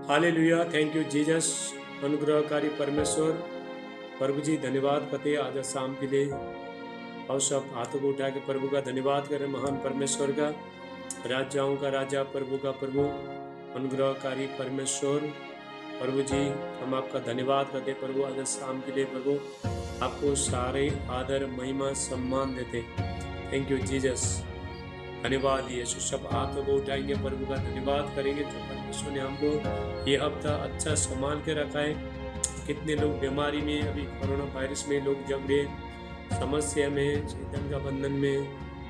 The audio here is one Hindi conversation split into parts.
Hallelujah, thank you Jesus. अनुग्रहकारी परमेश्वर प्रभु जी धन्यवाद करते हैं आज शाम के लिए। और सब हाथों को उठा के प्रभु का धन्यवाद करें, महान परमेश्वर का, राजाओं का राजा, प्रभु का प्रभु, अनुग्रहकारी परमेश्वर। प्रभु जी हम आपका धन्यवाद करते प्रभु आज शाम के लिए। प्रभु आपको सारे आदर महिमा सम्मान देते। थैंक यू जीसस, धन्यवाद यीशु। सब हाथों को उठाएंगे, प्रभु का धन्यवाद करेंगे जो परमेश्वर ने हमको ये हफ्ता अच्छा संभाल के रखा है। कितने लोग बीमारी में, अभी कोरोना वायरस में लोग जग रहे, समस्या में, शैतान का बंधन में,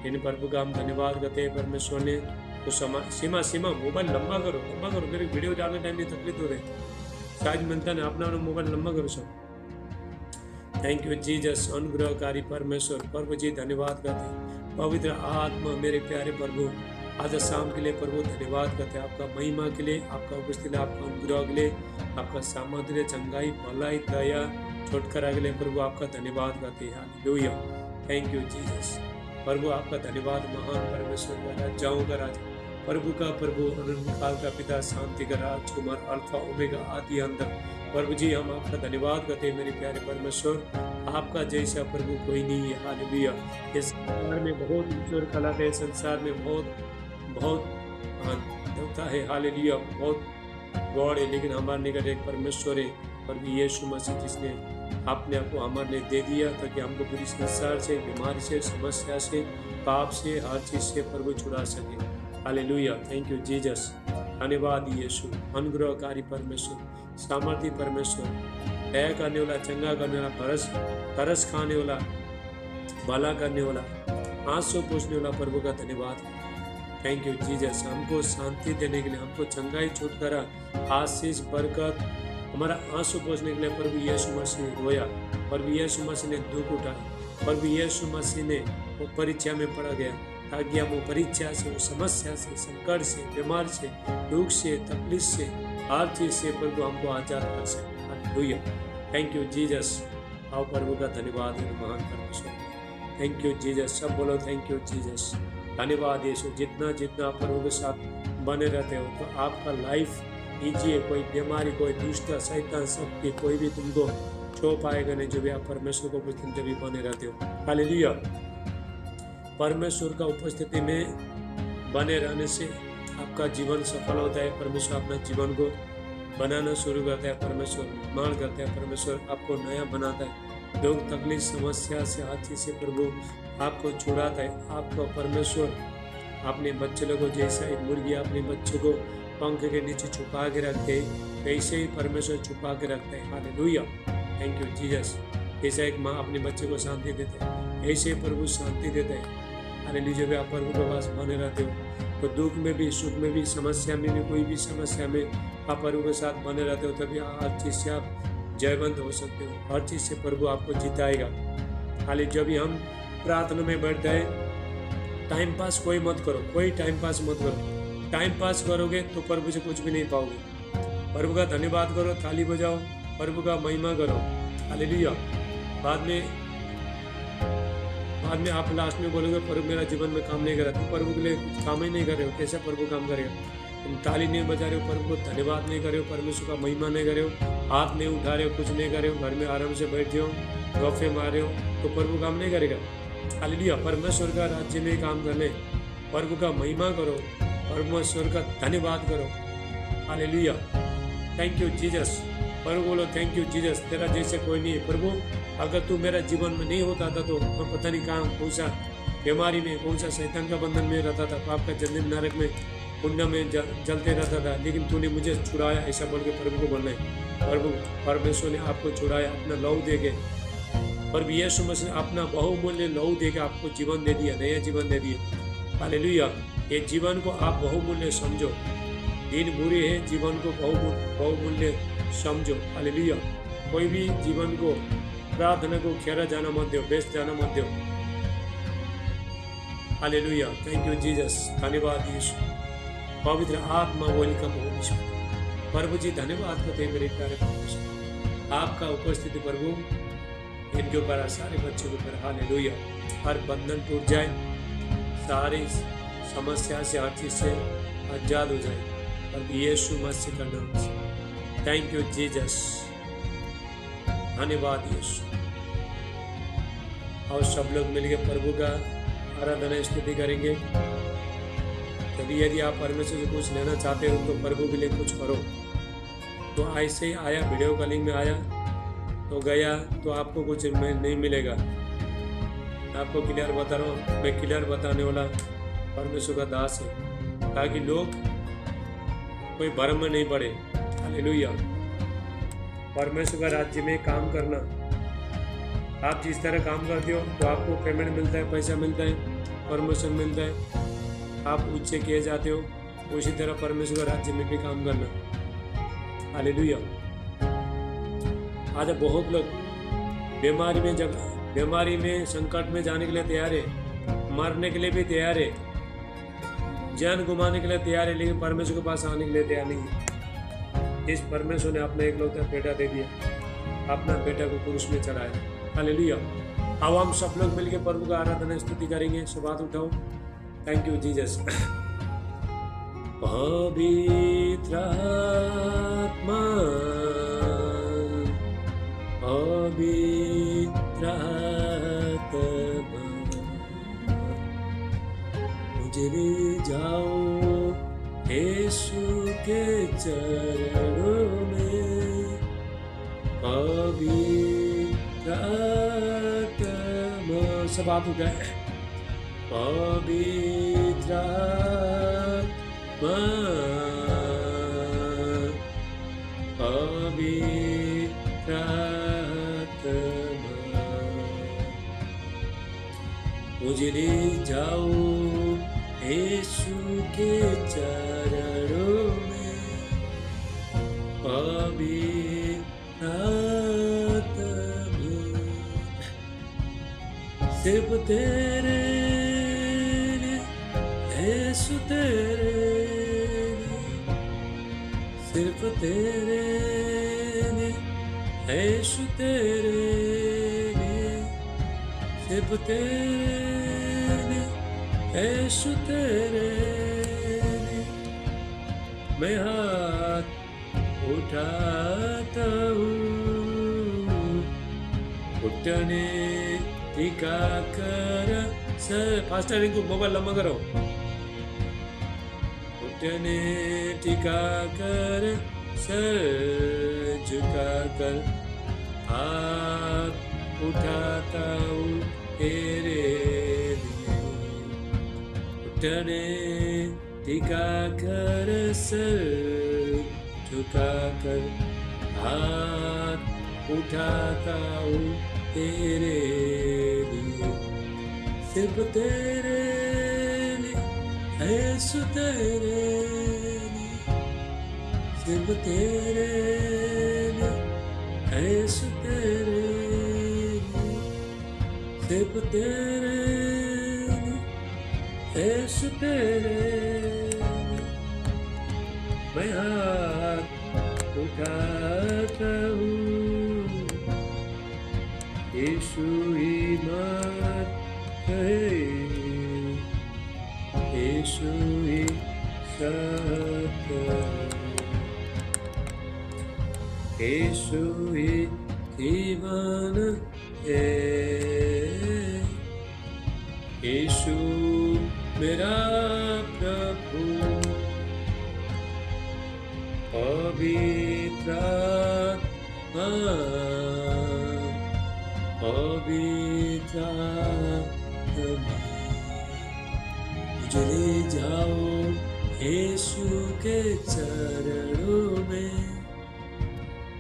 इन प्रभु का हम धन्यवाद करते हैं। परमेश्वर ने तो सीमा मोबाइल लंबा करो, मेरे वीडियो डालने टाइम में तकलीफ हो रही शायद मिलता नहीं, अपना मोबाइल लंबा करो सब। थैंक यू जीसस, अनुग्रहकारी परमेश्वर। प्रभु जी धन्यवाद करते हैं। पवित्र आत्मा मेरे प्यारे प्रभु आज शाम के लिए प्रभु धन्यवाद करते हैं, आपका महिमा के लिए, आपका उपस्थिति, आपका अनुग्रह के लिए, आपका सामर्थ्य, चंगाई, भलाई, दया, छुटकारा के लिए प्रभु आपका धन्यवाद करते हैं। Hallelujah, thank you Jesus. प्रभु आपका धन्यवाद, महान परमेश्वर का, राजाओं का राजा, प्रभु का प्रभु, अनंत काल का पिता, शांति का राजकुमार, अल्फा ओमेगा, आदि अंत। प्रभु जी हम आपका धन्यवाद करते हैं मेरे प्यारे परमेश्वर। आपका जैसा प्रभु कोई नहीं है। हालेलुया। इस संसार में बहुत ईश्वर कला है, संसार में बहुत देवता है। हालेलुया, बहुत गॉड है, लेकिन हमारे निकट एक परमेश्वर है, प्रभु यीशु मसीह, जिसने अपने आप को हमारे लिए दे दिया ताकि हमको पूरी संसार से, बीमारी से, समस्या से, पाप से, हर चीज से प्रभु छुड़ा सके। हालेलुया, थैंक यू जीसस, धन्यवाद यीशु। अनुग्रहकारी परमेश्वर, सामर्थ्य परमेश्वर, दया करने वाला, चंगा करने वाला, तरस खाने वाला, भला करने वाला, आंसू पोंछने वाला प्रभु का धन्यवाद। थैंक यू जीसस, हमको शांति देने के लिए, हमको चंगाई, छुटकारा, आशीष, बरकत, हमारा आंसू पोंछने के लिए प्रभु यीशु मसीह रोया, प्रभु यीशु मसीह ने दुख उठाया, प्रभु यीशु मसीह ने वो परीक्षा में पड़ा गया ताकि हम वो परीक्षा से, वो समस्या से, संकट से, बीमार से, दुख से, तकलीफ से, हर चीज से प्रभु हमको आजाद कर सके। Hallelujah, thank you Jesus. आओ प्रभु का धन्यवाद है महान परमेश्वर। थैंक यू जीसस, सब बोलो थैंक यू जीसस। धन्यवाद यीशु। जितना जितना आप प्रभु के साथ बने रहते हो तो आपका लाइफ इजी है। कोई बीमारी, कोई दुष्ट, शैतान, शक्ति कोई भी तुमको छो पाएगा नहीं, जो भी आप परमेश्वर को उपस्थिति में बने रहते हो। हालेलुया, परमेश्वर का उपस्थिति में बने रहने से आपका जीवन सफल होता है। परमेश्वर अपना जीवन को बनाना शुरू करता है, परमेश्वर निर्माण करता है, परमेश्वर आपको नया बनाता है। लोग तकलीफ, समस्या से, हर चीज से प्रभु आपको छुड़ाता है। आपको परमेश्वर अपने बच्चे लोगों जैसा एक मुर्गी अपने बच्चों को पंख के नीचे छुपा के रखते हैं, वैसे ही परमेश्वर छुपा के रखते हैं। Hallelujah, thank you Jesus. ऐसा एक माँ अपने बच्चे को शांति देते हैं, ऐसे प्रभु शांति देते हैं। हालेलुया, जब आप प्रभु के पास बने रहते हो तो दुख में भी, सुख में भी, समस्या में भी, कोई भी समस्या में आप प्रभु के साथ बने रहते हो, तभी हर चीज से आप जयवंत हो सकते हो। हर चीज से प्रभु आपको जिताएगा। हालांकि जब भी हम प्रार्थना में बैठते हैं, टाइम पास कोई मत करो, कोई टाइम पास मत करो। टाइम पास करोगे तो प्रभु से कुछ भी नहीं पाओगे। प्रभु का धन्यवाद करो, ताली बजाओ, प्रभु का महिमा करो। हालेलुया। बाद में आप लास्ट में बोलोगे प्रभु मेरा जीवन में काम नहीं कर रहा, तो प्रभु के लिए कुछ काम ही नहीं कर रहे हो, कैसे प्रभु काम करेगा? तुम ताली नहीं बजा रहे हो, प्रभु को धन्यवाद नहीं कर रहे हो, परमेश्वर का महिमा नहीं कर रहे हो, हाथ नहीं उठा रहे हो, कुछ नहीं कर रहे हो, घर में आराम से बैठे हो, गप्पे मार रहे हो, तो प्रभु काम नहीं करेगा। हालेलुया, परमेश्वर का राज्य में काम करने, प्रभु का महिमा करो, परमेश्वर का धन्यवाद करो। Hallelujah, thank you Jesus. प्रभु बोलो थैंक यू जीसस, तेरा जैसे कोई नहीं है। प्रभु अगर तू मेरा जीवन में नहीं होता था तो मैं पता नहीं कहाँ, कौन सा बीमारी में, कौन सा शैतान का बंधन में रहता था, पाप का जन्म नरक में, पुण्य में जलते रहता था, लेकिन तूने मुझे छुड़ाया, ऐसा बोल के प्रभु को बोलना है। प्रभु परमेश्वर ने आपको छुड़ाया, अपना लहू दे के, प्रभु यीशु मसीह अपना बहुमूल्य लहू दे के आपको जीवन दे दिया, नया जीवन दे दिया। हालेलुया, ये जीवन को आप बहुमूल्य समझो। दिन बुरे है, जीवन को बहुमूल्य समझो। हालेलुया, कोई भी जीवन को, प्रार्थना को खेरा जाना मत दो, व्यस्त जाना मत दो। हालेलुया, थैंक यू जीसस, धन्यवाद यीशु। पवित्र आत्मा वेलकम होली स्पिरिट। प्रभु जी धन्यवाद करते हैं मेरे प्यारे परमेश्वर, आपका उपस्थिति प्रभु इनके ऊपर, सारे बच्चों के ऊपर, हालेलुया। हर बंधन टूट जाए, सारी समस्या से, हर चीज से आजाद हो जाए, और यीशु मसीह का नाम से। थैंक यू जीसस, धन्यवाद यीशु। और सब लोग मिलकर प्रभु का आराधना स्तुति करेंगे। कभी यदि आप परमेश्वर से कुछ लेना चाहते हो तो प्रभु के लिए कुछ करो। तो ऐसे ही आया, वीडियो कॉलिंग में आया तो गया, तो आपको कुछ नहीं मिलेगा। आपको क्लियर बता रहा हूँ, मैं क्लियर बताने वाला परमेश्वर का दास है, ताकि लोग कोई भ्रम में नहीं पड़े। हालेलुया। परमेश्वर का राज्य में काम करना, आप जिस तरह काम करते हो तो आपको पेमेंट मिलता है, पैसा मिलता है, प्रमोशन मिलता है, आप ऊंचे किए जाते हो। उसी तरह परमेश्वर का राज्य में भी काम करना। हालेलुया। आज बहुत लोग बीमारी में संकट में जाने के लिए तैयार है, मरने के लिए भी तैयार है, जान घुमाने के लिए तैयार है, लेकिन परमेश्वर के पास आने के लिए तैयार नहीं है। इस परमेश्वर ने अपना इकलौता बेटा दे दिया, अपना बेटा को क्रूस में चढ़ाया। हालेलुया। अब हम सब लोग मिलकर प्रभु का आराधना स्तुति करेंगे। सब हाथ उठाओ। Thank you Jesus. पवित्र आत्मा, पवित्र आत्मा, मुझे ले जाओ यीशु के चरणों में। पवित्र आत्मा, सब हाथ उठाए। पवित्र आत्मा, पवित्र आत्मा, मुझे ले जाओ यीशु के चरणों में। पवित्र आत्मा, सिर्फ तेरे यीशु, तेरे सिर्फ तेरे यीशु, तेरे सिर्फ तेरे यीशु, तेरे मैं हाथ उठाता हूँ, घुटने टिका कर। सर फास्टर, इनको मोबाइल लंबा करो। घुटने टिका कर, सर झुका कर, हाथ उठाता हूँ तेरे लिए। घुटने टिका कर, सर झुका कर, हाथ उठाता हूँ तेरे लिए। सिर्फ तेरे लिए यीशु, तेरे लिए सिर्फ तेरे लिए यीशु, तेरे लिए सिर्फ तेरे लिए यीशु, तेरे लिए मैं हाथ उठाता हूँ। यीशु ही मार कहे, यीशु ही सत्य, यीशु ही जीवन है। यीशु मेरा प्रभु, पवित्र आत्मा, पवित्र आत्मा, मुझे ले जाओ यीशु के चरणों में।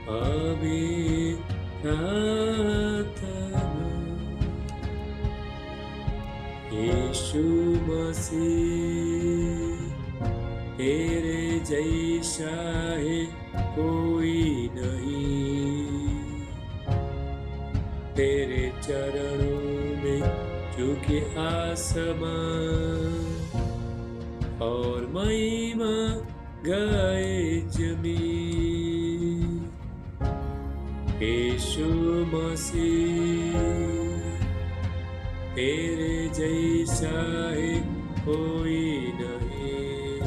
पवित्र आत्मा, यीशु मसीह तेरे जैसा है कोई नहीं। तेरे चरणों में झुके आसमान और महिमा गए जमीन। यीशु मसीह तेरे जैसा है कोई नहीं,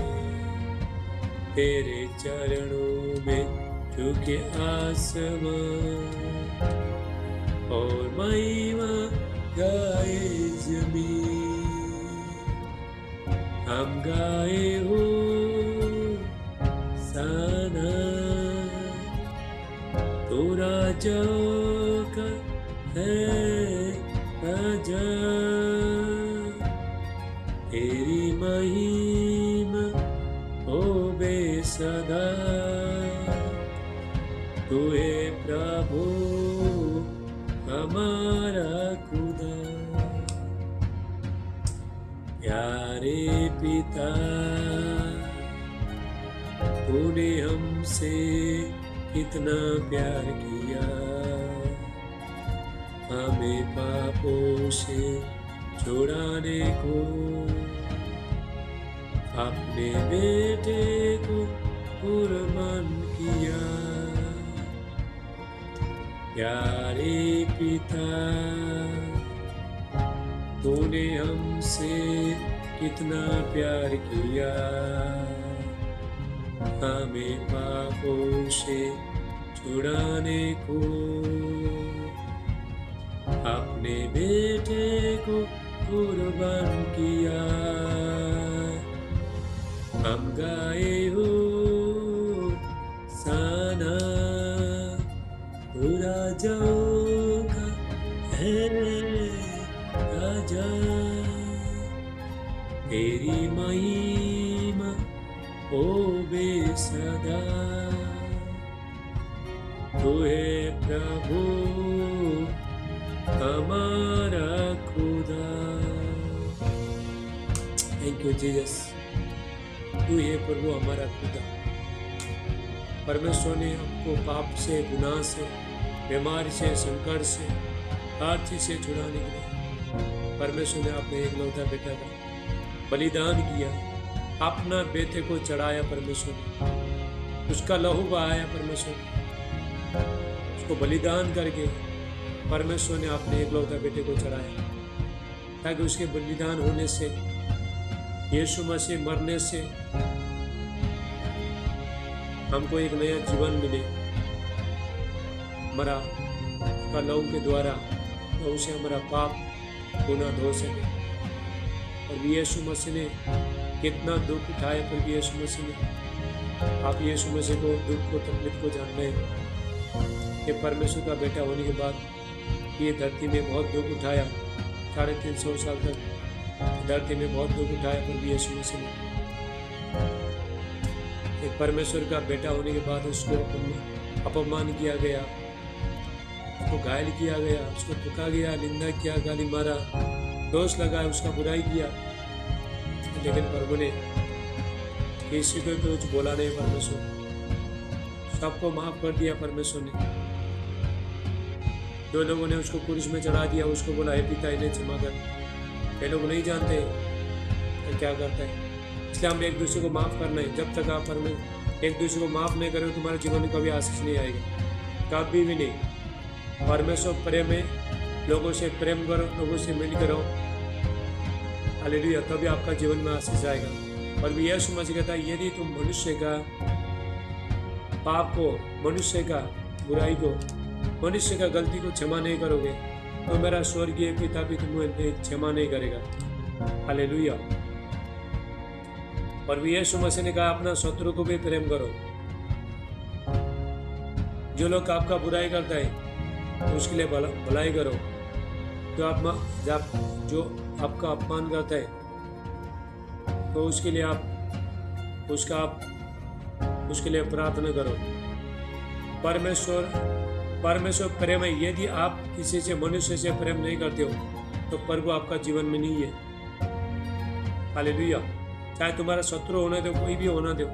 तेरे चरणों में झुके आसमान और महिमा गाए जमीन। हम गाए हो साना, तो राजाओं का है राजा, तेरी महिमा हो बेसदा। तू है प्रभु हमारा खुदा। प्यारे पिता, तूने हमसे कितना प्यार किया, हमें पापों से छुड़ाने को अपने बेटे को कुर्बान किया। प्यारे पिता, तूने हमसे कितना प्यार किया, हमें पापों से छुड़ाने को अपने बेटे को कुर्बान किया। हम गाए हो साना, तू राजाओं का है राजा, तेरी महिमा ओ बेसदा। तू है प्रभु हमारा खुदा। थैंक यू जीसस, तू है प्रभु हमारा खुदा। परमेश्वर ने हमको पाप से, गुनाह से, बीमारी से, संकट से, हर चीज से छुड़ाने के लिए परमेश्वर ने अपने एकलौता बेटा का बलिदान किया, अपना बेटे को चढ़ाया परमेश्वर ने, उसका लहू बहाया परमेश्वर ने, उसको बलिदान करके परमेश्वर ने अपने एकलौता बेटे को चढ़ाया, ताकि उसके बलिदान होने से, यीशु मसीह मरने से हमको एक नया जीवन मिले। हमारा उसका लहू के द्वारा तो उसे हमारा पाप गुनाह धो सके। और यीशु मसीह ने कितना दुख उठाया, पर यीशु मसीह ने, आप यीशु मसीह को दुख को, तकलीफ को जान रहे हैं कि परमेश्वर का बेटा होने के बाद ये धरती में बहुत दुख उठाया। 350 साल तक धरती में बहुत दुख उठाया, पर यीशु मसीह ने एक परमेश्वर का बेटा होने के बाद उसको अपमान किया गया, उसको घायल किया गया, उसको थुका गया, निंदा किया, गाली मारा, दोष लगाया, उसका बुराई किया। लेकिन प्रभु ने किसी को कुछ बोला नहीं, परमेश्वर सबको माफ कर दिया। परमेश्वर ने जो लोगों ने उसको क्रूस में चढ़ा दिया, उसको बोला हे पिता इन्हें क्षमा कर। ये लोग नहीं जानते तो क्या करता है, इसलिए हमें एक दूसरे को माफ करना है। जब तक आप एक दूसरे को माफ नहीं करें, तुम्हारे जीवन में कभी आशीष नहीं आएगा, कभी भी नहीं। परमेश्वर प्रेम है, लोगों से प्रेम करो, लोगों से मिल करो, हालेलुया, तभी आपका जीवन में आशीष आएगा। और भी यीशु मसीह कहता है, यदि तुम मनुष्य का पाप को, मनुष्य का बुराई को, मनुष्य का गलती को क्षमा नहीं करोगे, तो मेरा स्वर्गीय पिता भी तुम्हें क्षमा नहीं करेगा। हालेलुया। और भी यीशु मसीह ने कहा, अपना शत्रु को भी प्रेम करो। जो लोग आपका बुराई करता है तो उसके लिए भलाई करो, जो आपका अपमान करता है तो उसके लिए उसके लिए प्रार्थना करो। परमेश्वर प्रेम है। यदि आप किसी से, मनुष्य से प्रेम नहीं करते हो तो प्रभु आपका जीवन में नहीं है। हालेलुया। चाहे तुम्हारा शत्रु होना दो, कोई भी होना दो,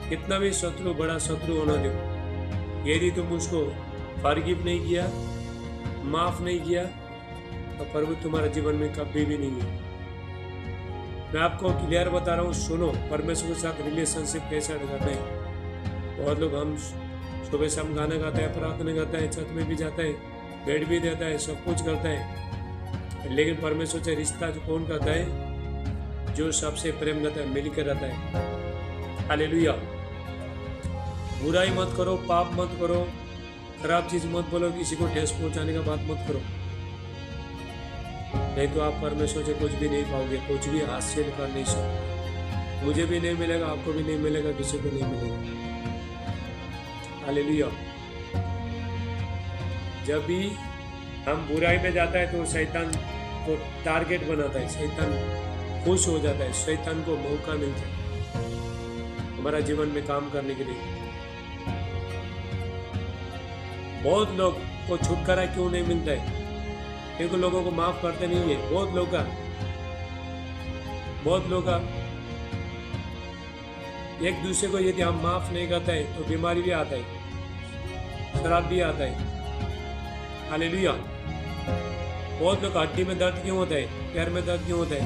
कितना भी शत्रु, बड़ा शत्रु होना दो, यदि तुम उसको फॉरगिव नहीं किया, माफ नहीं किया, तो प्रभु तुम्हारे जीवन में कभी भी नहीं है। मैं आपको क्लियर बता रहा हूँ, सुनो, परमेश्वर के साथ रिलेशनशिप कैसे करना है। बहुत लोग हम सुबह शाम गाना गाता है, प्रार्थना करता है, छत में भी जाता है, बेड भी देता है, सब कुछ करता है, लेकिन परमेश्वर से रिश्ता जो कौन करता है? जो सबसे प्रेम करता है, मिलकर रहता है। हालेलुया। बुराई मत करो, पाप मत करो, खराब चीज मत बोलो, किसी को ठेस पहुंचाने का बात मत करो, नहीं तो आप परमेश्वर से कुछ भी नहीं पाओगे, कुछ भी हासिल कर नहीं सकते। मुझे भी नहीं मिलेगा, आपको भी नहीं मिलेगा, किसी को नहीं मिलेगा। हालेलुया। जब भी हम बुराई में जाता है तो शैतान को टारगेट बनाता है, शैतान खुश हो जाता है, शैतान को मौका मिलता है हमारा जीवन में काम करने के लिए। बहुत लोग को छुटकारा क्यों नहीं मिलता है? क्योंकि लोगों को माफ करते नहीं है। बहुत लोग का एक दूसरे को यदि हम माफ नहीं करते हैं तो बीमारी भी आता है, शराब भी आता है। हालेलुया। बहुत लोग हड्डी में दर्द क्यों होता है, पैर में दर्द क्यों होता है?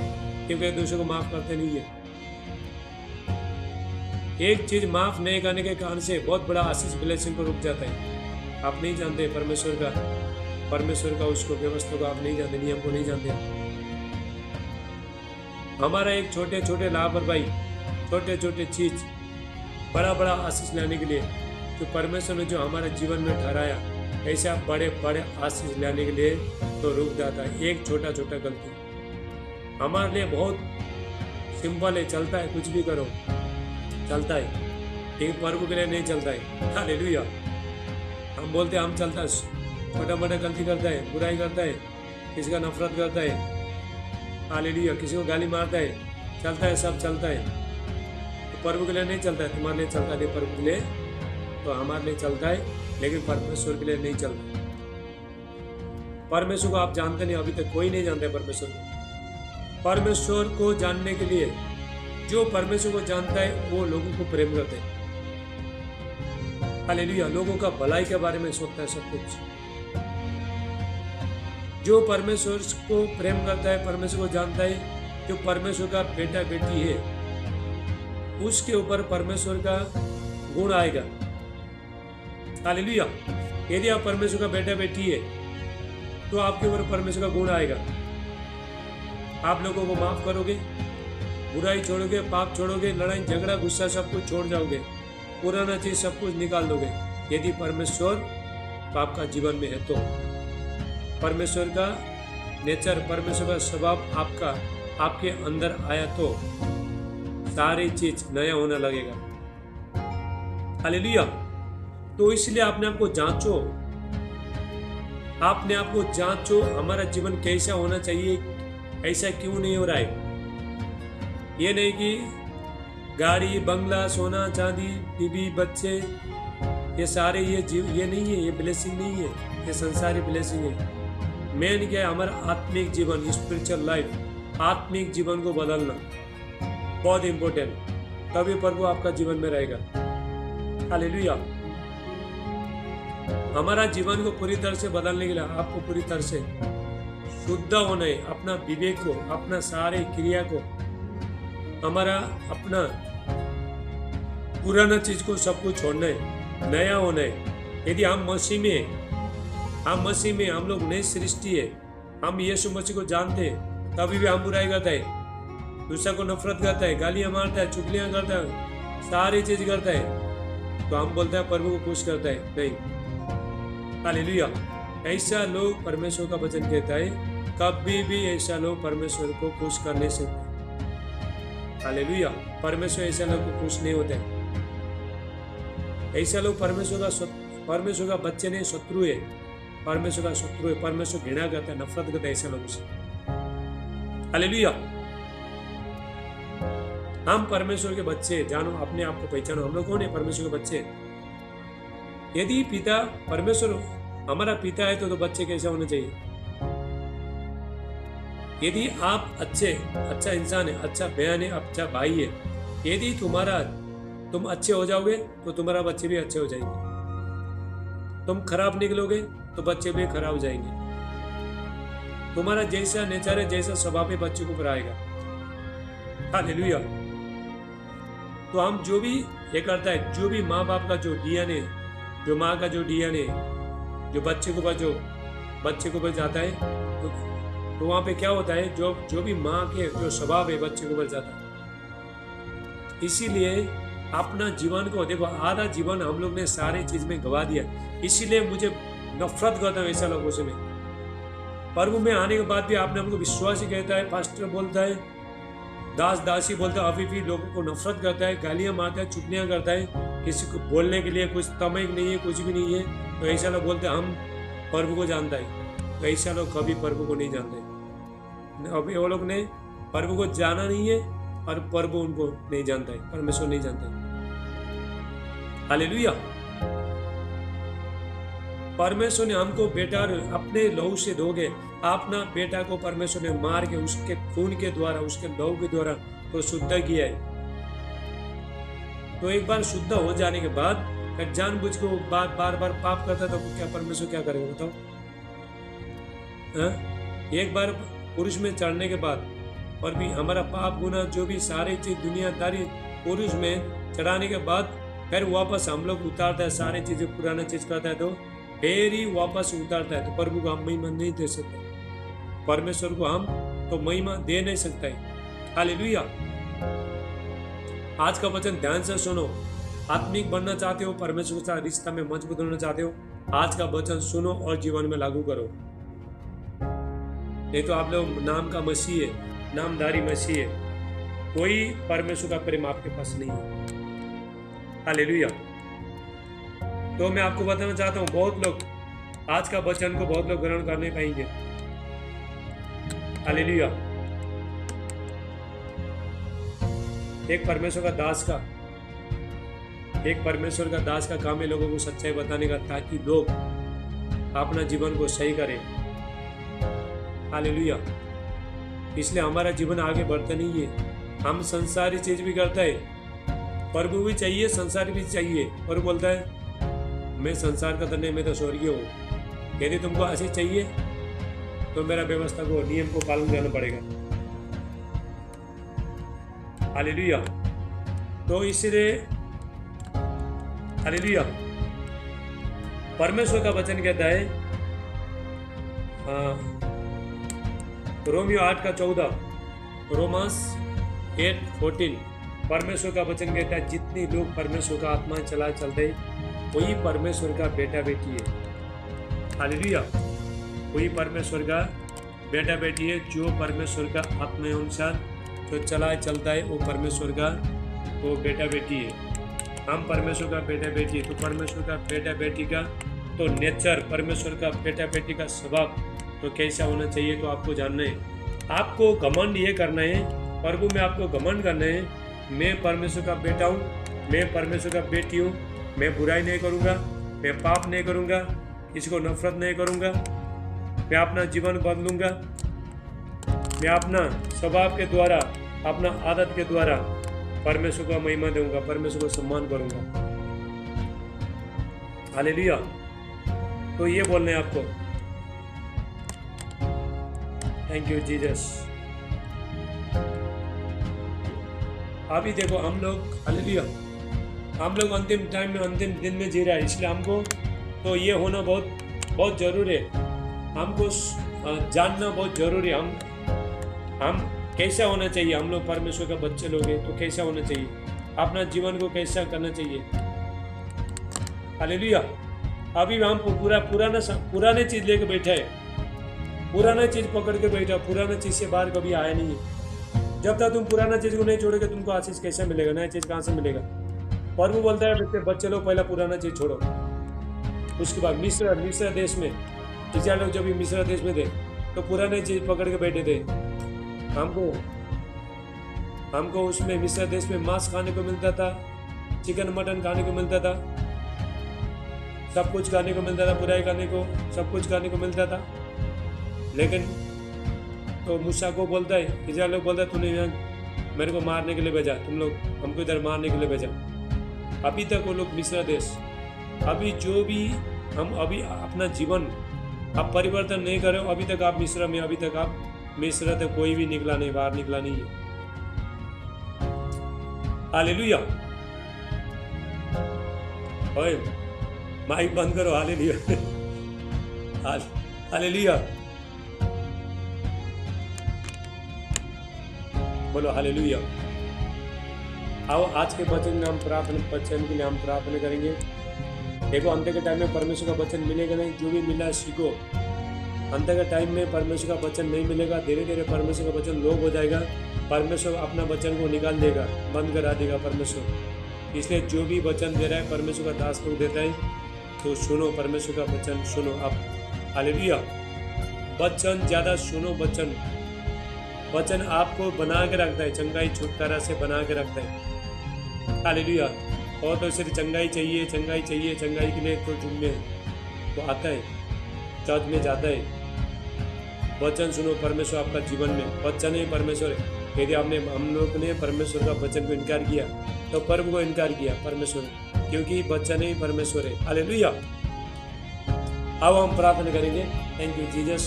क्योंकि एक दूसरे को माफ करते नहीं है। एक चीज माफ नहीं करने के कारण से बहुत बड़ा आशीष ब्लेसिंग को रुक जाता है। आप नहीं जानते परमेश्वर का उसको व्यवस्था को आप नहीं जानते, नियम को नहीं जानते। हमारा एक छोटे छोटे लापरवाही, छोटे छोटे चीज बड़ा बड़ा आशीष लाने के लिए जो परमेश्वर ने जो हमारे जीवन में ठहराया, ऐसा बड़े बड़े आशीष लाने के लिए तो रुक जाता है। एक छोटा छोटा गलती हमारे लिए बहुत सिंपल है, चलता है, कुछ भी करो चलता है, लेकिन प्रभु के लिए नहीं चलता है। हालेलुया। हम बोलते हैं हम चलता है, छोटा मोटा गलती करता है, बुराई करता है, किसी का नफरत करता है, हालेलुया, किसी को गाली मारता है, चलता है, सब चलता है। तो प्रभु के लिए नहीं चलता है, तुम्हारे लिए चलता है, प्रभु के लिए तो हमारे लिए चलता है, लेकिन परमेश्वर के लिए नहीं चलता। परमेश्वर को आप जानते नहीं, अभी तक कोई नहीं जानता है परमेश्वर को। परमेश्वर को जानने के लिए जो परमेश्वर को जानता है वो लोगों को प्रेम करते हैं। हालेलुया। लोगों का भलाई के बारे में सोचता है सब कुछ। जो परमेश्वर को प्रेम करता है, परमेश्वर को जानता है, जो परमेश्वर का बेटा बेटी है, उसके ऊपर परमेश्वर का गुण आएगा। हालेलुया। यदि आप परमेश्वर का बेटा बेटी है तो आपके ऊपर परमेश्वर का गुण आएगा। आप लोगों को माफ करोगे, बुराई छोड़ोगे, पाप छोड़ोगे, लड़ाई झगड़ा गुस्सा सब कुछ छोड़ जाओगे, पुराना चीज सब कुछ निकाल दोगे। यदि परमेश्वर आपका जीवन में है तो परमेश्वर का नेचर, परमेश्वर का स्वभाव आपके अंदर आया तो सारी चीज नया होने लगेगा। हालेलुया। तो इसलिए आपने आपको जांचो, आपने आपको जांचो, हमारा जीवन कैसा होना चाहिए, ऐसा क्यों नहीं हो रहा है। ये नहीं कि गाड़ी, बंगला, सोना, चांदी, बीबी, बच्चे, ये सारे ये नहीं है, ये ब्लेसिंग नहीं है, ये संसारी ब्लेसिंग है। मेन क्या है? हमारा आत्मिक जीवन, स्पिरिचुअल लाइफ, आत्मिक जीवन को बदलना बहुत इंपॉर्टेंट, तभी प्रभु आपका जीवन में रहेगा। हालेलुया। हमारा जीवन को पूरी तरह से बदलने के लिए आपको पूरी तरह से शुद्ध होना है। अपना विवेक को, अपना सारे क्रिया को, हमारा अपना पुराना चीज को सब कुछ छोड़ना है, नया होना है। यदि हम मसीह में, हम लोग नई सृष्टि है, हम यीशु मसीह को जानते हैं, तभी भी हम बुराई करता है, दूसरा को नफरत करता है, गालियां मारता है, चुगलियां करता है, सारी चीज करता है, तो हम बोलते हैं प्रभु को खुश करता है। नहीं। हालेलुया। ऐसा लोग, परमेश्वर का वचन कहता है, कभी भी ऐसा लोग परमेश्वर को खुश कर नहीं सकते। हालेलुया। परमेश्वर ऐसा लोग को खुश नहीं होते। ऐसा लोग परमेश्वर का बच्चे नहीं, शत्रु है, परमेश्वर का शत्रु है, परमेश्वर घृणा करता है, नफरत करता है ऐसे लोगों से। हालेलुया। हम परमेश्वर के बच्चे, जानो, अपने आप को पहचानो, हम लोग कौन है? परमेश्वर के बच्चे। यदि पिता परमेश्वर हमारा पिता है तो बच्चे कैसे होने चाहिए? यदि आप अच्छा इंसान है, अच्छा बहन है, अच्छा भाई है, यदि तुम अच्छे हो जाओगे तो तुम्हारा बच्चे भी अच्छे हो जाएंगे। तुम खराब निकलोगे तो बच्चे भी खराब हो जाएंगे। तुम्हारा जैसा नेचर है, जैसा स्वभाव है, बच्चे को आएगा। हालेलुया। तो हम जो भी ये करता है, जो भी माँ बाप का जो डीएनए जो माँ का जो डीएनए जो बच्चे के ऊपर जाता है, तो वहाँ पे क्या होता है, जो भी माँ के जो स्वभाव है बच्चे के ऊपर जाता है। इसीलिए अपना जीवन को देखो, आधा जीवन हम लोग ने सारे चीज में गवा दिया। इसीलिए मुझे नफरत करता हूँ ऐसा लोगों से मैं। प्रभु में आने के बाद भी आपने हमको विश्वासी कहता है, पास्टर बोलता है, दास दासी बोलता है, अभी भी लोगों को नफरत करता है, गालियां मारता है, चुगलियां करता है, किसी को बोलने के लिए कुछ तमिक नहीं है, कुछ भी नहीं है। तो ऐसा लोग बोलते हैं हम प्रभु को जानता है, तो ऐसा लोग कभी प्रभु को नहीं जानते। अभी वो लोग ने प्रभु को जाना नहीं है और प्रभु उनको नहीं जानता है, परमेश्वर नहीं जानता है। हालेलुया। परमेश्वर ने हमको बेटा अपने लहू से धोगे, अपना बेटा को परमेश्वर ने मार के उसके खून के द्वारा, उसके लहू के द्वारा तो शुद्ध किया है। तो एक बार शुद्ध हो जाने के बाद जानबूझ के बार बार पाप करता तो क्या परमेश्वर क्या करेगा बताओ? एक बार पुरुष में चढ़ने के बाद और भी हमारा पाप गुना जो भी सारी चीज दुनियादारी पुरुष में चढ़ाने के बाद फिर वापस हम लोग उतारता है, सारी चीजें पुराना चीज करता है तो फिर ही वापस उतारता है। तो प्रभु को हम महिमा नहीं दे सकते, परमेश्वर को हम तो महिमा दे नहीं सकता है। हालेलुया। आज का वचन ध्यान से सुनो। आत्मिक बनना चाहते हो, परमेश्वर के साथ रिश्ता में मजबूत होना चाहते हो, आज का वचन सुनो और जीवन में लागू करो। नहीं तो आप लोग नाम का मसीह है, नामधारी मसीह है, कोई परमेश्वर का प्रेम आपके पास नहीं है। हालेलुया। तो मैं आपको बताना चाहता हूँ, बहुत लोग आज का वचन को बहुत लोग ग्रहण कर नहीं पाएंगे। हालेलुया। एक परमेश्वर का दास का काम है लोगों को सच्चाई बताने का, ताकि लोग अपना जीवन को सही करें। हालेलुया। इसलिए हमारा जीवन आगे बढ़ता नहीं है, हम संसारी चीज भी करता है, प्रभु भी चाहिए, संसार भी चाहिए। और बोलता है मैं संसार का धन्य, मैं तो स्वर्गीय हूँ। यदि तुमको ऐसे चाहिए तो मेरा व्यवस्था को, नियम को पालन करना पड़ेगा। हालेलुया। तो इसलिए हालेलुया, परमेश्वर का वचन कहता है रोमियो 8:14, रोमांस 8:14, परमेश्वर का वचन कहता है जितने लोग परमेश्वर का आत्मा चला चलते वही परमेश्वर का बेटा बेटी है। हालेलुया। वही परमेश्वर का बेटा बेटी है जो परमेश्वर का आत्मा अनुसार जो चला चलता है, वो परमेश्वर का वो बेटा बेटी है। हम परमेश्वर का बेटा बेटी है। तो परमेश्वर का बेटा बेटी का तो नेचर, परमेश्वर का बेटा बेटी का स्वभाव तो कैसा होना चाहिए, तो आपको जानना है। आपको घमंड ये करना है, प्रभु में आपको घमंड करना है, मैं परमेश्वर का बेटा हूँ, मैं परमेश्वर का बेटी हूँ, मैं बुराई नहीं करूँगा, मैं पाप नहीं करूँगा, किसी को नफरत नहीं करूँगा, मैं अपना जीवन बदलूँगा, मैं अपना स्वभाव के द्वारा, अपना आदत के द्वारा परमेश्वर को महिमा दूंगा, परमेश्वर को सम्मान करूँगा। हालेलुया। तो ये बोलना है आपको। Thank you Jesus. अभी देखो हम लोग, हालेलुया, हम लोग अंतिम टाइम में, अंतिम दिन में जी रहा है, इसलिए हमको तो ये होना बहुत जरूरी है, हमको जानना बहुत जरूरी है। हम कैसा होना चाहिए, हम लोग परमेश्वर का बच्चे लोग हैं तो कैसा होना चाहिए, अपना जीवन को कैसा करना चाहिए। हालेलुया। अभी हम पुराने चीज लेके बैठा है, पुराना चीज पकड़ के बैठा, पुराना चीज से बाहर कभी आया नहीं है। जब तक तुम पुराना चीज को नहीं छोड़ोगे तुमको आशीष कैसे मिलेगा, नया चीज कहाँ से मिलेगा। प्रभु बोलता है बच्चे लोग पहला पुराना चीज छोड़ो। उसके बाद मिस्र देश में इस्राएल लोग जब मिस्र देश में थे तो पुराने चीज पकड़ के बैठे थे। हमको उसमें मिस्र देश में मांस खाने को मिलता था, चिकन मटन खाने को मिलता था, सब कुछ खाने को मिलता था, बुराई खाने को, सब कुछ खाने को मिलता था। लेकिन तो मूसा को बोलता है, इस्राएल लोग बोलता है तूने यहाँ मेरे को मारने के लिए भेजा, तुम लोग हमको इधर मारने के लिए भेजा। अभी तक वो लोग मिस्र देश, अभी जो भी हम अभी अपना जीवन आप परिवर्तन नहीं करो, अभी तक आप मिस्र में, अभी तक आप मिस्र तक कोई भी निकला नहीं, बाहर निकला नहीं है। हालेलुया। माइक बंद करो। हालेलुया, हालेलुया, बोलो हालेलुया। आओ आज के वचन में हम वचन के लिए हम प्रार्थना करेंगे। देखो अंत के टाइम में परमेश्वर का वचन मिलेगा नहीं, जो भी मिला सीखो। अंत के टाइम में परमेश्वर का वचन नहीं मिलेगा, धीरे धीरे परमेश्वर का वचन लोप हो जाएगा। परमेश्वर अपना वचन को निकाल देगा, बंद करा देगा परमेश्वर। इसलिए जो भी वचन दे रहा है परमेश्वर का दास लोग देता है, तो सुनो परमेश्वर का वचन सुनो आप। हालेलुया, वचन ज़्यादा सुनो। वचन आपको बना के रखता है, चंगाई छुटकारा से बना के रखता है। हालेलुया। और तो सिर्फ चंगाई चाहिए के लिए तो जुम्मे तो आता है, चर्च में जाता है। वचन सुनो, परमेश्वर आपका जीवन में वचन ही परमेश्वर है। यदि हम लोग ने परमेश्वर का वचन को इनकार किया तो प्रभु को इनकार किया परमेश्वर, क्योंकि वचन ही परमेश्वर है। हालेलुया। अब हम प्रार्थना करेंगे। Thank you Jesus.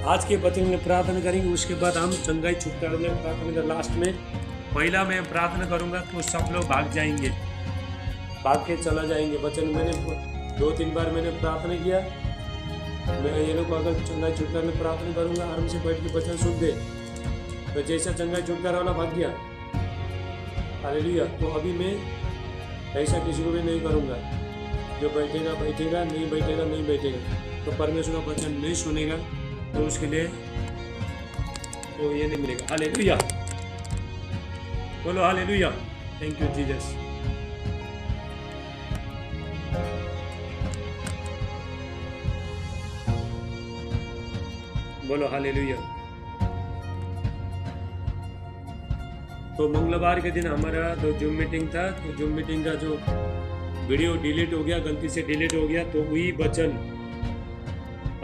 आज के वचन में प्रार्थना करेंगे, उसके बाद हम चंगाई छुटकारा में प्रार्थना कर। लास्ट में पहला मैं प्रार्थना करूंगा तो सब लोग भाग जाएंगे, भाग के चला जाएंगे। वचन मैंने 2-3 बार मैंने प्रार्थना किया। मैं ये लोग अगर चंगाई छुटकारा में प्रार्थना करूंगा, आराम से बैठ के वचन सुन दे, तो जैसा चंगाई छुटकारा वाला भाग गया। हालेलुया। तो अभी मैं ऐसा किसी को भी नहीं करूंगा। जो बैठेगा बैठेगा, नहीं बैठेगा नहीं बैठेगा। तो परमेश्वर का वचन नहीं सुनेगा तो उसके लिए तो ये नहीं मिलेगा। हालेलुया, बोलो हालेलुया। Thank you Jesus. बोलो हालेलुया। तो मंगलवार के दिन हमारा जो जूम मीटिंग था, तो जूम मीटिंग का जो वीडियो डिलीट हो गया, गलती से डिलीट हो गया। तो वही वचन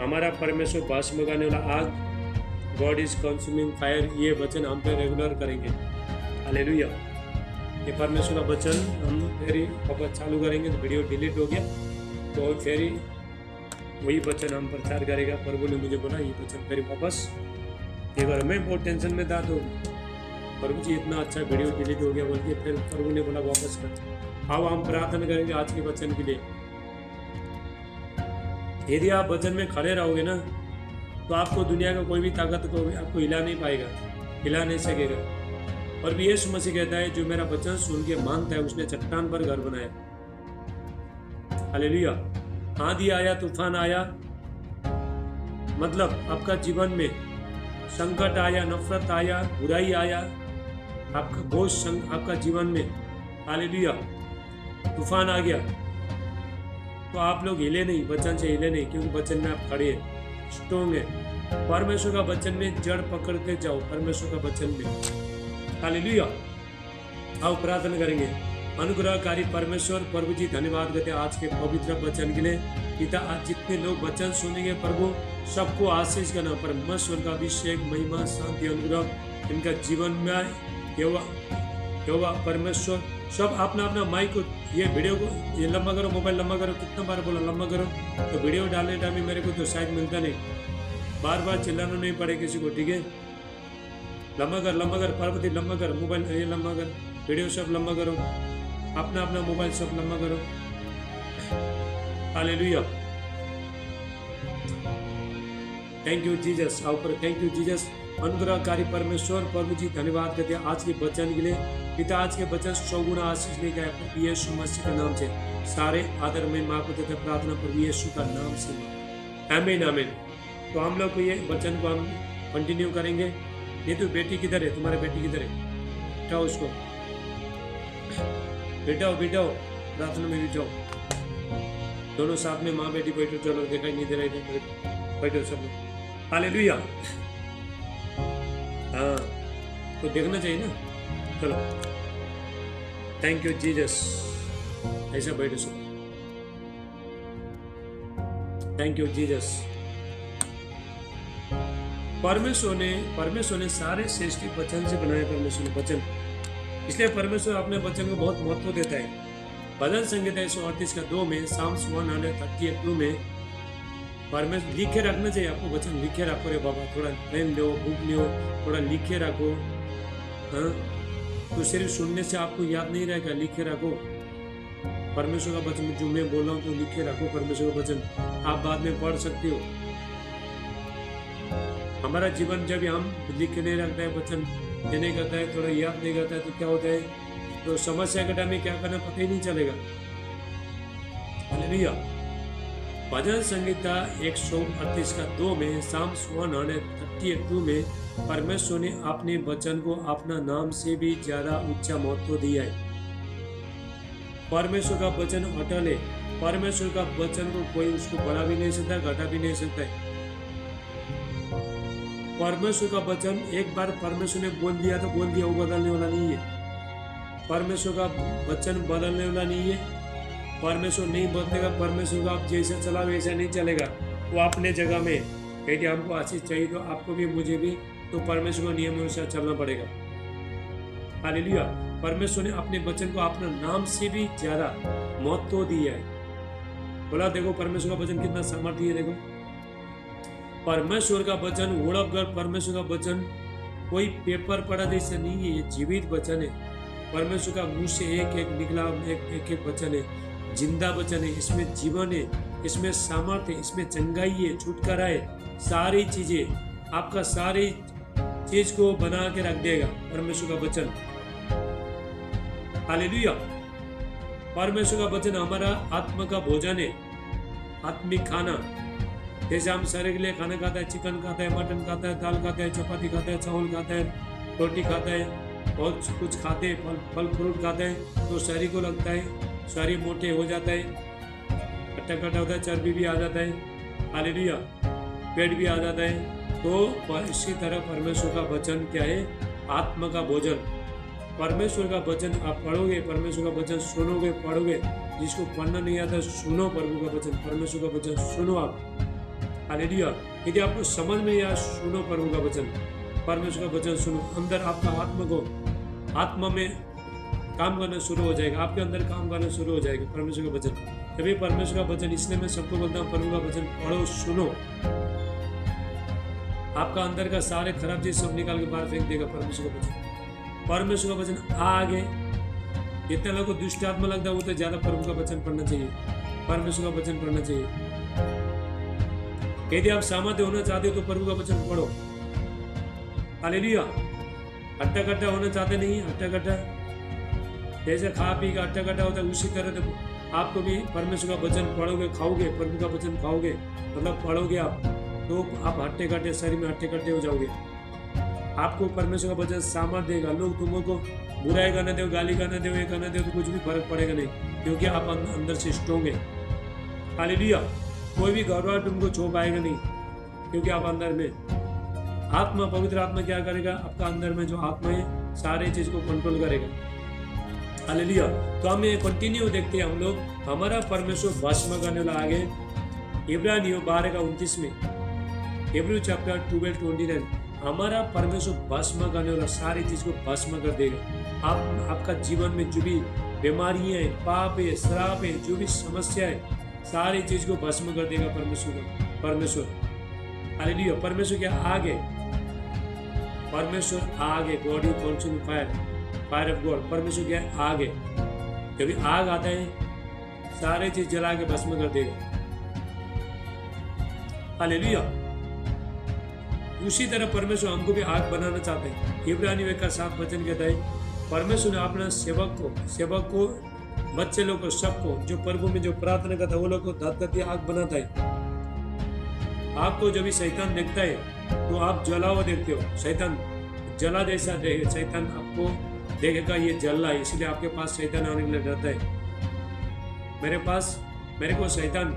हमारा परमेश्वर भस्म लगाने वाला आग, गॉड इज कंज्यूमिंग फायर, ये वचन हम पे रेगुलर करेंगे। हालेलुया। ये परमेश्वर का वचन हम फिर वापस चालू करेंगे। तो वीडियो डिलीट हो गया तो फिर वही वचन हम प्रचार करेगा। प्रभु ने मुझे बोला ये वचन फिर वापस। एक बार मैं बहुत टेंशन में था, तो प्रभु जी इतना अच्छा वीडियो डिलीट हो गया बोल के फिर प्रभु ने बोला वापस कर। अब हम प्रार्थना करेंगे आज के वचन के लिए। यदि आप वचन में खड़े रहोगे ना, तो आपको दुनिया का कोई भी ताकत को आपको हिला नहीं पाएगा, हिला नहीं सकेगा। और भी यीशु मसीह कहता है, जो मेरा वचन सुन के मानता है उसने चट्टान पर घर बनाया। हालेलुया। आंधी आया, तूफान आया, मतलब आपका जीवन में संकट आया, नफरत आया, बुराई आया, आपका बोझ आपका जीवन में, हालेलुया, तूफान आ गया, तो आप लोग हिले नहीं, वचन से हिले नहीं, क्योंकि वचन में आप खड़े हैं, स्ट्रोंग है। परमेश्वर का वचन में जड़ पकड़ते जाओ, परमेश्वर का वचन में। हालेलुया। आओ प्रार्थना करेंगे। अनुग्रहकारी परमेश्वर, प्रभु जी धन्यवाद देते आज के पवित्र वचन के लिए। पिता, आज जितने लोग वचन सुनेंगे प्रभु, सबको आशीष करना। परमेश्वर का अभिषेक, महिमा, शांति, अनुग्रह इनका जीवन में आए। यहोवा परमेश्वर, सब अपना अपना माइक को, ये वीडियो को ये लंबा करो, मोबाइल लंबा करो। कितना बार बोला लंबा करो? तो वीडियो डालने टाइम मेरे को तो शायद मिलता नहीं, बार बार चिल्लाना नहीं पड़े किसी को, ठीक है? लंबा कर पार्वती, लंबा कर मोबाइल, ये लंबा कर, वीडियो सब लंबा करो, अपना अपना मोबाइल सब लंबा करो। हालेलुया। Thank you Jesus. ऊपर थैंक यू जीसस। अनुग्रहकारी परमेश्वर, प्रभु जी धन्यवाद करते हैं आज के वचन के लिए। पिता, आज के वचन 100 गुना आशीष लेकर आए प्रभु यीशु मसीह का नाम से। सारे आदर में माँ को देते प्रार्थना प्रभु यीशु का नाम से, आमीन आमीन। तो हम लोग को ये वचन को हम कंटिन्यू करेंगे। नहीं तो बेटी किधर है? तुम्हारे बेटी किधर है? उठाओ उसको, बिठाओ प्रार्थना में बिठाओ। दोनों साथ में माँ बेटी बैठो। चलो, दिखाई नहीं दे रहा है, बैठो सब लोग। हालेलुया। हाँ, तो देखना चाहिए ना। चलो, थैंक यू जीसस। ऐसा बैठो सब। Thank you Jesus. परमेश्वर ने सारे सृष्टि वचन से बनाए। परमेश्वर ने वचन, इसलिए परमेश्वर अपने वचन को बहुत महत्व देता है। भजन संगीता 138 का 2 में, साम्स 138 में परमेश्वर लिखे रखना चाहिए। आपको वचन लिखे रखो रे बाबा। थोड़ा पेन लो, बुक लो, थोड़ा लिखे रखो। हाँ, तो सिर्फ सुनने से आपको याद नहीं रहेगा, लिखे रखो। परमेश्वर का वचन जो मैं बोल रहा हूँ तो लिखे रखो परमेश्वर का वचन, आप बाद में पढ़ सकते हो। हमारा जीवन जब हम लिख नहीं रखता है, वचन ये नहीं करता है, थोड़ा याद नहीं करता है, तो क्या होता है, तो समस्या के टाइम में क्या करना पता ही नहीं चलेगा। हालेलुया। भजन संहिता 138:2 में, साम्स 138:2 में परमेश्वर ने अपने वचन को अपना नाम से भी ज्यादा ऊंचा महत्व दिया है। परमेश्वर का वचन अटल है। परमेश्वर का वचन को कोई उसको बढ़ा भी नहीं सकता, घटा भी नहीं सकता है। परमेश्वर का वचन एक बार परमेश्वर ने बोल दिया तो बोल दिया, वो बदलने वाला नहीं है। परमेश्वर का वचन बदलने वाला नहीं है। परमेश्वर नहीं बदलेगा। परमेश्वर का आप जैसा चला वैसा नहीं चलेगा। वो अपने जगह में यदि हमको आशीष चाहिए तो आपको भी मुझे भी, तो परमेश्वर का नियम अनुसार चलना पड़ेगा। हालेलुया। परमेश्वर ने अपने वचन को अपना नाम से भी ज्यादा महत्व दिया है। बोला देखो परमेश्वर का वचन कितना सामर्थ्य है। देखो परमेश्वर का वचन ओढ़कर, परमेश्वर का वचन कोई पेपर पढ़ा जैसा नहीं है, ये जीवित वचन है। परमेश्वर का मुंह से एक एक निकला एक वचन है, जिंदा वचन है। इसमें जीवन है, इसमें सामर्थ्य है, इसमें चंगाई है, छुटकारा है, सारी चीजें आपका सारी चीज को बना के रख देगा परमेश्वर का वचन। हालेलुया। परमेश्वर का वचन हमारा आत्मा का भोजन है, आत्मिक खाना। जैसे हम शरीर के लिए खाना खाता है, चिकन खाता है, मटन खाता है, दाल खाता है, चपाती खाता है, चावल खाता है, रोटी खाता है, बहुत कुछ खाते हैं, फल फ्रूट खाते हैं, तो शरीर को लगता है शरीर मोटे हो जाता है, कट्टा कट्टा होता है, चर्बी भी आ जाता है। हालेलुया। पेट भी आ जाता है। तो इसी तरह परमेश्वर का वचन क्या है, आत्मा का भोजन। परमेश्वर का वचन आप पढ़ोगे, परमेश्वर का वचन सुनोगे, पढ़ोगे। जिसको पढ़ना नहीं आता सुनो प्रभु का वचन, परमेश्वर का वचन सुनो आप। हालेलुया। यदि आपको समझ में या सुनो प्रभु का वचन, परमेश्वर का वचन सुनो, अंदर आपका आत्मा में काम करना शुरू हो जाएगा, आपके अंदर काम करना शुरू हो जाएगा परमेश्वर का वचन। तभी परमेश्वर का वचन, इसलिए मैं सबको बोलता हूँ प्रभु का वचन पढ़ो, सुनो। आपका अंदर का सारे खराब चीज सब निकाल के बाहर फेंक देगा परमेश्वर का वचन। परमेश्वर का वचन आगे जितने लोगों को दुष्ट आत्मा लगता है वो तो ज्यादा प्रभु का वचन पढ़ना चाहिए, परमेश्वर का वचन पढ़ना चाहिए। यदि आप सामर्थ्य होना चाहते हो तो प्रभु का वचन पढ़ो। हालेलुया। हट्टा कट्टा होना चाहते नहीं, हट्टा कट्टा जैसे खा पी का हट्टा कट्टा होता है, उसी तरह तो आपको भी परमेश्वर का वचन पढ़ोगे, खाओगे, प्रभु का वचन खाओगे, मतलब पढ़ोगे आप, तो आप हट्टे कट्टे शरीर में हट्टे कट्टे हो जाओगे। आपको परमेश्वर का वचन सामर्थ्य देगा। लोग तुमको बुराई करने दो, गाली करने दो, ये करने दो, तो कुछ भी फर्क पड़ेगा नहीं, क्योंकि आप अंदर से स्ट्रोंग है। हालेलुया। कोई भी घबराहट तुमको छो पाएगा नहीं, क्योंकि आप अंदर में आत्मा, पवित्र आत्मा क्या करेगा, आपका अंदर में जो आत्मा है सारे चीज को कंट्रोल करेगा। हालेलुया। तो हमें कंटिन्यू देखते हैं हम लोग, हमारा परमेश्वर भस्म करने वाला आगे इब्रानियों 12:29 में, हिब्रू चैप्टर 12:29, हमारा परमेश्वर भस्म करने वाला सारी चीज को भस्म कर देगा। आपका जीवन में जो भी बीमारियां है, पाप है, श्राप है, जो भी समस्या है, सारी चीज को भस्म कर देगा परमेश्वर। हालेलुया। परमेश्वर क्या आगे, परमेश्वर आगे, God is consuming fire of God. परमेश्वर क्या आगे, जब आग आता है सारे चीज जला के भस्म कर देगा। हालेलुया। उसी तरह परमेश्वर हमको भी आग बनाना चाहते हैं। इब्रानियों 1:7 वचन कहता है, परमेश्वर ने अपना सेवक को बच्चे लोग को, सबको जो प्रभु में जो प्रार्थना करता है वो लोग को धधकती आग बनाता है। आपको जब भी शैतान देखता है तो आप जला हुआ देखते हो, शैतान जला जैसा देखे, शैतान आपको देखेगा ये जल रहा है, इसलिए आपके पास शैतान आने के लिए डरता है। मेरे को शैतान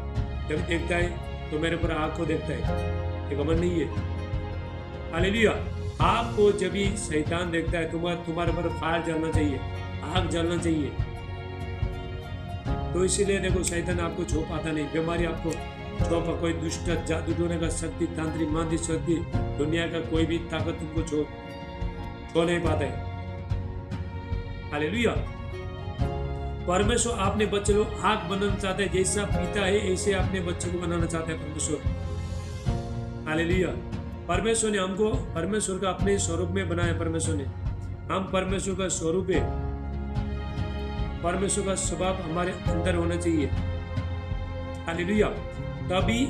जब देखता है तो मेरे पर आग को देखता है, ये घमंड नहीं है। हालेलुया। आपको जब भी शैतान देखता है तुम्हारे पर फायर जलना चाहिए, आग जलना चाहिए। तो इसीलिए देखो शैतान आपको छो पाता नहीं, बीमारी आपको छो पा, कोई दुष्ट जादू टोने का शक्ति, तांत्रिक मांत्रिक शक्ति, दुनिया का कोई भी ताकत तुमको छो नहीं पाता है। हालेलुया। परमेश्वर अपने बच्चे को आग बनाना चाहता है, जैसा पिता है ऐसे अपने बच्चे को बनाना चाहता है परमेश्वर। हालेलुया। परमेश्वर ने हमको परमेश्वर का अपने स्वरूप में बनाया। परमेश्वर ने, हम परमेश्वर का स्वरूप है। परमेश्वर का स्वभाव हमारे अंदर होना चाहिए। हालेलुया। तभी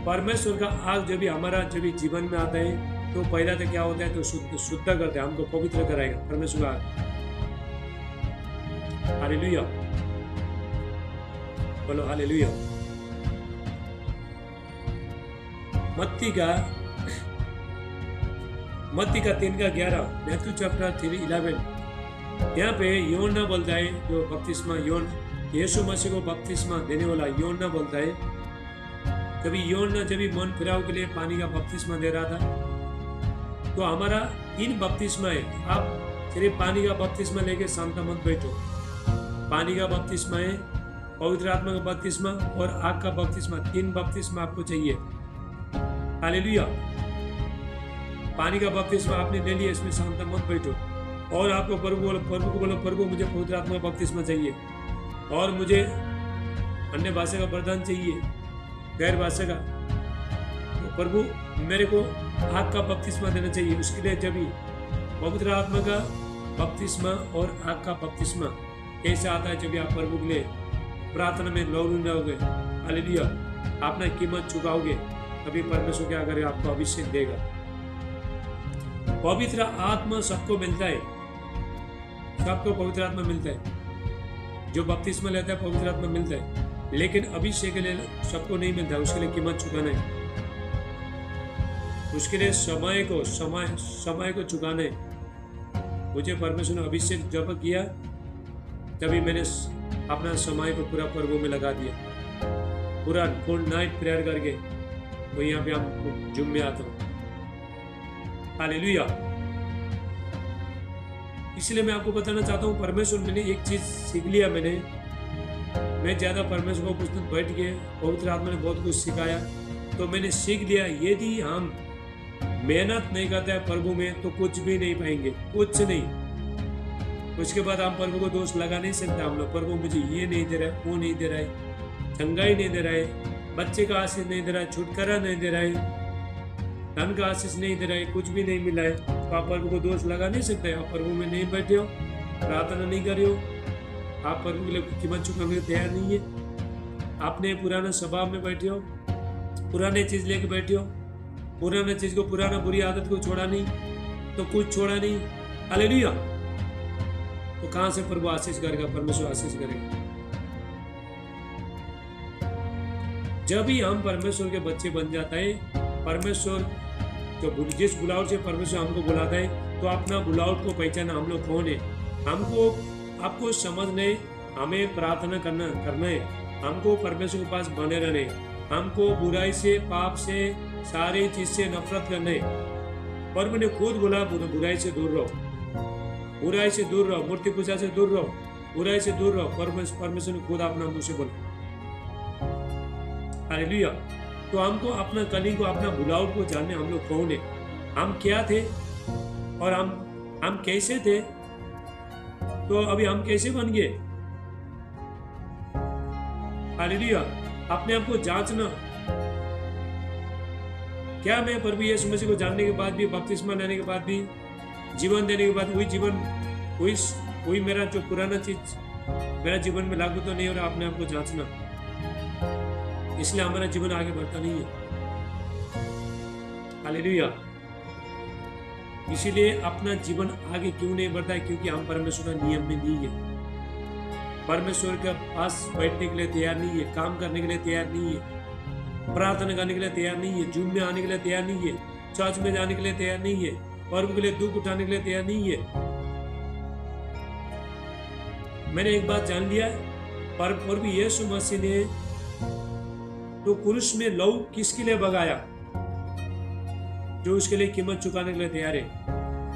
परमेश्वर का आग जब भी हमारा जब भी जीवन में आता है तो पहला तो क्या होता है, तो शुद्ध करते हैं, हमको पवित्र कराएगा परमेश्वर का आग। हालेलुया, बोलो हालेलुया। मत्ती का 3:11, मैथ्यू चैप्टर 3:11, यहाँ पे योना बोलता है, जो बपतिस्मा यीशु मसीह को बपतिस्मा देने वाला योना बोलता है। कभी योना जब भी मन फिराव के लिए पानी का बपतिस्मा दे रहा था, तो हमारा 3 बपतिस्मा है। आप सिर्फ पानी का बपतिस्मा लेके शांत मत बैठो। पानी का बपतिस्मा है, पवित्र आत्मा का बपतिस्मा और आग का बपतिस्मा, 3 बपतिस्मा आपको चाहिए। हालेलुया। पानी का बपतिस्मा आपने ले लिया, इसमें शांत मत बैठो और आपको प्रभु को बोलो, प्रभु मुझे पवित्र आत्मा का बपतिस्मा चाहिए और मुझे अन्य भाषा का वरदान चाहिए, गैर भाषा का। तो प्रभु मेरे को आग का बपतिस्मा देना चाहिए। उसके लिए जब भी पवित्र आत्मा का बपतिस्मा और आग का बपतिस्मा कैसे आता है, जब भी आप प्रभु के लिए प्रार्थना में लौट रहोगे, हालेलुया, अपना कीमत चुकाओगे, तभी परमेश्वर क्या करेगा, आपको अभिषेक देगा। पवित्र आत्मा सबको मिलता है, सबको पवित्र आत्मा मिलता है। जो बपतिस्मा लेता है पवित्र आत्मा मिलता है, लेकिन अभिषेक के लिए सबको नहीं मिलता है। उसके लिए कीमत चुकाना है, उसके लिए समय को चुकाना है। मुझे परमेश्वर ने अभिषेक जब किया, तभी मैंने अपना समय को पूरा प्रभु में लगा दिया, पूरा फुल नाइट प्रेयर करके वो यहाँ पे हम जुम्मे आता हूँ। हालेलुया। इसलिए मैं आपको बताना चाहता हूँ, परमेश्वर मैंने एक चीज सीख लिया। मैं ज्यादा परमेश्वर को कुछ दिन बैठ के पवित्र आत्मा ने बहुत कुछ सिखाया, तो मैंने सीख लिया, यदि हम मेहनत नहीं करते हैं प्रभु में तो कुछ भी नहीं पाएंगे, कुछ नहीं। उसके बाद हम प्रभु को दोष लगा नहीं सकते। हम लोग प्रभु मुझे ये नहीं दे रहा है, वो नहीं दे रहा है, चंगाई नहीं दे रहा है, बच्चे का आशीष नहीं दे रहा है, छुटकारा नहीं दे रहा है, धन का आशीष नहीं दे रहा है, कुछ भी नहीं मिला है, तो आप प्रभु को दोष लगा नहीं सकते। आप प्रभु में नहीं बैठे हो, प्रार्थना नहीं कर रहे हो, आप प्रभु के लिए कीमत चुकाने को तैयार नहीं है। आपने पुराना स्वभाव में बैठे हो, पुराने चीज लेके बैठे हो, पुराना चीज को, पुराना बुरी आदत को छोड़ा नहीं, तो कुछ छोड़ा नहीं। हालेलुया। तो कहां से प्रभु आशीष करेगा, परमेश्वर आशीष करेगा। जब भी हम परमेश्वर के बच्चे बन जाता है, परमेश्वर जो जिस बुलावट से परमेश्वर हमको बुलाता है, तो अपना बुलावट को पहचाना, हम लोग कौन है। आपको समझने, हमें प्रार्थना करना है, हमको परमेश्वर के पास बने रहने, हमको बुराई से, पाप से, सारी चीज से नफरत करने। प्रभु ने खुद बोला, बुराई से दूर रहो, बुराई से दूर रहो, मूर्ति पूजा से दूर रहो, बुराई से दूर रहो। परमेश्वर ने खुद अपना मुंह से बोला। हालेलुया। तो हमको अपना कली को, अपना बुलावट को जानने, हम लोग कौन है, हम क्या थे और हम कैसे थे, तो अभी हम कैसे बन गए। हालेलुया। अपने आप को जांचना, क्या मैं प्रभु यीशु मसीह को जानने के बाद भी, बपतिस्मा लेने के बाद भी, जीवन देने के बाद वही मेरा जो पुराना चीज मेरा जीवन में लागू तो नहीं हो रहा। अपने आप को जांचना, इसलिए हमारा जीवन आगे बढ़ता नहीं है। हालेलुया। इसीलिए अपना जीवन आगे क्यों नहीं बढ़ता है, क्योंकि हम परमेश्वर का नियम में नहीं है, परमेश्वर के पास बैठने के लिए तैयार नहीं है, काम करने के लिए तैयार नहीं है, प्रार्थना करने के लिए तैयार नहीं है, जूम में आने के लिए तैयार नहीं है, चर्च में जाने के लिए तैयार नहीं है, प्रभु के लिए दुख उठाने के लिए तैयार नहीं है। मैंने एक बात जान लिया, प्रभु यीशु मसीह ने तो क्रूस में लहू किसके लिए बगाया, जो उसके लिए कीमत चुकाने के लिए तैयार है,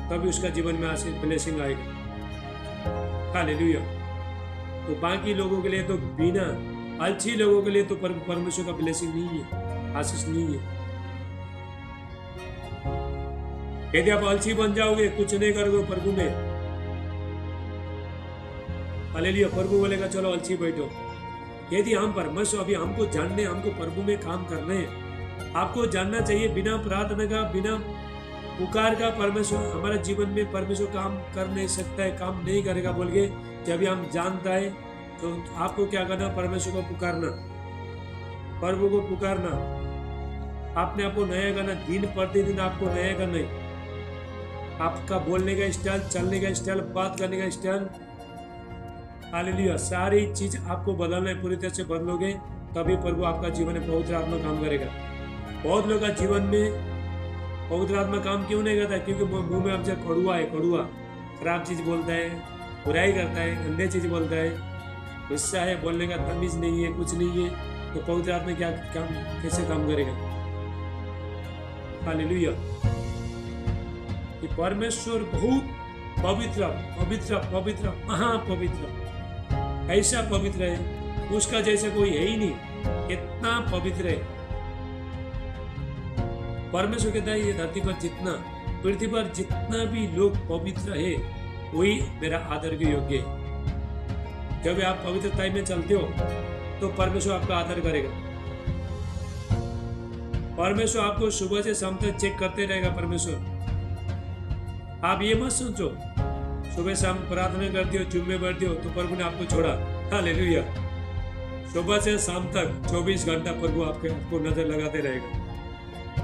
तभी उसका जीवन में आशीष, ब्लेसिंग आएगा। हालेलुया। तो बाकी लोगों के लिए तो, बिना अलसी लोगों के लिए तो परमेश्वर का ब्लेसिंग नहीं है, आशीष नहीं है। यदि आप अलसी बन जाओगे, कुछ नहीं करोगे प्रभु में, हालेलुया, प्रभु बोलेगा चलो अलसी बैठो। यदि हम परमेश्वर, अभी हमको जानने, हमको प्रभु में काम करने हैं, आपको जानना चाहिए, बिना प्रार्थना का, बिना पुकार का परमेश्वर हमारे जीवन में, परमेश्वर काम कर नहीं सकता है, काम नहीं करेगा बोल के जब हम जानता है तो आपको क्या करना, परमेश्वर को पुकारना, प्रभु को पुकारना, आपने आपको नया करना, दिन प्रतिदिन आपको नया करना है। आपका बोलने का स्टाइल, चलने का स्टाइल, बात करने का स्टाइल, हालेलुया, सारी चीज आपको बदलना है। पूरी तरह से बदलोगे तभी प्रभु आपका जीवन में पवित्र आत्मा काम करेगा। बहुत लोगों का जीवन में पवित्र आत्मा काम क्यों नहीं करता? क्योंकि मुंह में आपसे कड़ुआ है, कड़ुआ, खराब चीज बोलता है, बुराई करता है, गंदे चीज बोलता है, गुस्सा है, बोलने का तमीज नहीं है, कुछ नहीं है, तो पवित्र आत्मा क्या काम, कैसे काम करेगा? हालेलुया। कि परमेश्वर बहुत पवित्र पवित्र पवित्र महापवित्र, ऐसा पवित्र है, उसका जैसा कोई है ही नहीं, इतना पवित्र है। परमेश्वर कहता है ये धरती पर जितना, पृथ्वी पर जितना भी लोग पवित्र है वही मेरा आदर के योग्य है। जब आप पवित्रता में चलते हो तो परमेश्वर आपका आदर करेगा। परमेश्वर आपको सुबह से शाम तक चेक करते रहेगा। परमेश्वर, आप ये मत सोचो सुबह शाम प्रार्थना करते हो, जुम्मे बढ़ते हो तो प्रभु ने आपको छोड़ा। हालेलुया। सुबह से शाम तक 24 घंटा प्रभु आपको नजर लगाते रहेगा।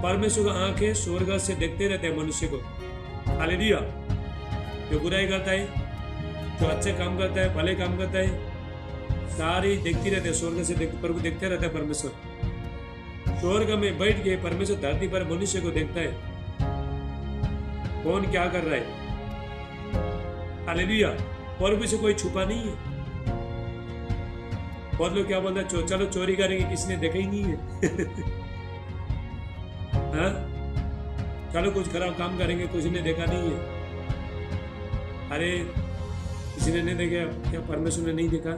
परमेश्वर का आंखें स्वर्ग से देखते रहते हैं मनुष्य को। हालेलुया। जो बुराई करता है, जो अच्छे काम करता है, भले काम करता है, सारी देखती रहते हैं, स्वर्ग से प्रभु देखते रहता है। परमेश्वर स्वर्ग में बैठ के परमेश्वर धरती पर मनुष्य को देखता है, कौन क्या कर रहा है। हालेलुया। प्रभु से कोई छुपा नहीं है। बहुत लोग क्या बोलते हैं, चलो चोरी करेंगे, किसी ने देखा ही नहीं है। हाँ? चलो कुछ खराब काम करेंगे, किसी ने देखा नहीं है। अरे किसी ने नहीं देखा, क्या परमेश्वर ने नहीं देखा?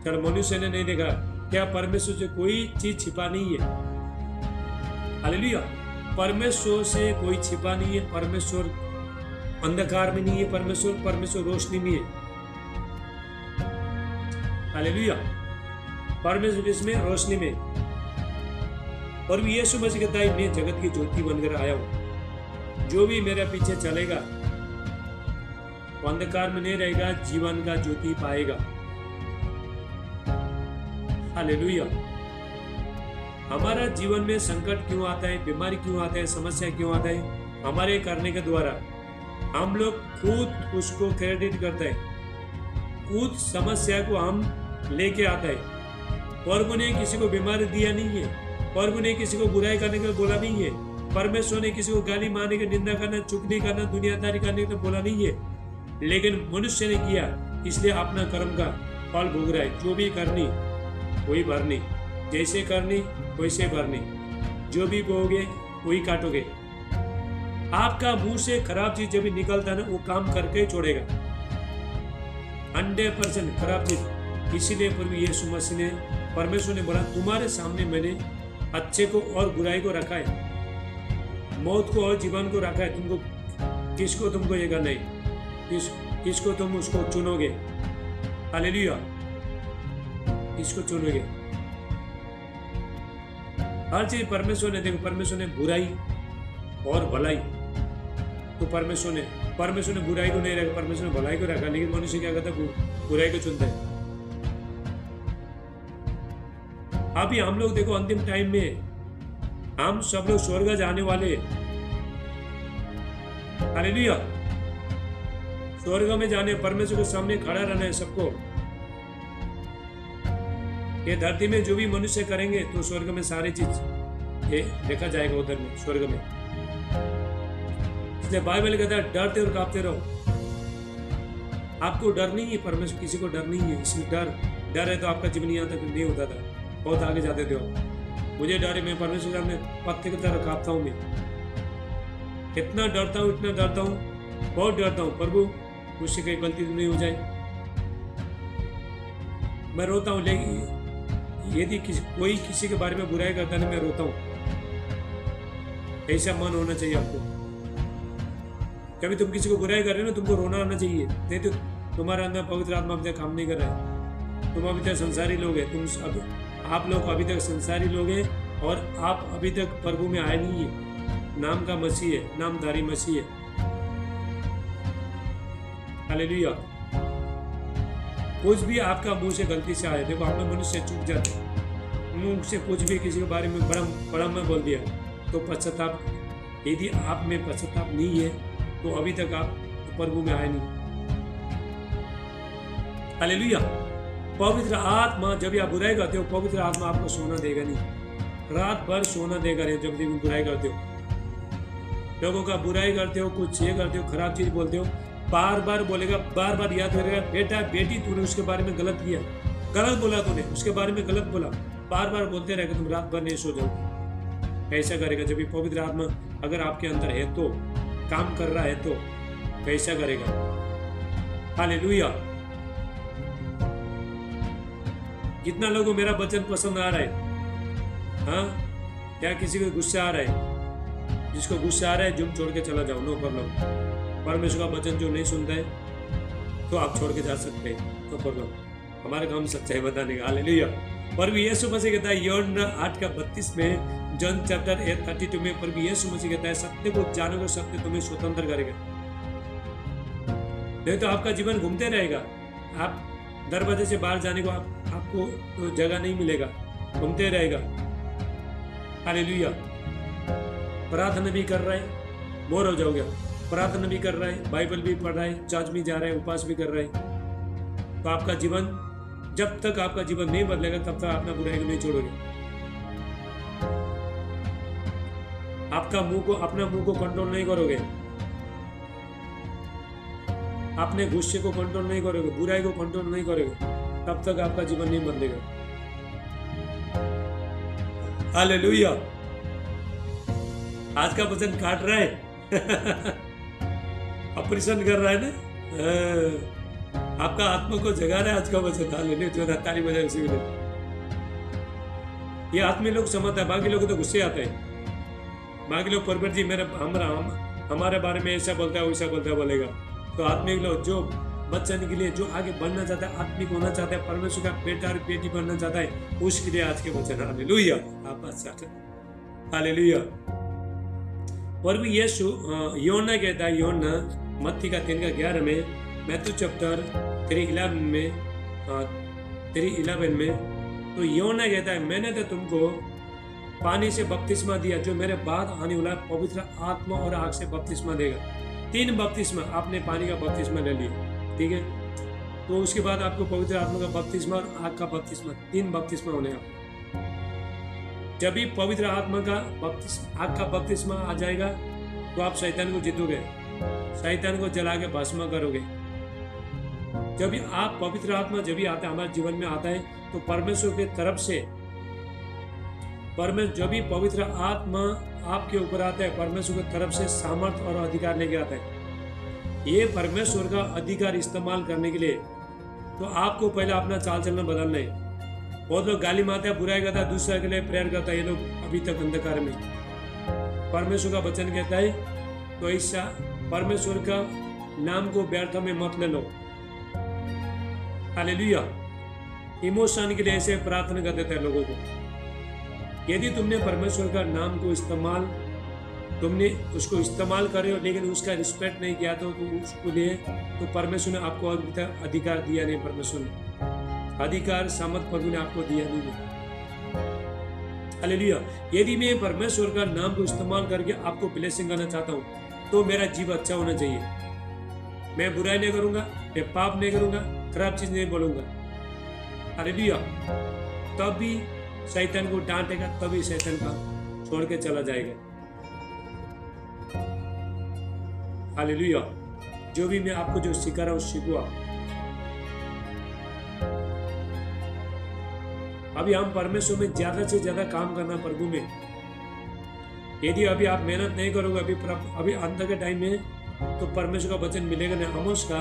चलो मनुष्य ने नहीं देखा, क्या परमेश्वर से कोई चीज छिपा नहीं है? हालेलुया। परमेश्वर से कोई छिपा नहीं है। परमेश्वर अंधकार में नहीं है, परमेश्वर रोशनी में है। हालेलुया। परमेश्वर इसमें रोशनी में। और भी यीशु मसीह कहता है, मैं जगत की ज्योति बनकर आया हूं, जो भी मेरे पीछे चलेगा वो अंधकार में नहीं रहेगा, जीवन का ज्योति पाएगा। हालेलुया। हमारा जीवन में संकट क्यों आता है, बीमारी क्यों आता है, समस्या क्यों आता है? हमारे करने के द्वारा हम लोग खुद उसको क्रेडिट करते हैं, खुद समस्या को हम लेके आता है। प्रभु ने किसी को बीमारी दिया नहीं है, प्रभु ने किसी को बुराई करने के लिए बोला नहीं है, परमेश्वर ने किसी को गाली मारने की, निंदा करना, चुगली करना, दुनियादारी करने के लिए बोला नहीं है, लेकिन मनुष्य ने किया, इसलिए अपना कर्म का फल भोग रहा है। जो भी करनी वही भरनी, जैसे करनी वैसे भरनी, जो भी बोओगे वही काटोगे। आपका मुंह से खराब चीज जब भी निकलता है ना, वो काम करके ही छोड़ेगा। 100% खराब चीज। इसीलिए प्रभु यीशु मसीह ने, परमेश्वर ने बोला, तुम्हारे सामने मैंने अच्छे को और बुराई को रखा है, मौत को और जीवन को रखा है। तुमको किसको तुमको ये करना है, किसको तुम उसको चुनोगे? हालेलुया। किसको चुनोगे? हर चीज परमेश्वर ने, देखो परमेश्वर ने बुराई और भलाई, तो परमेश्वर ने बुराई को नहीं रखा, परमेश्वर ने भलाई को रखा। लेकिन मनुष्य क्या करता है, बुराई को चुनता है। अभी हम लोग देखो अंतिम टाइम में हम सब लोग स्वर्ग जाने वाले। हालेलुया। स्वर्ग में जाने, परमेश्वर के सामने खड़ा रहना है सबको। ये धरती में जो भी मनुष्य करेंगे तो स्वर्ग में सारी चीज ये देखा जाएगा उधर में, स्वर्ग में। इसलिए बाइबल कहता है, डरते और कांपते रहो। आपको डर नहीं है, परमेश्वर किसी को डर नहीं है। इसलिए डर है तो आपका जीवन यहाँ तक नहीं होता था, बहुत आगे जाते थे। मुझे डर है, मैं परमेश्वर के सामने पत्ते की तरह कांपता हूँ। मैं इतना डरता हूँ, इतना डरता हूँ, बहुत डरता हूँ। प्रभु मुझसे कहीं गलती तो नहीं हो जाए। मैं रोता हूँ, लेकिन यदि कोई किसी के बारे में बुराई करता है, मैं रोता हूँ। ऐसा मन होना चाहिए आपको। कभी तुम किसी को बुराई कर रहे हो ना, तुमको रोना आना चाहिए। नहीं तो तुम्हारे अंदर पवित्र आत्मा अभी तक काम नहीं कर रहा है। तुम अभी तक संसारी लोग हैं। आप लोग अभी तक संसारी लोग हैं और आप अभी तक प्रभु में आए नहीं है। नाम का मसीह है, नामधारी मसीह है। हालेलुया। कुछ भी आपका मुंह से गलती से आए, देखो आप में मनुष्य चूक जाते हैं, मुंह से कुछ भी किसी के बारे में बड़ा बड़ा मैं बोल दिया तो पश्चाताप, यदि आप में पश्चाताप नहीं है तो अभी तक आप प्रभु में आए नहीं। हालेलुया। पवित्र आत्मा, जब आप बुराई करते हो पवित्र आत्मा आपको सोना देगा नहीं, रात भर सोना देगा नहीं जब भी बुराई करते हो, लोगों का बुराई करते हो, कुछ ये करते हो, खराब चीज बोलते हो, बार बार बोलेगा, बार बार याद करेगा, बेटा बेटी तूने उसके बारे में गलत किया, गलत बोला तूने उसके बारे में, गलत बोला, बार बार बोलते रहेगा, तुम रात भर नहीं सो जाओगे। ऐसा करेगा जब भी पवित्र आत्मा अगर आपके अंदर है तो, काम कर रहा है तो कैसा करेगा। हालेलुया। कितना लोगों को मेरा वचन पसंद आ रहा है? हाँ, क्या किसी को गुस्सा आ रहा है? जिसको गुस्सा आ रहा है जुम छोड़ के चला जाओ, नो प्रॉब्लम। परमेश्वर का वचन जो नहीं सुनता है तो आप छोड़ के जा सकते हैं, नो प्रॉब्लम। हमारे काम सच्चाई बताने का। हालेलुया। प्रभु यीशु मसीह कहता है यूहन्ना 8:32 में, जॉन चैप्टर 8:32 में प्रभु यीशु मसीह कहता है, सत्य को जानोगे, सत्य तुम्हें स्वतंत्र करेगा। नहीं तो आपका जीवन घूमते रहेगा, आप दरवाजे से बाहर जाने को आपको तो जगह नहीं मिलेगा, घूमते रहेगा। हालेलुया। प्रार्थना भी कर रहा है, बोर हो जाओगे, प्रार्थना भी कर रहा है, बाइबल भी पढ़ रहा है, चर्च भी जा रहा है, उपवास भी कर रहा है, तो आपका जीवन, जब तक आपका जीवन नहीं बदलेगा तब तक अपना बुराई को नहीं छोड़ोगे। आपका अपना मुंह को कंट्रोल नहीं करोगे, अपने गुस्से को कंट्रोल नहीं करोगे, बुराई को कंट्रोल नहीं करोगे, तब तक आपका जीवन नहीं बदलेगा। हालेलुया। आज का वचन काट रहा है ऑपरेशन कर रहा है ना, आपका आत्मा को जगा रहा है आज का वचन। हालेलुया। जो ताली बजाए उसी में ये आत्मी लोग समझता है, बाकी लोग तो गुस्से आते हैं, बाकी लोग परवर जी मेरे हमारे बारे में ऐसा बोलता है वैसा बोलता है बोलेगा। तो आत्मिक लोग जो बच्चन के लिए, जो आगे बढ़ना चाहता है, आत्मिक होना चाहता है, परमेश्वर का बेटा और बेटी बनना चाहता है, उसके लिए आज के वचन। हालेलुया। आप हालेलुया। प्रभु यीशु यूहन्ना कहता है, यूहन्ना मत्ती का 3:11 में, मैथ्यू चैप्टर 3:11 में, तो यूहन्ना कहता है, मैंने तो तुमको पानी से बपतिस्मा दिया, जो मेरे बाद आने वाला पवित्र आत्मा और आग से बपतिस्मा देगा। 3 बपतिस्मा, आपने पानी का बपतिस्मा ले लिया, ठीक है, तो उसके बाद आपको पवित्र आत्मा का बपतिस्मा और आग का बपतिस्मा, 3 बपतिस्मा होने आपको। जब भी पवित्र आत्मा का आग का बपतिस्मा आ जाएगा तो आप शैतान को जीतोगे, शैतान को जला के भस्म करोगे। जब भी आप पवित्र आत्मा जब भी आता है, हमारे जीवन में आता है, तो परमेश्वर की तरफ से, जब भी पवित्र आत्मा आपके ऊपर आता है, परमेश्वर की तरफ से सामर्थ और अधिकार लेके आता है। ये परमेश्वर का अधिकार इस्तेमाल करने के लिए तो आपको पहले अपना चाल चलना बदलना है। बहुत लोग गाली मारते हैं, बुराई करता है, दूसरे के लिए प्रेयर करता है, ये लोग अभी तक अंधकार में। परमेश्वर का वचन कहता है तो ऐसा परमेश्वर का नाम को व्यर्थ में मत ले लो। हालेलुया। इमोशन के लिए ऐसे प्रार्थना कर देते हैं लोगों को। यदि तुमने परमेश्वर का नाम को तुमने उसको इस्तेमाल करे हो, लेकिन उसका रिस्पेक्ट नहीं किया तो उसको लिए तो परमेश्वर ने आपको अधिकार दिया नहीं, परमेश्वर ने अधिकार सामर्थ प्रभु ने आपको दिया नहीं। हालेलुया। यदि मैं परमेश्वर का नाम को इस्तेमाल करके आपको ब्लेसिंग करना चाहता हूँ तो मेरा जीवन अच्छा होना चाहिए। मैं बुराई नहीं करूंगा, मैं पाप नहीं करूंगा, खराब चीज नहीं बोलूंगा। हालेलुया। तब भी शैतान को डांटेगा, तभी शैतान का छोड़ के चला जाएगा। हालेलुया। जो भी मैं आपको जो सिखा रहा हूँ सीखो आप। अभी हम परमेश्वर में ज्यादा से ज्यादा काम करना प्रभु में। यदि अभी आप मेहनत नहीं करोगे अभी अंत के टाइम में तो परमेश्वर का वचन मिलेगा नहीं। आमोस का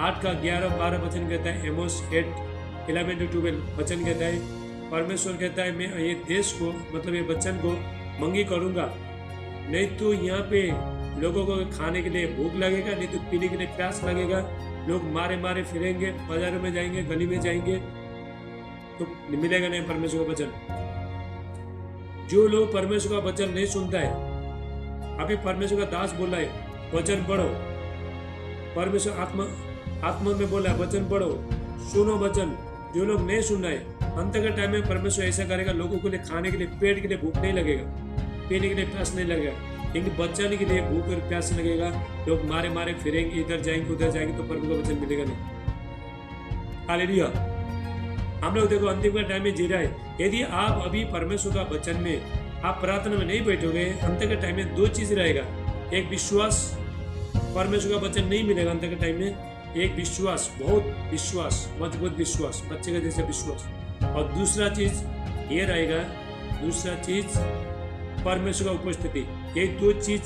8:11-12 वचन कहता है, आमोस 8:11-12 वचन कहता है, परमेश्वर कहता है मैं ये देश को मतलब ये वचन को मंगी करूंगा, नहीं तो यहाँ पे लोगों को खाने के लिए भूख लगेगा, नहीं तो पीने के लिए प्यास लगेगा, लोग मारे मारे फिरेंगे, बाजारों में जाएंगे, गली में जाएंगे, तो मिलेगा नहीं परमेश्वर का वचन। जो लोग परमेश्वर का वचन नहीं सुनता है, अभी परमेश्वर का दास बोला है वचन पढ़ो, परमेश्वर आत्मा में बोला है वचन पढ़ो, सुनो वचन। जो लोग नहीं सुन रहे, अंत के टाइम में परमेश्वर ऐसा करेगा, लोगों के लिए खाने के लिए, पेट के लिए भूख नहीं लगेगा, पीने के लिए प्यास नहीं लगेगा, लेकिन बचाने के लिए भूख और प्यास लगेगा। लोग मारे मारे फिरेंगे, इधर जाएंगे उधर जाएंगे, तो प्रभु का वचन मिलेगा नहीं। हालेलुया। हम लोग देखो अंतिम का टाइम में जी रहा है। यदि आप अभी परमेश्वर का वचन में, आप प्रार्थना में नहीं बैठोगे, अंत के टाइम में दो चीज रहेगा। एक विश्वास, परमेश्वर का वचन नहीं मिलेगा अंत के टाइम में। एक विश्वास, बहुत विश्वास, मजबूत विश्वास, बच्चे का जैसा विश्वास। और दूसरा चीज ये रहेगा, दूसरा चीज परमेश्वर का उपस्थिति। ये दो चीज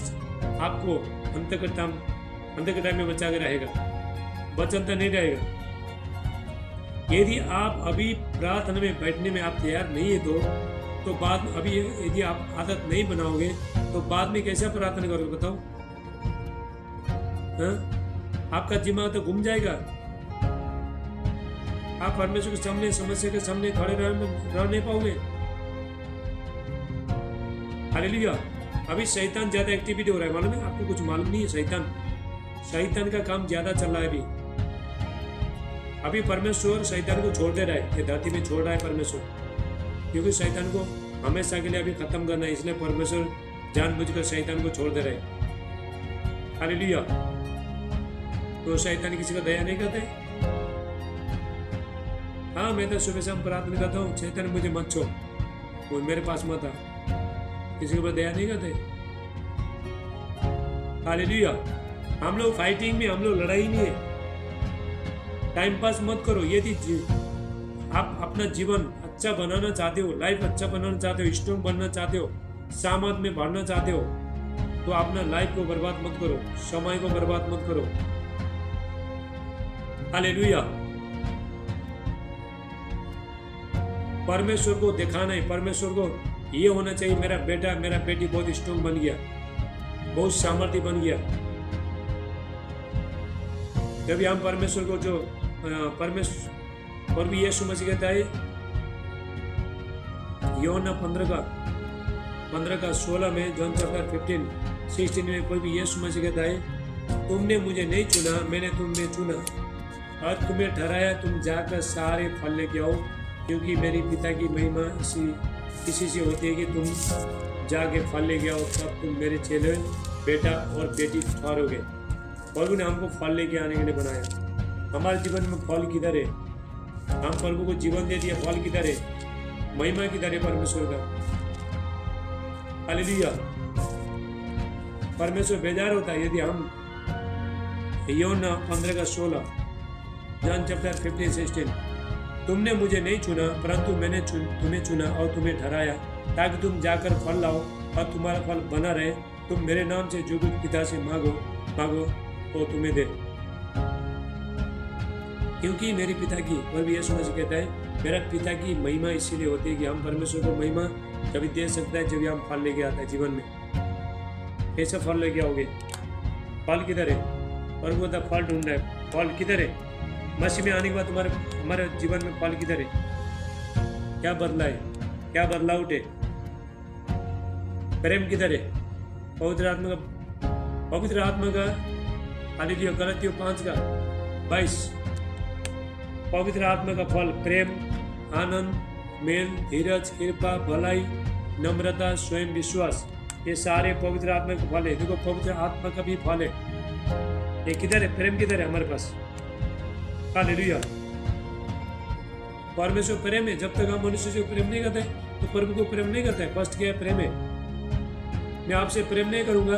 आपको अंत के टाइम में बचा के रहेगा, वचन तो नहीं रहेगा। यदि आप अभी प्रार्थना में बैठने में आप तैयार नहीं है तो बाद में, अभी यदि आप आदत नहीं बनाओगे तो बाद में कैसे प्रार्थना करोगे बताओ? हाँ? आपका दिमाग तो घूम जाएगा। आप परमेश्वर के सामने, समस्या के सामने खड़े रह नहीं पाओगे। हालेलुया। अभी शैतान ज्यादा एक्टिविटी हो रहा है, मालूम है आपको? कुछ मालूम नहीं है? शैतान का काम ज्यादा चल रहा है अभी परमेश्वर शैतान को छोड़ दे रहा है, ये धरती में छोड़ रहा है परमेश्वर, क्योंकि शैतान को हमेशा के लिए अभी खत्म करना है। इसलिए परमेश्वर जानबूझकर शैतान को छोड़ दे रहे हैं। हालेलुया। तो शैतान किसी का दया नहीं करते? हाँ, मैं तो सुबह शाम प्रार्थना करता हूँ, शैतान मुझे मत छोड़, वो मेरे पास मत आ। किसी के ऊपर दया नहीं करते। हालेलुया। हम लोग फाइटिंग में, हम लोग लड़ाई नहीं है। टाइम पास मत करो। यदि आप अपना जीवन अच्छा बनाना चाहते हो, लाइफ अच्छा बनाना चाहते हो, स्ट्रॉन्ग बनना चाहते हो, सामर्थ में बढ़ना चाहते हो, तो अपना लाइफ को बर्बाद मत करो, समय को बर्बाद मत करो। हालेलुया। परमेश्वर को दिखाना है, परमेश्वर को ये होना चाहिए, मेरा बेटा, मेरा बेटी बहुत स्ट्रॉन्ग बन गया, बहुत सामर्थ्य बन गया। जब हम परमेश्वर को, जो परमेश्वर भी यीशु मसीह कहता है, यूहन्ना 15:16 में, जॉन चैप्टर 15:16 में कोई भी यीशु मसीह कहता है, तुमने मुझे नहीं चुना, मैंने तुम्हें चुना और तुम्हें ठहराया, तुम जाकर सारे फल लेके आओ, क्योंकि मेरी पिता की महिमा इसी से होती है कि तुम जाके फल लेके आओ, तब तुम मेरे चेले, बेटा और बेटी ठहरोगे। प्रभु ने हमको फल लेके आने के लिए बनाया। हमारे जीवन में फल किधर है? हम प्रभु को जीवन दे दिया, फल किधर है? महिमा किधर है परमेश्वर का? हालेलुया। परमेश्वर बेजार होता है यदि हम, यूहन्ना 15:16, जॉन चैप्टर 15:16, तुमने मुझे नहीं चुना परंतु मैंने तुम्हें चुना और तुम्हें ठहराया, ताकि तुम जाकर फल लाओ और तुम्हारा फल बना रहे, तुम मेरे नाम से जो कुछ पिता से मांगो तो तुम्हें दे, क्योंकि मेरी पिता की, और भी यीशु मसीह कहता है, मेरा पिता की महिमा इसीलिए होती है कि हम परमेश्वर को महिमा तभी दे सकता है जब हम फल लेके आता है जीवन में। कैसे फल लेके आओगे? फल किधर है? प्रभु का फल ढूंढना है। फल किधर है? मसीह में आने के बाद हमारे जीवन में फल किधर है? क्या बदला है? क्या बदलाव है? प्रेम किधर है? पवित्र आत्मा का हालेलुया। गलतियों 5:22, पवित्र आत्मा का फल प्रेम, आनंद, मेल, धीरज, कृपा, भलाई, नम्रता, स्वयं विश्वास, ये सारे पवित्र आत्मा के फल है। देखो पवित्र आत्मा का भी फल है। ये किधर है? प्रेम किधर है हमारे पास? हालेलुया। परमेश्वर प्रेम है। जब तक हम मनुष्य से प्रेम नहीं करते तो प्रभु को प्रेम नहीं करते। फर्स्ट क्या है? प्रेम है। मैं आपसे प्रेम नहीं करूंगा,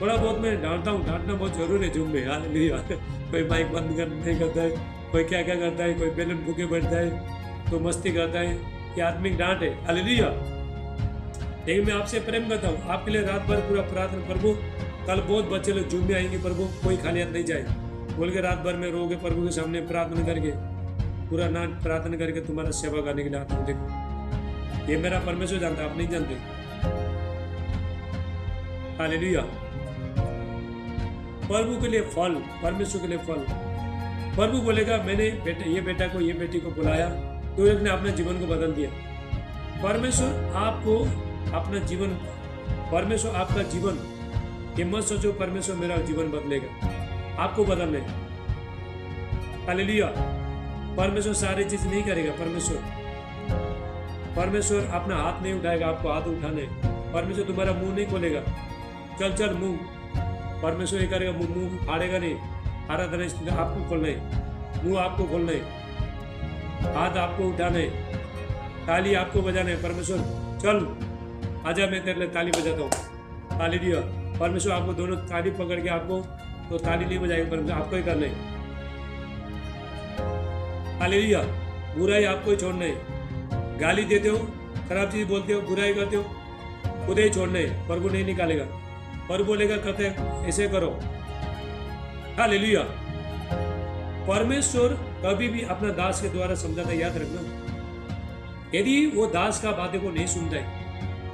थोड़ा बहुत मैं डांटता हूँ, डांटना बहुत जरूरी है जुम्मे। हालेलुया। कोई माइक बंद नहीं करता है, कोई क्या क्या करता है, कोई बैलून फूके बैठता है, तो मस्ती करता है, ये आत्मिक डांट है। हालेलुया। लेकिन मैं आपसे प्रेम करता हूँ। आपके लिए रात भर पूरा प्रार्थना, प्रभु कल बहुत बच्चे लोग जुम्मे आएंगे, प्रभु कोई खाली हाथ नहीं जाए बोल के रात भर में रोगे प्रभु के सामने प्रार्थना करके, पूरा नाट प्रार्थना करके तुम्हारा सेवा करने के लिए आता हूँ। देखो ये मेरा परमेश्वर जानता है, आप नहीं जानते। हालेलुया। प्रभु के लिए फल, परमेश्वर के लिए फल। प्रभु बोलेगा मैंने ये बेटा को, ये बेटी को बुलाया तो एक ने अपने जीवन को बदल दिया। परमेश्वर आपको अपना जीवन, परमेश्वर आपका जीवन, ये मत सोचो परमेश्वर मेरा जीवन बदलेगा, आपको बदलने। हालेलुया। परमेश्वर सारी चीज नहीं करेगा। परमेश्वर अपना हाथ नहीं उठाएगा, आपको हाथ उठाना है। परमेश्वर तुम्हारा मुंह नहीं खोलेगा, चल मुंह। परमेश्वर ये करेगा, मुंह फाड़ेगा नहीं। आराधना आपको खोलना है, मुंह आपको खोलना है, हाथ आपको उठाना है, ताली आपको बजाना है। परमेश्वर चल आजा, मैं तेरे लिए ताली बजाता हूँ। ताली दिया। परमेश्वर आपको दोनों ताली पकड़ के, आपको तो ताली नहीं बजाएगा, परमेश्वर आपको ही करना है। हालेलुया। बुराई आपको ही छोड़ना है। गाली देते हो, खराब चीज बोलते हो, बुराई करते हो, खुद ही छोड़ना है। प्रभु नहीं निकालेगा। प्रभु बोलेगा कहते ऐसे करो। हालेलुया। परमेश्वर कभी भी अपना दास के द्वारा समझाता, याद रखना। यदि वो दास का बातें को नहीं सुनता है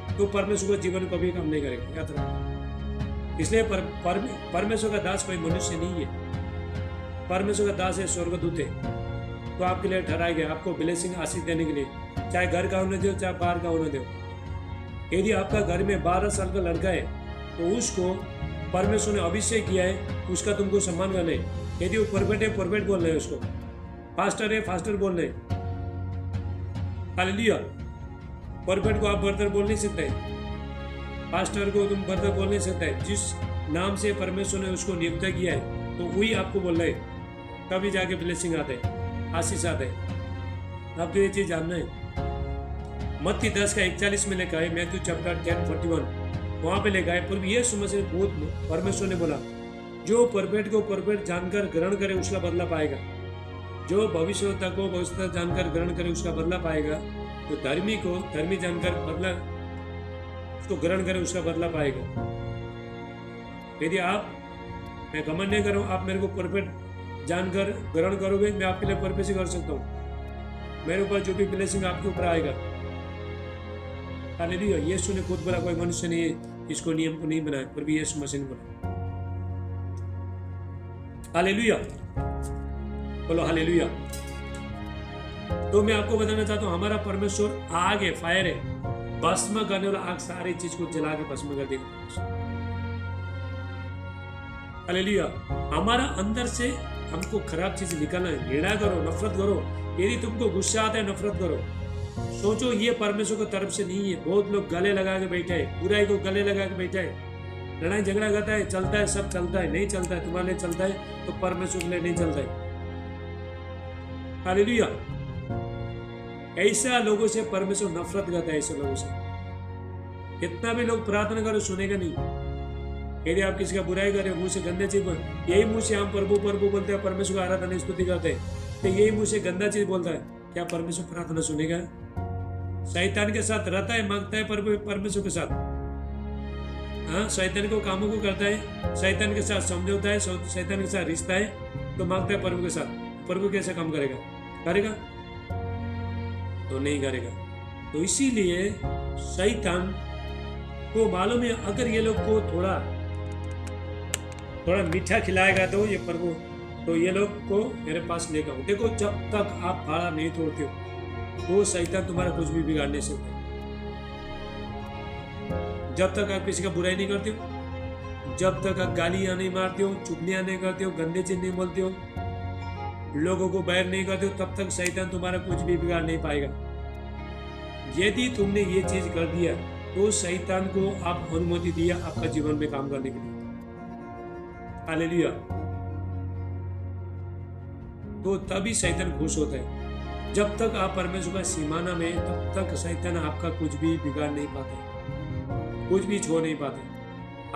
तो परमेश्वर का जीवन कभी काम नहीं करेगा, याद रखना। इसलिए परमेश्वर का दास कोई मनुष्य नहीं है। परमेश्वर का दास है स्वर्गदूत है, तो आपके लिए ठहराया गया, आपको ब्लेसिंग आशीष देने के लिए। चाहे घर का होने दो, चाहे बाहर का होने दो। यदि आपका घर में 12 साल का लड़का है तो उसको परमेश्वर ने अभिषेक किया है, उसका तुमको सम्मान करना है। यदि वो परफेक्ट है, परफेक्ट बोलना है उसको। फास्टर है, फास्टर बोलना है। हालेलुया। परफेक्ट को आप बर्तर बोल नहीं सकते, फास्टर को तुम बर्तर बोल नहीं सकते। जिस नाम से परमेश्वर ने उसको नियुक्त किया है तो वही आपको बोलना है, तभी जाके ब्लेसिंग आते हैं, आशीष आते हैं। आपको ये चीज जानना है। मत्ती 10:41 में लिखा है, मैथ्यू चैप्टर 10:41, वहां पे लिखा है, प्रभु यीशु मसीह खुद परमेश्वर ने बोला, जो परफेक्ट को परफेक्ट जानकर ग्रहण करे उसका बदला पाएगा। जो भविष्यवक्ता को भविष्यता जानकर ग्रहण करे उसका बदला पाएगा। तो धर्मी को धर्मी जानकर बदला उसको ग्रहण करे उसका बदला पाएगा। यदि आप, मैं घमंड नहीं करूँ, आप मेरे को परफेक्ट जानकर ग्रहण करोगे, मैं आपके लिए परफेक्ट कर सकता हूँ। मेरे ऊपर जो भी ब्लेसिंग आपके ऊपर आएगा। हालेलुया। यीशु ने खुद बोला, कोई मनुष्य नहीं है इसको नियम को नहीं बनाया, पर भी यीशु मसीह ने बोला। हालेलुया, बोलो हालेलुया। तो मैं आपको बताना चाहता हूँ, हमारा परमेश्वर आग है, फायर है, भस्म करने वाला आग, सारी चीज को जला के भस्म कर देगा। हालेलुया। हमारा अंदर से हमको खराब चीज निकालना है। घृणा करो, नफरत करो। यदि तुमको गुस्सा आता है, नफरत करो। सोचो ये परमेश्वर की तरफ से नहीं है। बहुत लोग गले लगा के बैठे हैं, बुराई को गले लगा के बैठे हैं, लड़ाई झगड़ा करता है, चलता है, सब चलता है, नहीं चलता है। तुम्हारे लिए चलता है तो परमेश्वर के लिए नहीं चलता है। हालेलुया। ऐसा लोगों से परमेश्वर नफरत करता है। ऐसे लोगों से कितना भी लोग प्रार्थना करो, सुनेगा नहीं। यदि आप किसी का बुराई करें, मुंह से गंदे चीज बोल, यही मुंह से हम प्रभु प्रभु बोलते हैं, परमेश्वर का आराधना स्तुति करते हैं, तो यही मुंह से गंदा चीज बोलता है, क्या परमेश्वर प्रार्थना सुनेगा? शैतान के साथ रहता है, मांगता है परमेश्वर के साथ। हाँ, शैतान को कामों को करता है, शैतान के साथ समझौता है, शैतान के साथ रिश्ता है, तो मांगता है प्रभु के साथ। प्रभु कैसे काम करेगा? करेगा तो नहीं करेगा। तो इसीलिए शैतान को मालूम है, अगर ये लोग को थोड़ा मीठा खिलाएगा तो ये प्रभु, तो ये लोग को मेरे पास लेकर आओ। देखो, जब तक आप भाड़ा नहीं तोड़ते हो तो शैतान तुम्हारा कुछ भी बिगाड़ नहीं सकता। जब तक आप किसी का बुराई नहीं करते हो, जब तक आप गालियां नहीं मारते हो, चुगलियां नहीं करते हो, गंदे चीज नहीं बोलते हो, लोगों को बैर नहीं करते हो, तब तक शैतान तुम्हारा कुछ भी बिगाड़ नहीं पाएगा। यदि तुमने ये चीज कर दिया तो शैतान को आप अनुमति दिया आपका जीवन में काम करने के लिए। हालेलुया। तो तभी शैतान खुश होता है। जब तक आप परमेश्वर का सीमाना में, तब तक शैतान आपका कुछ भी बिगाड़ नहीं पाता, कुछ भी छोड़ नहीं पाते।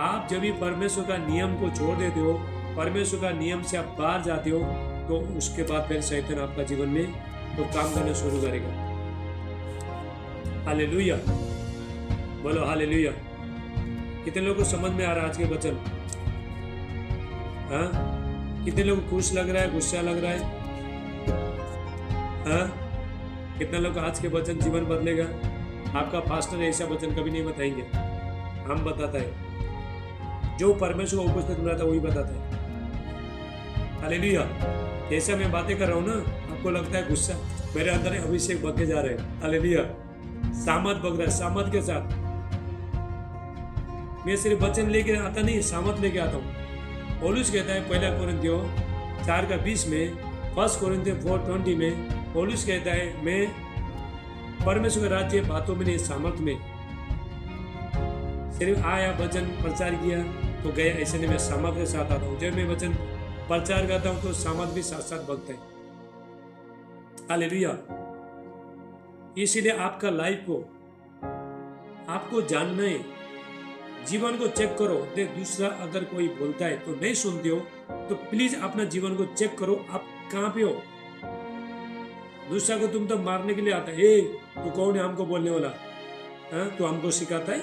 आप जब भी परमेश्वर का नियम को छोड़ देते हो, परमेश्वर का नियम से आप बाहर जाते हो, तो उसके बाद फिर शैतान आपका जीवन में तो काम करना शुरू करेगा। हालेलुया, बोलो हालेलुया। कितने लोगों को समझ में आ रहा है आज के वचन? हाँ, कितने लोग खुश लग रहा है, गुस्सा लग रहा है? हाँ, कितने लोग आज के वचन जीवन बदलेगा? आपका पास्टर ऐसा वचन कभी नहीं बताएंगे, हम बताता है। जो परमेश्वर को उपस्थित रहता है वही बताता है। हालेलुया। ऐसा मैं बातें कर रहा हूँ ना, आपको लगता है गुस्सा, मेरे अंदर अभिषेक बग के जा रहे हैं। हालेलुया। सामत बग रहा है, सामत के साथ। मैं सिर्फ वचन लेके आता नहीं, सामत लेके आता हूँ। पौलुस कहता है 1 कोरिन्थियों 4:20 में, 1 कोरिन्थियों 4:20 में पौलुस कहता है, मैं परमेश्वर का राज्य बातों में नहीं सामर्थ में, सिर्फ आया वचन प्रचार किया तो गया, ऐसे नहीं, मैं सामर्थ के साथ आता हूँ। जब मैं वचन प्रचार करता हूँ तो सामर्थ भी साथ साथ बढ़ता है। हालेलुया। इसीलिए आपका लाइफ को आपको जानना है, जीवन को चेक करो। देख, दूसरा अगर कोई बोलता है तो नहीं सुनते हो तो प्लीज अपना जीवन को चेक करो, आप कहाँ पे हो। दूसरा को तुम तो मारने के लिए आता है, ए तू कौन है हमको बोलने वाला, तू हमको सिखाता है,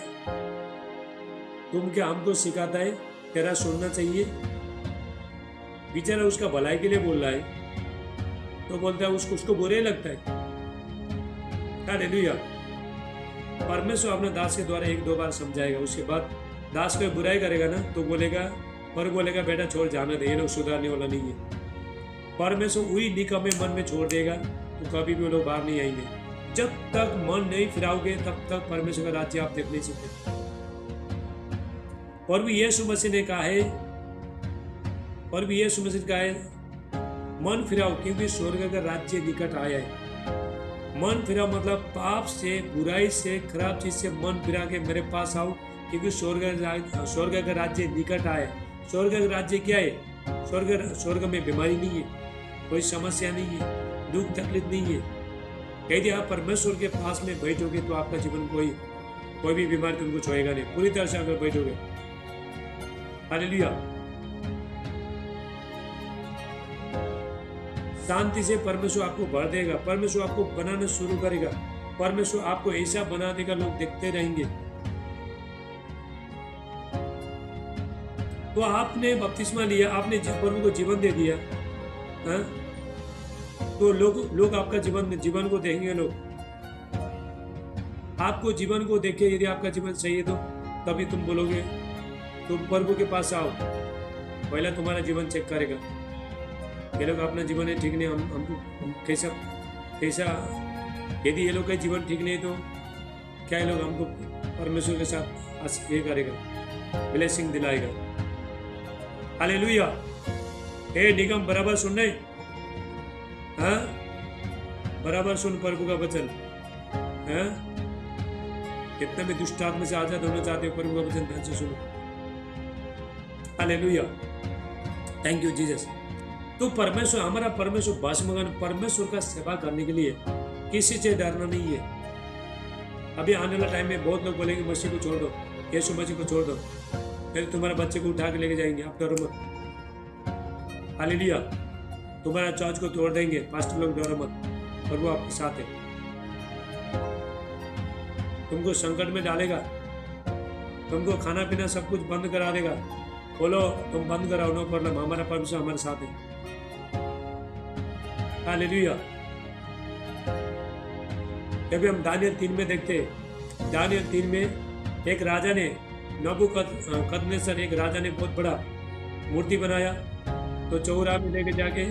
तुम क्या हमको सिखाता है, तेरा सुनना चाहिए। बेचारा उसका भलाई के लिए बोल रहा है तो बोलता है उसको बुरा ही लगता है। हालेलुया। परमेश्वर अपने दास के द्वारा 1-2 बार समझाएगा, उसके बाद दास को बुराई करेगा ना तो बोलेगा, पर बोलेगा बेटा छोड़, जाने दे, ये लोग सुधारने वाला नहीं है। परमेश्वर वही निकम्मे मन में छोड़ देगा तो कभी भी वो लोग बाहर नहीं आएंगे। जब तक मन नहीं फिराओगे तब तक परमेश्वर का राज्य आप देख नहीं सकते। और भी यीशु मसीह ने कहा है, मन फिराओ क्योंकि स्वर्ग का राज्य निकट आया है। मन फिराओ मतलब पाप से, बुराई से, खराब चीज से मन फिरा के मेरे पास आओ, क्योंकि स्वर्ग का राज्य निकट आया है। स्वर्ग का राज्य क्या है? स्वर्ग में बीमारी नहीं है, कोई समस्या नहीं है, दुख तकलीफ नहीं है। यदि आप परमेश्वर के पास में बैठोगे तो आपका जीवन कोई भी बीमारी तुमको छोड़ेगा नहीं, पूरी तरह से अगर बैठोगे। हालेलुया। शांति से परमेश्वर आपको भर देगा, परमेश्वर आपको बनाना शुरू करेगा, परमेश्वर आपको ऐसा बना देगा, लोग देखते रहेंगे। तो आपने बपतिस्मा लिया, आपने प्रभु को जीवन दे दिया, तो लोग आपका जीवन को देखेंगे। लोग आपको जीवन को देखे, यदि आपका जीवन सही है तो तभी तुम बोलोगे, तुम प्रभु के पास आओ। पहला तुम्हारा जीवन चेक करेगा। ये लोग अपना जीवन है ठीक नहीं, हम कैसा यदि ये लोग का जीवन ठीक नहीं तो क्या ये लोग हमको परमेश्वर के साथ ये करेगा, ब्लेसिंग दिलाएगा। हालेलुया। हे निगम, बराबर सुन रहे, हाँ, बराबर सुन प्रभु का वचन, हाँ। कितने भी दुष्ट आत्मा से आजाद होना चाहते हो, प्रभु का वचन ध्यान से सुनो। हालेलुया। Thank you Jesus. तो परमेश्वर, हमारा परमेश्वर बासमगन, परमेश्वर का सेवा करने के लिए किसी से डरना नहीं है। अभी आने वाला टाइम में बहुत लोग बोलेंगे मसीह को छोड़ दो, यीशु मसीह को छोड़ दो, फिर तुम्हारे बच्चे को उठा के लेके जाएंगे, आप डरो मत। हालेलुया। तुम्हारा चर्च को तोड़ देंगे, पास्टर लोग डरो मत, प्रभु आपके साथ है। तुमको संकट में डालेगा, तुमको खाना पीना सब कुछ बंद करा देगा, बोलो तुम बंद कराओ, नो प्रॉब्लम, हमारा परमेश्वर हमारे साथ है। हालेलुया। जब हम दानियल 3 में देखते, दानियल 3 में एक राजा ने, नबूकदनेस्सर एक राजा ने बहुत बड़ा मूर्ति बनाया, तो चौरा में लेके जाके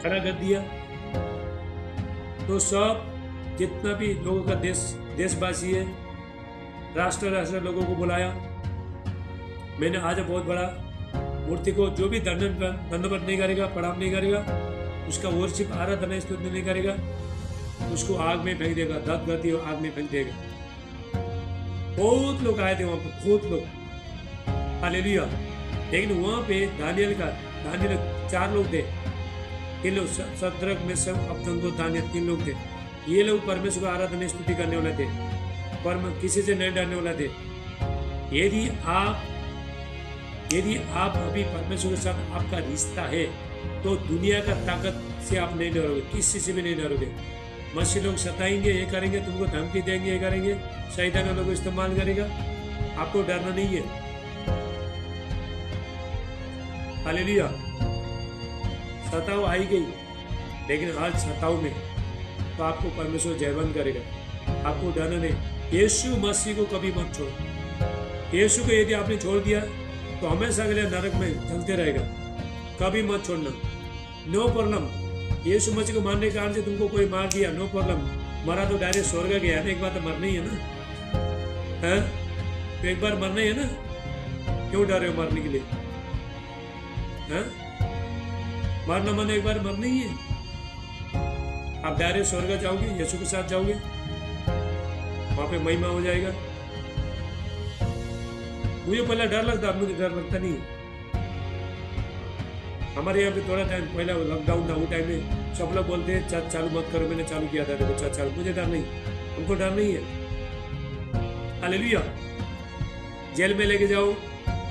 खड़ा कर दिया। तो सब जितना भी लोगों का देशवासी है, राष्ट्र लोगों को बुलाया। मैंने आज बहुत बड़ा मूर्ति को, जो भी दंडवत नहीं करेगा, प्रणाम नहीं करेगा, उसका वर्शिप, आराधना, स्तुति नहीं करेगा, उसको आग में फेंक देगा, दत्त गति आग में फेंक देगा। बहुत लोग आए थे वहां पर, बहुत लोग। हालेलुया। लेकिन वहां पे दानियल 4 लोग थे, 3 लोग, शद्रक, मेशक, अबदनगो, दानियल 3 लोग थे। ये लोग परमेश्वर का आराधना स्तुति करने वाले थे, पर किसी से नहीं डरने वाले थे। यदि आप अभी परमेश्वर के साथ आपका रिश्ता है तो दुनिया का ताकत से आप नहीं डरोगे, किसी से भी नहीं डरोगे। मसीह लोग सताएंगे, ये करेंगे, तुमको धमकी देंगे, ये करेंगे, शैतान लोग इस्तेमाल करेगा, आपको डरना नहीं है। हालेलुया। सताव आई गई, लेकिन आज सताव में तो आपको परमेश्वर जयवंत करेगा, आपको डरना नहीं। यीशु मसीह को कभी मत छोड़ो। यीशु को यदि आपने छोड़ दिया तो हमेशा के लिए नरक में जलते रहेगा, कभी मत छोड़ना। No problem. यीशु मसीह को मानने के कारण से तुमको कोई मार दिया, नो प्रॉब्लम, मरा तो डायरेक्ट स्वर्ग गया ना, एक बार तो मरना ही है ना, है तो एक बार मरना ही है ना, क्यों डर रहे हो मरने के लिए? मरना मन एक बार मरना ही है, आप डायरेक्ट स्वर्ग जाओगे, यीशु के साथ जाओगे, वहां पे महिमा हो जाएगा। मुझे पहले डर लगता, मुझे डर लगता नहीं। हमारे यहाँ पे थोड़ा टाइम पहले लॉकडाउन था, वो टाइम में सब लोग बोलते हैं चर्च चालू मत करो, मैंने चालू किया था, देखो चर्च चालू। मुझे डर नहीं, हमको डर नहीं है। हालेलुया। जेल में लेके जाओ,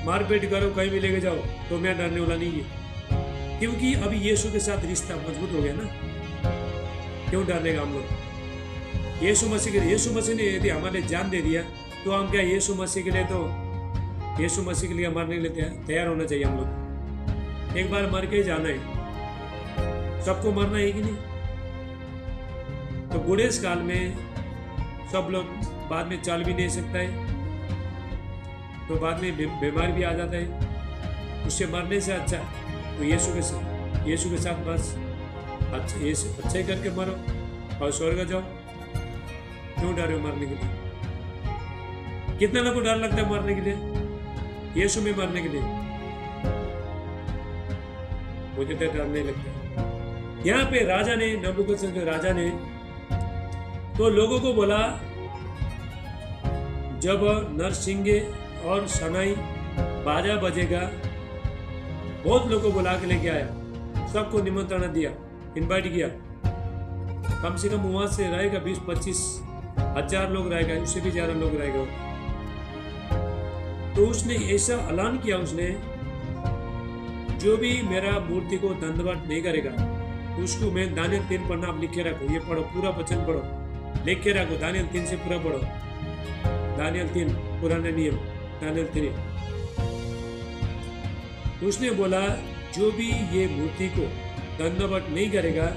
मारपीट करो, कहीं भी लेके जाओ, तो मैं डरने वाला नहीं है, क्योंकि अभी यीशु के साथ रिश्ता मजबूत हो गया ना। क्यों डरने का हम लोग? यीशु मसीह ने यदि हमारे जान दे दिया, तो हम क्या यीशु मसीह के लिए मरने के लिए तैयार होना चाहिए। हम लोग एक बार मर के ही जाना है, सबको मरना है कि नहीं? तो बूढ़े काल में सब लोग बाद में चल भी नहीं सकता है, तो बाद में बीमार भी आ जाता है। उससे मरने से अच्छा तो यीशु के साथ बस अच्छा ही करके मरो और स्वर्ग जाओ। क्यों डर रहे हो मरने के लिए? कितना लोगों को डर लगता है मरने के लिए, यीशु में मरने के लिए? मुझे तो डर नहीं लगता। यहाँ पे राजा ने, नबूकदनेस्सर राजा ने तो लोगों को बोला, जब नरसिंगे और सनाई बाजा बजेगा, बहुत लोगों को बुला के लेके आया, सबको निमंत्रण दिया, इनवाइट किया। कम से कम वहां से रहेगा 20-25 हजार लोग रहेगा, उससे भी ज्यादा लोग रहेगा। तो उसने ऐसा ऐलान किया, उसने जो भी मेरा मूर्ति को दंडवत नहीं करेगा उसको मैं, दानियल 3 पढ़ना आप लिख के रखो, ये पढ़ो, पूरा वचन पढ़ो, लिख के रखो, दानियल 3 से पूरा पढ़ो, दानियल 3 पुराने नियम, दानियल 3। उसने बोला जो भी ये मूर्ति को दंडवत नहीं करेगा,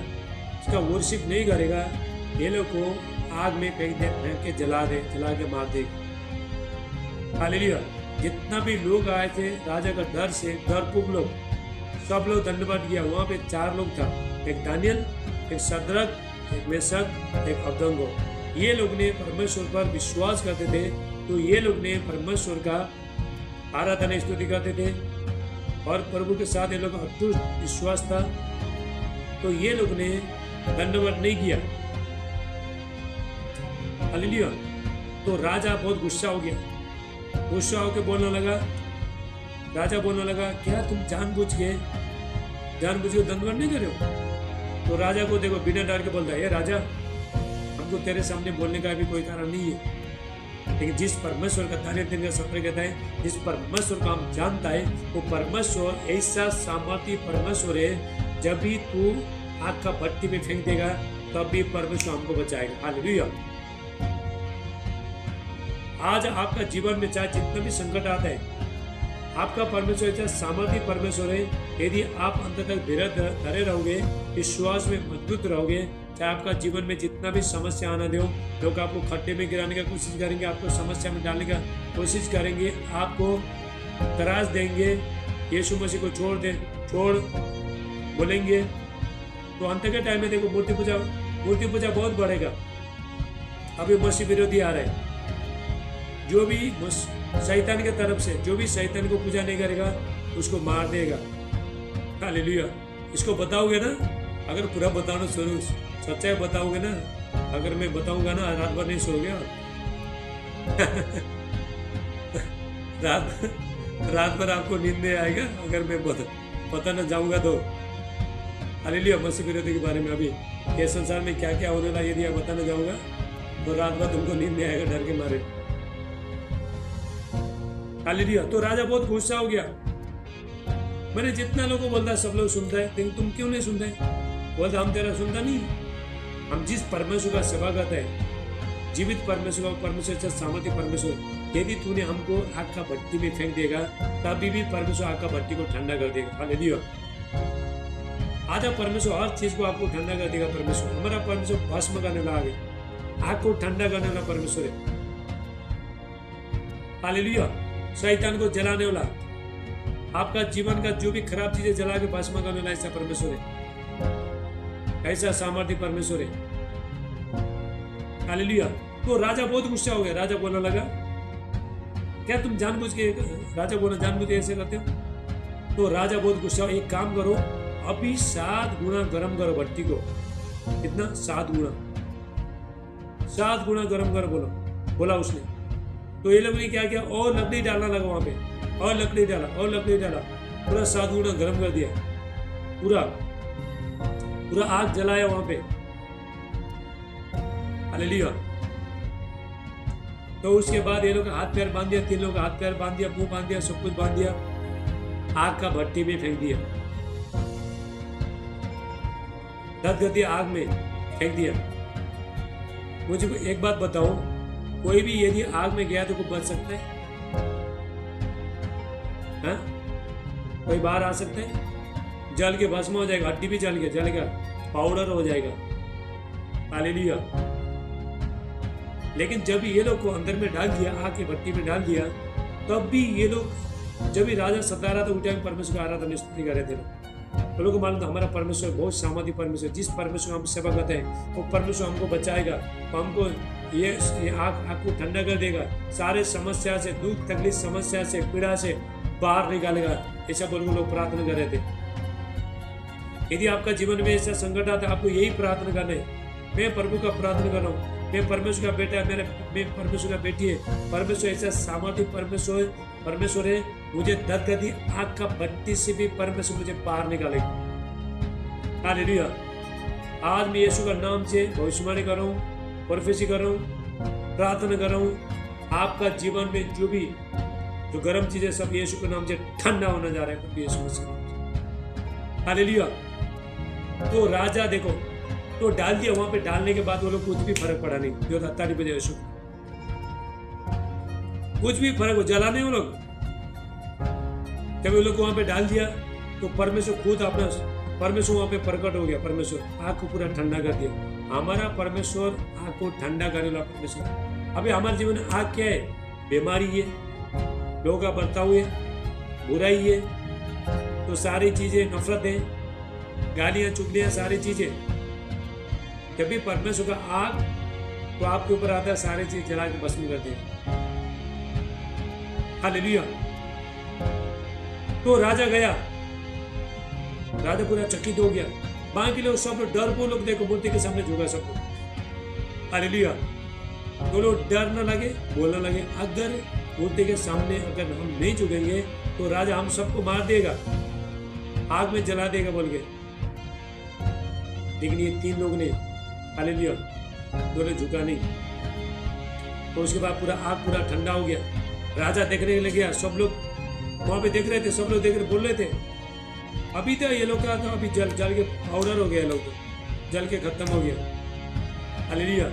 इसका वर्शिप नहीं करेगा, ये लोग को आग में फेंक के जला के मार दे। हालेलुया। जितना भी लोग आए थे राजा का डर से, डरपोक लोग, सब लोग दंडवत किया। वहां पे 4 लोग था, एक दानियल, एक शद्रक, एक मेशक, एक अबदनगो। ये लोग ने परमेश्वर पर विश्वास करते थे, तो ये लोग ने परमेश्वर का आराधना स्तुति करते थे और प्रभु के साथ ये लोग अटूट विश्वास था, तो ये लोग ने दंडवत नहीं किया। हालेलुया। तो राजा बहुत गुस्सा हो गया, गुस्सा होकर बोलने लगा, राजा बोलने लगा, क्या तुम जानबूझ के दंडवत नहीं कर रहे हो? तो राजा को देखो बिना डर के बोलता है, राजा हमको तेरे सामने बोलने का भी कोई कारण नहीं है, लेकिन जिस परमेश्वर का, दानियल 3 का 17 कहता है, जिस परमेश्वर का हम जानता है, वो परमेश्वर ऐसा सामर्थी परमेश्वर है, जब भी तू आग का भट्टी में फेंक देगा तब भी परमेश्वर हमको बचाएगा। हालेलुया। आज आपका जीवन में चाहे जितना भी संकट आता है, आपका परमेश्वर ऐसा सामर्थी परमेश्वर है। यदि आप अंत तक धरे रहोगे, विश्वास में मजबूत रहोगे, चाहे आपका जीवन में जितना भी समस्या आना दो, लोग आपको खड्डे में गिराने का कोशिश करेंगे, आपको समस्या में डालने का कोशिश करेंगे, आपको तराश देंगे, यीशु मसीह को छोड़ बोलेंगे, तो अंत के टाइम में देखो मूर्ति पूजा बहुत बढ़ेगा। अभी मसीह विरोधी आ रहे हैं, जो भी शैतान के तरफ से, जो भी शैतान को पूजा नहीं करेगा उसको मार देगा। हालेलुया। इसको बताओगे ना, अगर पूरा बताना शुरू, सच्चाई बताओगे ना, अगर मैं बताऊंगा ना, रात भर नहीं सोओगे रात भर आपको नींद नहीं आएगा अगर मैं बताना जाऊंगा तो। हालेलुया। मसीह विरोधी के बारे में अभी ये संसार में क्या क्या होने वाला, यदि आप बताना जाऊंगा तो रात भर तुमको नींद नहीं आएगा डर के मारे। हालेलुया। तो राजा बहुत गुस्सा हो गया, मैंने जितना लोगों को बोलता सब लोग सुनता है, लेकिन तुम क्यों नहीं सुनते? बोलता हम तेरा सुनता नहीं। हम जिस परमेश्वर का सेवा करते हैं, जीवित परमेश्वर सामर्थ्य परमेश्वर, यदि तूने हमको आग का भट्टी में फेंक देगा तभी भी परमेश्वर आग का भट्टी को ठंडा कर देगा। हालेलुया। आज परमेश्वर हर चीज को आपको ठंडा कर देगा। परमेश्वर, हमारा परमेश्वर भस्म करने वाला है, आग को ठंडा करने वाला परमेश्वर है। हालेलुया। शैतान को जलाने वाला, आपका जीवन का जो भी खराब चीजें जला के भस्म करने वाला ऐसा परमेश्वर है, ऐसा सामर्थ्य परमेश्वर है। हालेलुया। तो राजा बहुत गुस्सा हो गया, राजा बोलने लगा, क्या तुम जानबूझ के, राजा बोला जानबूझ के ऐसे करते हो? तो राजा बहुत गुस्सा हो, एक काम करो, अभी 7 गुना गर्म करो भट्टी को, कितना? 7 गुना, 7 गुना गर्म कर बोला उसने। तो ये लोग ने क्या किया, और लकड़ी डालना लगा वहां पे, और लकड़ी डाला और लकड़ी डाला, पूरा 7 गुना गर्म कर दिया, पूरा पूरा आग जलाया वहां पे। हालेलुया। तो उसके बाद ये लोग हाथ पैर बांध दिया, 3 लोग हाथ पैर बांध दिया, मुंह बांध दिया, सब कुछ बांध दिया, आग का भट्टी में फेंक दिया, गदगदी आग में फेंक दिया। मुझे एक बात बताओ, कोई भी यदि आग में गया तो कोई बच सकता है? हाँ? कोई बाहर आ सकता है? जल के भस्म हो जाएगा, हड्डी भी जल गया, पाउडर हो जाएगा। हालेलुया। लेकिन जब ये लोग को अंदर में डाल दिया, आग की भट्टी में डाल दिया, तब भी ये लोग, जब भी राजा सता रहा था उस टाइम परमेश्वर का आराधना स्तुति कर रहे थे। तो लोगों को मालूम था हमारा परमेश्वर बहुत सामर्थी परमेश्वर, जिस परमेश्वर हम सेवा करते हैं वो परमेश्वर हमको बचाएगा, तो हमको ये आग को ठंडा कर देगा, सारे समस्या से, दुख तकलीफ समस्या से, पीड़ा से बाहर निकालेगा। ऐसा बोलकर लोग प्रार्थना कर रहे थे। यदि आपका जीवन में ऐसा संकट आता है, आपको यही प्रार्थना करना है, मैं प्रभु का प्रार्थना कर रहा हूँ, मैं परमेश्वर का बेटा है, मैं परमेश्वर का बेटी है, परमेश्वर ऐसा सामर्थ्य परमेश्वर है, मुझे गदगदी आग का भट्टी से भी परमेश्वर मुझे बाहर निकालेगा। हालेलुया। आज मैं यीशु का नाम से भविष्यवाणी कर रहा हूँ, प्रोफेसी कर रहा हूँ, प्रार्थना कर रहा हूँ, आपका जीवन में जो गर्म चीजें सब यीशु के नाम से ठंडा होने जा रहा है, यीशु मसीह। हालेलुया। तो राजा देखो, तो डाल दिया वहां पे, डालने के बाद वो लोग कुछ भी फर्क पड़ा नहीं, जो था नहीं बजे यीशु, कुछ भी फर्क हो, जलाने वो लोग, जब वो लोग वहां पे डाल दिया तो परमेश्वर खुद अपना परमेश्वर वहां पे प्रकट हो गया। परमेश्वर आग को पूरा ठंडा कर दिया। हमारा परमेश्वर आग को ठंडा करने वाला परमेश्वर। अभी हमारे जीवन में आग क्या है? बीमारी है, लोगों का बर्ताव है, बुराई है, तो सारी चीजें, नफरत है, गालियां चुगलियां, सारी चीजें। जब भी परमेश्वर का आग तो आपके ऊपर आता है, सारी चीज जला के भस्म कर दे। हालेलुया। तो राजा गया, राजा पूरा चकित हो गया, बाकी लोग सब डरपोक लोग देखो मूर्ति के सामने झुका सब लोग। हालेलुया। तो लोग डर न लगे, बोलने लगे, अगर मूर्ति के सामने अगर हम नहीं झुकेंगे तो राजा हम सबको मार देगा, आग में जला देगा बोल के। लेकिन ये 3 लोग ने, हालेलुया, दोनों झुका नहीं। तो उसके बाद पूरा आग पूरा ठंडा हो गया, राजा देखने लग गया, सब लोग वहां पे देख रहे थे, सब लोग देख रहे, बोल रहे थे, अभी तो ये लोग का तो अभी जल के पाउडर हो गया, लोग जल के खत्म हो गया। हालेलुया।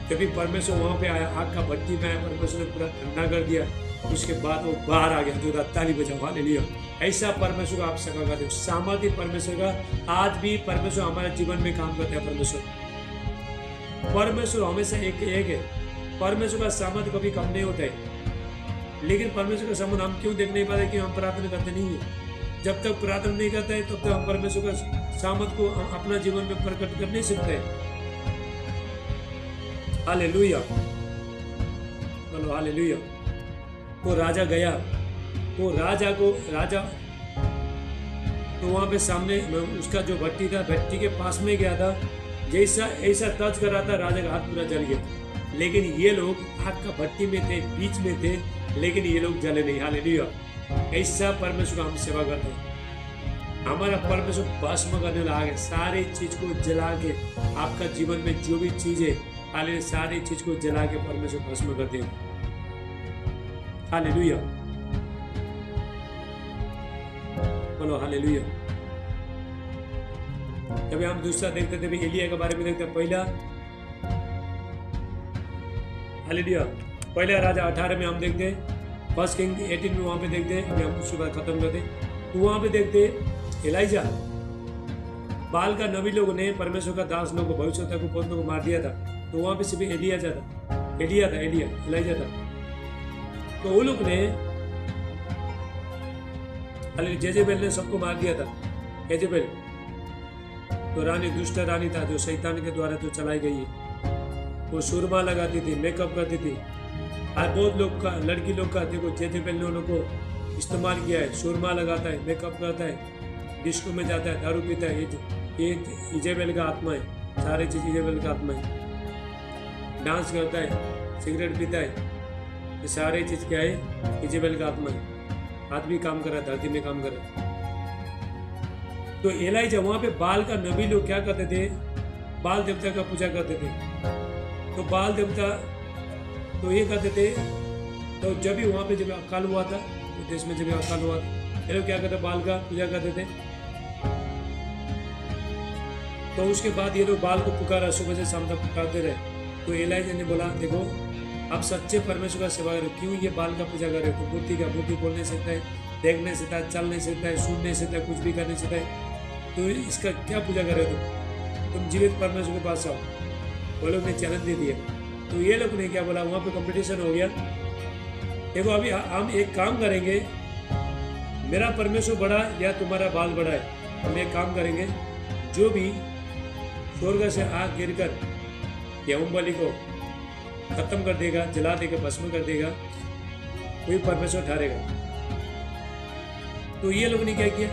जब परमेश्वर वहां पे आया, आग का भट्टी में आया, परमेश्वर ने पूरा ठंडा कर दिया, उसके बाद वो बाहर आ गया। जो ताली बजाओ, हालेलुया। ऐसा परमेश्वर का आप सेवा करते हो, सामर्थ्य परमेश्वर का आज भी परमेश्वर हमारे जीवन में काम करते हैं। परमेश्वर हमेशा एक है। परमेश्वर का सामर्थ्य कभी कम नहीं होता है, लेकिन परमेश्वर का सामर्थ्य हम क्यों देख नहीं पाते? कि हम प्रार्थना करते नहीं है। जब तक प्रार्थना नहीं करते तब तक हम परमेश्वर का सामर्थ्य को अपना जीवन में प्रकट कर नहीं सकते। हालेलुया, बोलो हालेलुया। तो राजा गया, तो राजा तो वहां पे सामने उसका जो भट्टी था, भट्टी के पास में गया था, जैसा ऐसा टच कर रहा था, राजा का हाथ पूरा जल गया। लेकिन ये लोग आग का भट्टी में थे, बीच में थे, लेकिन ये लोग जले नहीं। हालेलुया। ऐसा परमेश्वर का हम सेवा करते हैं। हमारा परमेश्वर भस्म करने वाला है, सारी चीज को जला के, आपका जीवन में जो भी चीज है, हालेलुया, सारी चीज को जला के परमेश्वर भस्म करते हैं। हालेलुया, बोलो हालेलुया। जब हम दूसरा देखते थे, एलिया के बारे में देखते, पहला, हालेलुया, पहला राजा 18 में हम देखते, फर्स्ट किंग 18 में वहां पे देखते, अभी हम उसके बाद खत्म करते। तो वहां पे देखते एलाइजा, बाल का नबी लोगों ने परमेश्वर का दास लोगों को, भविष्यवक्ता को, पौधों को मार दिया था। तो वहां पे सिर्फ एलिया था। तो वो लोग ने, जेजेबेल ने सबको मार दिया था। जेजेबेल तो रानी, दुष्ट रानी था, जो शैतान के द्वारा तो चलाई गई है। वो सुरमा लगाती थी, मेकअप करती थी। आज बहुत लोग का, लड़की लोग का देखो, जेजेबेल ने उन लोग को इस्तेमाल किया है। सुरमा लगाता है, मेकअप करता है, डिस्को में जाता है, दारू पीता है। ये इजेबेल का आत्मा है। सारी चीज इजेबेल का आत्मा है। डांस करता है, सिगरेट पीता है, ये सारी चीज क्या है? इजेबेल का आत्मा है। आदमी काम कर रहा है, धरती में काम कर रहा है। तो एलाइजा वहां पे बाल का नबी लोग क्या करते थे? बाल देवता का पूजा करते थे। तो बाल देवता तो ये करते थे। तो जब भी वहां पे जब अकाल हुआ था, तो देश में जब अकाल हुआ था, ये लोग क्या करते? बाल का पूजा करते थे। तो उसके बाद ये लोग बाल को पुकारा, सुबह से शाम तक पुकारते रहे। तो एलाइजा ने बोला, देखो आप सच्चे परमेश्वर का सेवा करो, क्यों ये बाल का पूजा कर रहे हो? तो मूर्ति का, मूर्ति बोल नहीं सकता है, देख नहीं सकता है, चल नहीं सकता है, सुन नहीं सकता है, कुछ भी कर नहीं सकता है, तो इसका क्या पूजा कर रहे हो? तुम जीवित परमेश्वर के पास आओ। वो लोग ने चैलेंज दे दिया। तो ये लोग ने क्या बोला? वहाँ पे कंपटीशन हो गया। देखो अभी हम एक काम करेंगे, मेरा परमेश्वर बड़ा या तुम्हारा बाल बड़ा है। हम एक काम करेंगे, जो भी स्वर्ग से आग गिरकर यहोवा बलि को खत्म कर देगा, जला देगा, भस्म कर देगा, कोई परमेश्वर ठहरेगा। तो ये लोग ने क्या किया?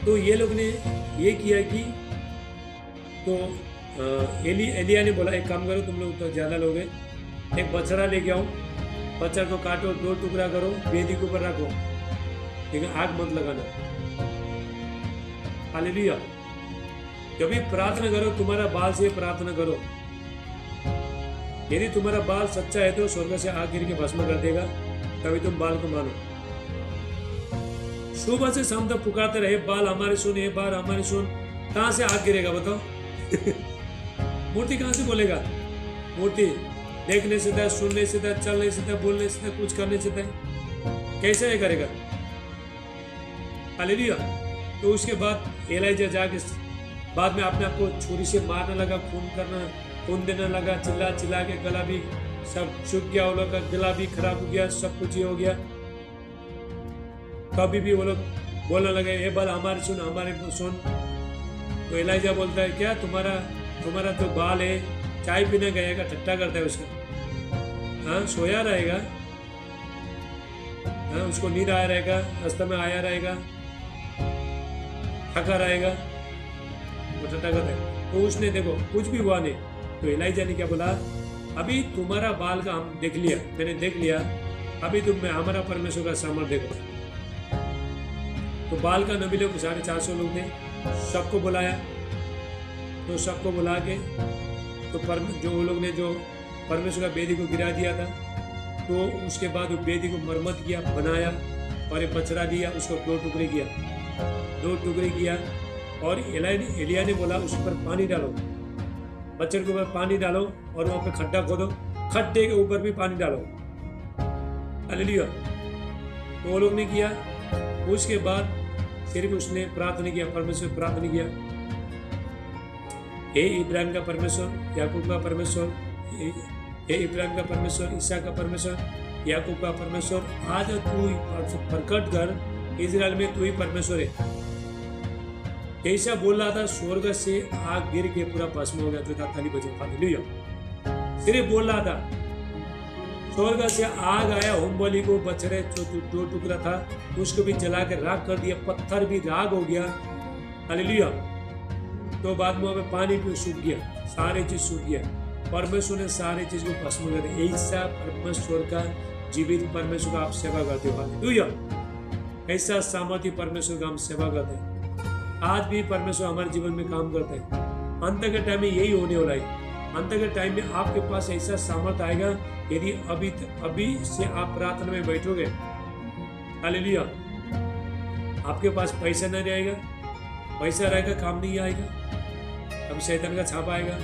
तो ये लोग ने ये किया कि तो एलिया ने बोला, एक काम करो, तुम लोग तो ज़्यादा लोग हैं, एक बछड़ा लेके आओ, बच्चा को काटो, 2 टुकड़ा करो, वेदी के ऊपर रखो, लेकिन आग मत लगाना। हालेलुया। जब भी प्रार्थना करो, तुम्हारा बाल से प्रार्थना करो। यदि तुम्हारा बाल सच्चा है तो स्वर्ग से आग गिर के भस्म कर देगा, तभी तुम बाल को मानो। सुबह से शाम तक पुकारते रहे, बाल हमारे सुन, ये बाल हमारे सुन, कहां से आग गिरेगा बताओ? मूर्ति कहां से बोलेगा? मूर्ति देख नहीं सकता, सुन नहीं सकता, चल नहीं सकता, बोल नहीं सकता, कुछ कर नहीं सकता, कैसे ये करेगा? हालेलुया। तो उसके बाद एलाइजा जाके बाद में अपने आप को छुरी से मारने लगा, खून देने लगा, चिल्ला चिल्ला के गला भी सब सूख गया, वो लोग का गला भी खराब हो गया, सब कुछ ही हो गया। कभी भी वो लोग बोलने लगे, ये बाल हमारे सुन, हमारे सुन। तो एलाइजा बोलता है, क्या तुम्हारा तो बाल है, चाय पीने गएगा, ठट्टा करता है उसका। हाँ, सोया रहेगा, हाँ, उसको नींद आया रहेगा, रास्ते में आया रहेगा, थका रहेगा, वो ठट्टा करता है। तो उसने देखो कुछ भी हुआ नहीं। तो एलाइजा ने क्या बोला? अभी तुम्हारा बाल का हम देख लिया, मैंने देख लिया, अभी तुम में हमारा परमेश्वर का सामर्थ्य देखो। तो बाल का नबी लोग 450 लोग थे, सबको बुलाया। तो सबको बुला के तो जो वो लोग ने जो परमेश्वर का बेदी को गिरा दिया था, तो उसके बाद वो बेदी को मरम्मत किया, बनाया और एक बछड़ा दिया, उसको 2 टुकड़े किया, 2 टुकड़े किया। और एलिया ने बोला, उस पर पानी डालो, बच्चे के ऊपर पानी डालो और वहाँ पे खड्डा खोदो, खड्डे के ऊपर भी पानी डालो। हालेलुया। तो वो लोग ने किया। उसके बाद सिर्फ उसने प्रार्थना किया, परमेश्वर प्रार्थना किया, हे इब्राहिम का परमेश्वर, याकूब का परमेश्वर, हे इब्राहिम का परमेश्वर, ईसा का परमेश्वर, याकूब का परमेश्वर, आज तू प्रकट कर, इजराइल में तू ही परमेश्वर है। ऐसा बोल रहा था, स्वर्ग से आग गिर के पूरा भस्म हो गया। तो ताली बजाओ, हालेलुया। सिर्फ बोल रहा था, स्वर्ग से आग आया, होम बलि को बछड़े 2 टुकड़ा था, उसको भी जला के राख कर दिया, पत्थर भी राग हो गया। हालेलुया। तो बाद में पानी भी सूख गया, सारी चीज सूख गया। परमेश्वर ने सारी चीज को भस्म कर दिया। ऐसा परमेश्वर का, जीवित परमेश्वर का आप सेवा करते हो। हालेलुया। ऐसा सामर्थ्य परमेश्वर का हम सेवा करते हैं। आज भी परमेश्वर हमारे जीवन में काम करते हैं। अंत के टाइम में यही होने वाला है। अंत के टाइम में आपके पास ऐसा सामर्थ्य आएगा, यदि अभी से आप प्रार्थना में बैठोगे। हालेलुया। आपके पास पैसा नहीं रहेगा, पैसा रहेगा काम नहीं आएगा, अब शैतान का छापा आएगा।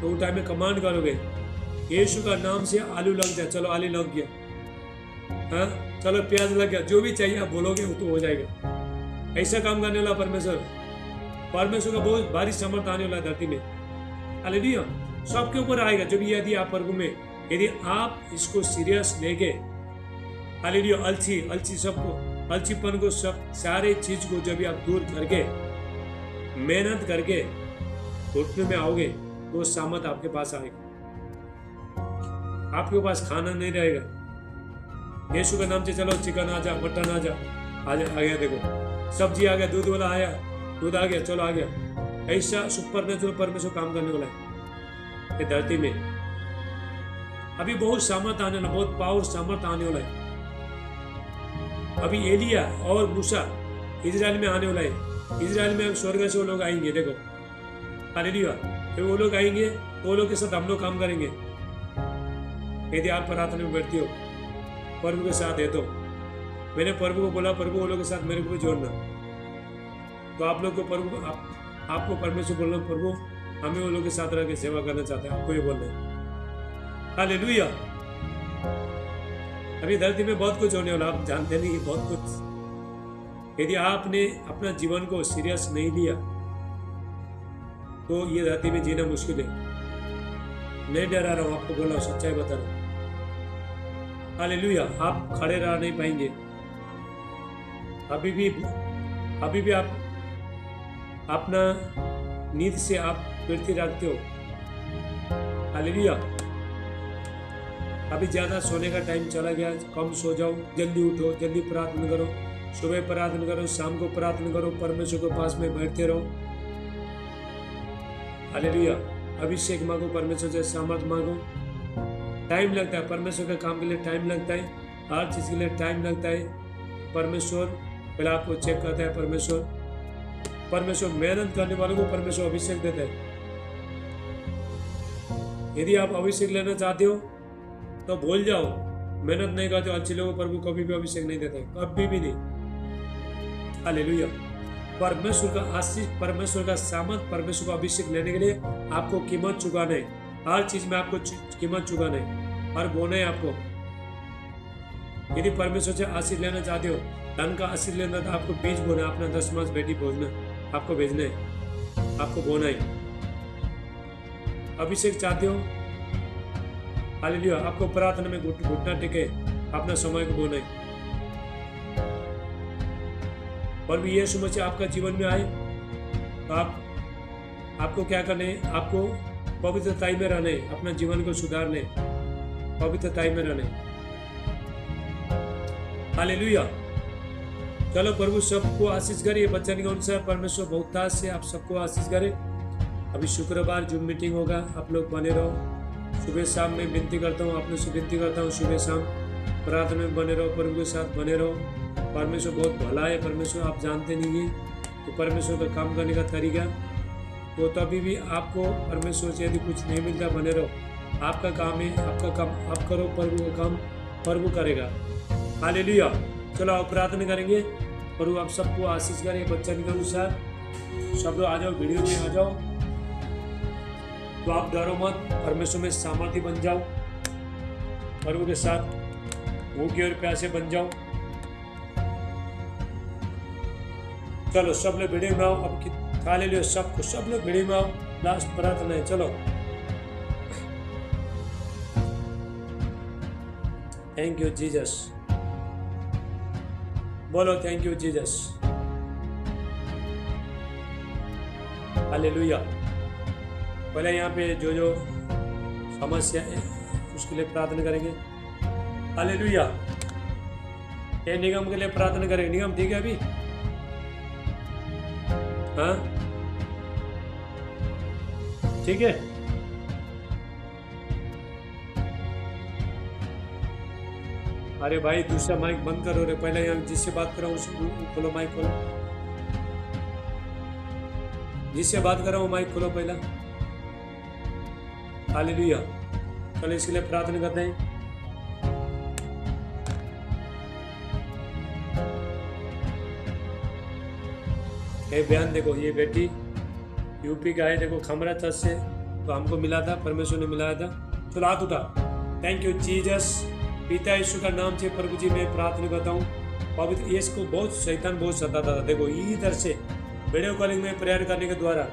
तो उस टाइम में कमांड करोगे, यीशु का नाम से आलू लग जाए, चलो आलू लग गया, हाँ चलो प्याज लग गया, जो भी चाहिए आप बोलोगे वो तो हो जाएगा। ऐसा काम करने वाला परमेश्वर का बहुत भारी समर्थ आने वाला धरती में। हालेलुया। सबके ऊपर आएगा, जब यदि आप प्रभु में, यदि आप इसको सीरियस लेके, हालेलुया, अलसी सबको, अलसीपन को, सब सारे चीज को जब आप दूर करके, मेहनत करके घुटने में आओगे, तो सामर्थ आपके पास आएगा। आपके पास खाना नहीं रहेगा। यीशु के नाम से चलो, चिकन आ जा, मटन आ जा, आ गया, देखो सब्जी आ गया, दूध वाला आया, दूध आ गया, चलो आ गया। ऐसा सुपरनेचुरल परमेश्वर काम करने वाला है ये धरती में। अभी बहुत सामर्थ आने वाला, बहुत पावर सामर्थ आने वाला है। अभी एलिया और मूसा इजराइल में आने वाला है। इजराइल में स्वर्ग से वो लोग आएंगे, देखो हालेलुया। तो वो लोग आएंगे तो वो लोग के साथ हम लोग काम करेंगे। यदि आप प्रार्थना में बैठती हो, प्रभु के साथ है, तो मैंने प्रभु को बोला, प्रभु वो लोग के साथ मेरे को भी जोड़ना। तो आप लोग को प्रभु आपको परमेश्वर बोलना, प्रभु हमें वो लोग के साथ रह के सेवा करना चाहते हैं, आपको ये बोलना है। हालेलुया। अभी धरती में बहुत कुछ होने वाला, आप जानते नहीं, बहुत कुछ। यदि आपने अपना जीवन को सीरियस नहीं लिया तो ये धरती में जीना मुश्किल है। नहीं डरा रहा हूं, आपको बोल रहा हूं, सच्चाई बता रहा हूं। हालेलुया। आप खड़े रह नहीं पाएंगे। अभी भी आप अपना नींद से आप पृथ्वी रखते हो। हालेलुया। अभी ज्यादा सोने का टाइम चला गया, कम सो जाओ, जल्दी उठो, जल्दी प्रार्थना करो, सुबह प्रार्थना करो, शाम को प्रार्थना करो, परमेश्वर के पास में बैठते रहो। हालेलुया। अभिषेक मांगो, परमेश्वर से सामर्थ मांगो। टाइम लगता है परमेश्वर के काम के लिए, टाइम लगता है, हर चीज के लिए टाइम लगता है। परमेश्वर पहले आपको चेक करता है। परमेश्वर मेहनत करने वालों को परमेश्वर अभिषेक देता है। यदि आप अभिषेक लेना चाहते हो तो भूल जाओ, मेहनत नहीं करते हो अच्छे लोगों, प्रभु कभी भी अभिषेक नहीं देता है, कभी भी नहीं। हालेलुया। परमेश्वर का आशीष, परमेश्वर का सामर्थ, परमेश्वर का अभिषेक लेने के लिए आपको कीमत चुकाना है। हर चीज में आपको कीमत चुकाना है और बोना है आपको। यदि परमेश्वर से आशीष लेना चाहते हो, धन का आशीष लेना, तो आपको बीज बोना, अपना 10 मास बेटी भोजना, आपको भेजना है, आपको बोना है। अभिषेक चाहते हो, हालेलुया, आपको प्रार्थना में घुटना टेके अपना समय को बोना है। और भी यीशु मसीह आपका जीवन में आए तो आपको क्या करना है? आपको पवित्रताई में रहना है, अपना जीवन को सुधारने, पवित्रताई में रहने। हालेलुया। चलो प्रभु सबको आशीष करे। वचन के अनुसार परमेश्वर बहुतायत से आप सबको आशीष करे। अभी शुक्रवार जूम मीटिंग होगा, आप लोग बने रहो। सुबह शाम में विनती करता हूँ, आप लोग से विनती करता हूँ, सुबह शाम प्रार्थना में बने रहो, प्रभु के साथ बने रहो। परमेश्वर बहुत भला है। परमेश्वर आप जानते नहीं है तो परमेश्वर का काम करने का तरीका, तो तभी भी आपको परमेश्वर से यदि कुछ नहीं मिलता, बने रहो। आपका काम है, आपका काम आप करो, प्रभु का काम प्रभु करेगा। हालेलुया। चलो आप प्रार्थना करेंगे, प्रभु आप सबको आशीष करें वचन के अनुसार। सब लोग आ जाओ, वीडियो में आ जाओ। तो आप डरो मत, परमेश्वर में सामर्थ्य बन जाओ, प्रभु के साथ भूखे और प्यासे बन जाओ। चलो सब लोग वीडियो में आओ। अब हालेलुया, सबको सब लोग वीडियो में आओ। लास्ट प्रार्थना है, चलो। थैंक यू जीसस, बोलो थैंक यू जीसस। हालेलुया। पहले यहाँ पे जो समस्या है उसके लिए प्रार्थना करेंगे। हालेलुया। ये निगम के लिए प्रार्थना करेंगे। निगम ठीक है अभी? हाँ ठीक है। अरे भाई दूसरा माइक बंद करो रे। पहले यहाँ जिससे बात कर रहा हूँ उसको खोलो, माइक खोलो। जिससे बात कर रहा हूँ माइक खोलो पहला। हालेलुया। चलो इसके लिए प्रार्थना करते हैं। ये बयान देखो, ये बेटी यूपी का है, देखो खमरा चर्च से, तो हमको मिला था, परमेश्वर ने मिलाया था। चलो हाथ उठा। Thank you Jesus. पिता यीशु का नाम से प्रभु जी मैं प्रार्थना करता हूँ। पवित्र यीशु को बहुत शैतान बहुत सताता था। देखो इधर से वीडियो कॉलिंग में प्रेयर करने के द्वारा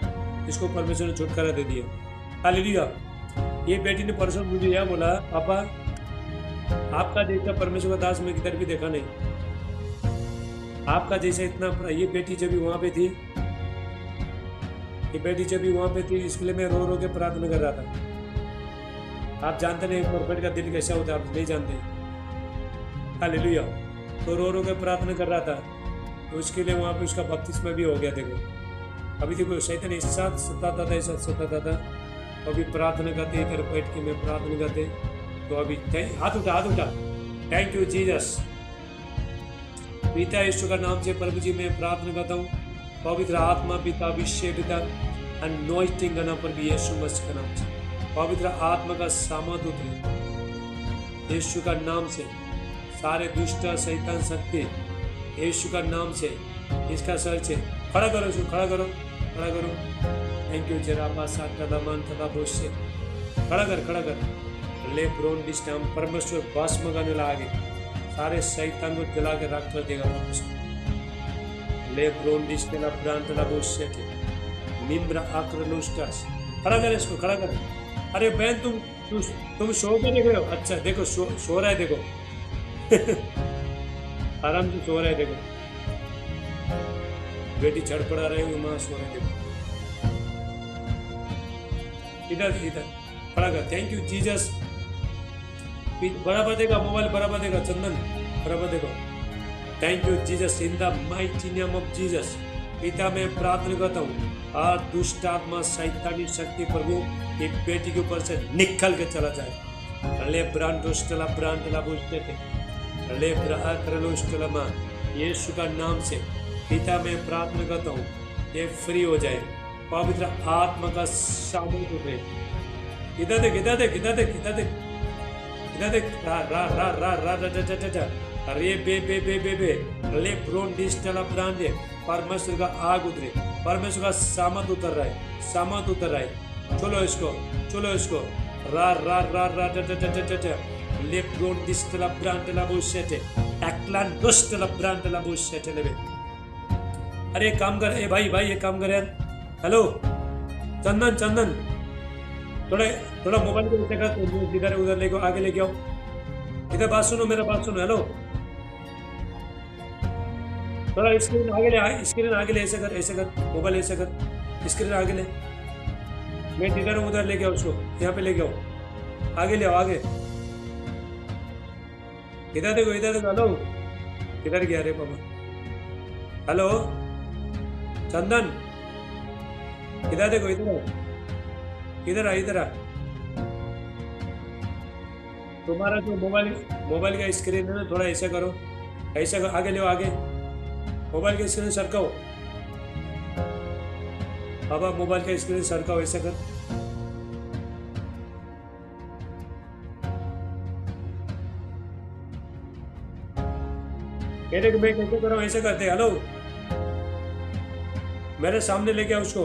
इसको परमेश्वर ने छुटकारा दे दिया। हालेलुया। ये बेटी ने परसों मुझे यह बोला, पापा आपका जैसा परमेश्वर का दास मैं किधर भी देखा नहीं, आपका जैसा इतना। ये बेटी जब भी वहां पे थी, ये बेटी जब भी वहां पे थी, इसके लिए मैं रो रो के प्रार्थना कर रहा था। आप जानते नहीं प्रोफेट का दिल कैसा होता है, आप नहीं जानते। हालेलुया। तो रो रो के प्रार्थना कर रहा था, तो उसके लिए वहां पे उसका बपतिस्मा भी हो गया। देखो अभी देखो शैतान इस साथ सताता था, ऐसा सताता था। तो अभी प्रार्थना करते इधर बैठ के मैं प्रार्थना करते। तो अभी हाथ उठा, हाथ उठा। Thank you Jesus. पिता यीशु का नाम से प्रभु जी मैं प्रार्थना करता हूँ, पवित्र आत्मा पिता अभिषेक पिता अनॉइंटिंग करना पर भी यीशु मसीह का नाम से पवित्र आत्मा का सामर्थ उतरे यीशु का नाम से। सारे दुष्ट शैतान शक्ति यीशु का नाम से इसका सर से खड़ा करो, इसको खड़ा करो, खड़ा करो। थैंक यू जरा सात का दमान तथा भविष्य खड़ा कर, खड़ा कर। ले ब्रोन डिस्ट हम परमेश्वर भस्म करने लागे, सारे शैतान को जला के रख कर देगा परमेश्वर। ले ब्रोन डिस्ट ना प्राण तथा भविष्य थे निम्र आक्रनुष्टास। खड़ा कर, इसको खड़ा कर। अरे बहन तुम सो के देख रहे हो? अच्छा देखो सो रहा है, देखो आराम से सो रहा है, देखो बेटी छड़पड़ा रही हूँ, माँ सो रहे, देखो इधर इधर खड़ा कर। Thank you Jesus. बराबर देखा मोबाइल, बराबर देखा चंदन, बराबर देखो। Thank you Jesus in the mighty name of Jesus. पिता मैं प्रार्थना करता हूँ और दुष्ट आत्मा शैतानी शक्ति प्रभु एक बेटी के ऊपर से निकल के चला जाए। ले ब्रांडोस्टला ब्रांडला बोलते थे, ले ब्रांडोस्टला मां यीशु का नाम से पिता मैं प्रार्थना करता हूँ ये फ्री हो जाए, पवित्र आत्मा का सामर्थ उठे। इधर देख, इधर देख, इधर देख, इधर देख, इधर देख। रा रा रा रा रा रा रा रा रा अरे बे ले ब्रोन डिस्टला ब्रांडे परमेश्वर का आग उतरे, परमेश्वर का सामर्थ उतर रहा है, सामर्थ उतर रहा है। चलो इसको, चलो इसको। रा रा रा रा रा रा रा रा ले ब्रोन डिस्टला ब्रांडला बोशेटे टैक्लान डोस्टला ब्रांडला बोशेटे लेबे। अरे काम कर, ए भाई भाई ये काम कर यार। हेलो चंदन, चंदन थोड़ा थोड़ा मोबाइल को इधर कर, इधर उधर लेके आगे लेके आओ। इधर बात सुनो, मेरा बात सुनो। हेलो थोड़ा स्क्रीन आगे ले, स्क्रीन आगे ले, ऐसे कर, ऐसे कर, मोबाइल ऐसे कर, स्क्रीन आगे ले। मैं जिधर हूँ उधर लेके आओ उसको, यहाँ पे लेके आओ, आगे ले आओ, आगे। इधर देखो, इधर देखो। हेलो किधर गया रे पापा? हेलो चंदन इधर देखो, इधर इधर आ, इधर आ। तुम्हारा जो मोबाइल का स्क्रीन है ना, थोड़ा ऐसा करो, ऐसा करो, आगे ले, आगे। मोबाइल का स्क्रीन सरकाओ बाबा, मोबाइल का स्क्रीन सरकाओ, ऐसा कर। कहते कि मैं कैसे करूं, ऐसे करते। हेलो मेरे सामने लेके आओ उसको।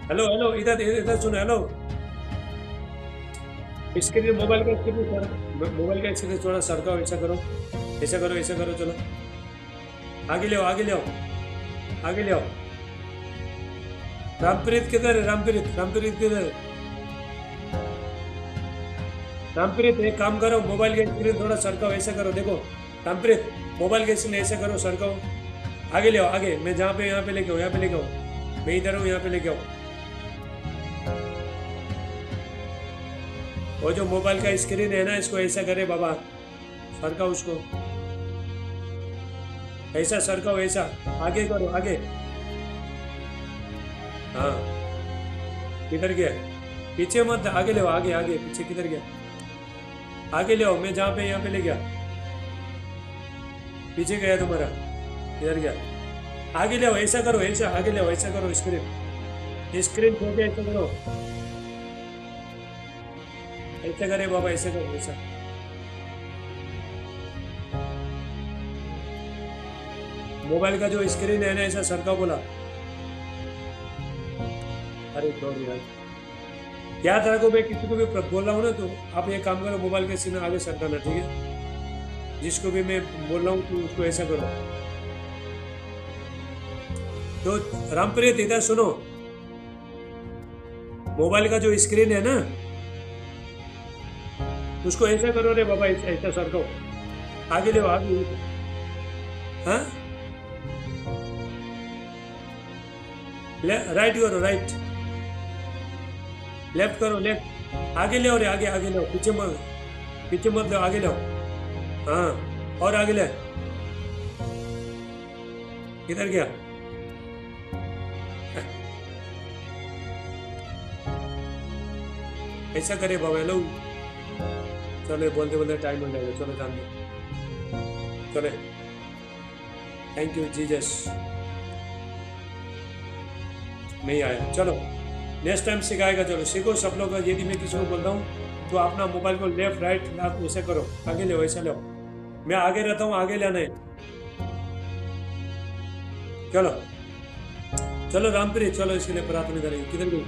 हेलो हेलो इधर इधर सुनो। हेलो स्क्रीन, मोबाइल का स्क्रीन थोड़ा सरकाओ, ऐसा करो, ऐसा करो, ऐसा करो। चलो आगे ले आओ, आगे ले आओ, आगे ले आओ। रामप्रीत किधर है? रामप्रीत किधर है? रामप्रीत एक काम करो, मोबाइल का स्क्रीन थोड़ा सरकाओ, ऐसा करो। देखो रामप्रीत मोबाइल का स्क्रीन ऐसा करो, सरकाओ, आगे ले आओ, आगे। मैं जहाँ पे, यहाँ पे लेके आओ, यहाँ पे लेके आओ। मैं इधर हूँ, यहाँ पे लेके आओ। वो जो मोबाइल का स्क्रीन है ना, इसको ऐसा करे बाबा, सरकाओ उसको, ऐसा सरकाओ, ऐसा आगे करो, आगे। हाँ किधर गया? पीछे मत, आगे ले, आगे आगे। पीछे किधर गया? आगे ले आओ, मैं जहाँ पे, यहाँ पे ले गया। पीछे गया तुम्हारा, इधर गया। आगे ले आओ, ऐसा करो, ऐसा आगे ले आओ, ऐसा करो। स्क्रीन खोल के ऐसा करो, ऐसा करे बाबा, ऐसा करो, ऐसा। मोबाइल का जो स्क्रीन है ना, ऐसा सरका बोला। अरे सॉरी यार, याद रखो, मैं किसी को भी बोल रहा हूँ ना, तो आप ये काम करो, मोबाइल के स्क्रीन आगे सरकाना, ठीक है? जिसको भी मैं बोल रहा हूँ तो उसको ऐसा करो। तो रामप्रीत इधर सुनो, मोबाइल का जो स्क्रीन है ना, उसको ऐसा करो रे बाबा, ऐसा सरको, आगे ले, आगे। हाँ राइट करो, राइट, लेफ्ट करो, लेफ्ट, आगे ले रे, आगे आगे ले, पीछे मत ले, आगे ले। हाँ और आगे ले, किधर गया? ऐसा करे बाबा। हेलो, चलो बोलते बोलते टाइम हो जाएगा। चलो जान दो, चले। Thank you Jesus. नहीं आया, चलो नेक्स्ट टाइम सिखाएगा। चलो सीखो सब लोग। यदि मैं किसी को बोलता हूँ तो अपना मोबाइल को लेफ्ट राइट ऐसे करो, आगे ले वैसे लो। मैं आगे रहता हूँ, आगे लेना है। चलो चलो रामप्रीत, चलो इसके लिए प्रार्थना करेंगे। किधर गई?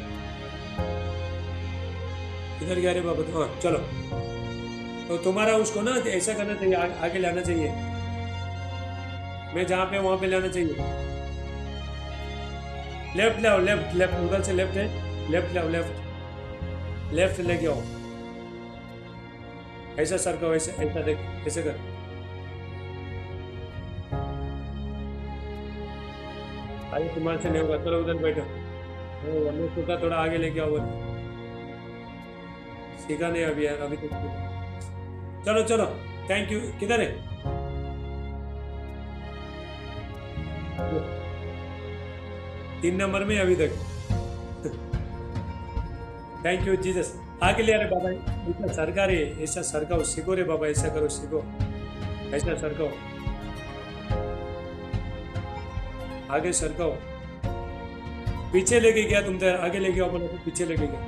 किधर गया रे बाबा? हाँ चलो। तो तुम्हारा उसको ना ऐसा करना चाहिए, आगे लाना चाहिए। मैं जहाँ पे वहां पे लाना चाहिए। लेफ्ट ले आओ, लेफ्ट लेफ्ट, उधर से लेफ्ट है। लेफ्ट ले आओ, लेफ्ट लेफ्ट लेके आओ। ऐसा सर को ऐसे, ऐसा देख, ऐसे कर। आगे तुम्हारे से नहीं होगा, चलो उधर बैठो। हमने सोचा थोड़ा आगे लेके आओ। सीखा नहीं अभी यार, अभी तक। चलो चलो, थैंक यू। किधर है? 3 नंबर में अभी तक। Thank you Jesus. आगे ले आ रहे बाबा, इतना सरकार है। ऐसा सरकाओ, सीखो रे बाबा, ऐसा करो, सीखो, ऐसा सरकाओ, आगे सरकाओ। पीछे लेके गया तुम तो, आगे लेके आओ। बोलो तो पीछे लेके गया,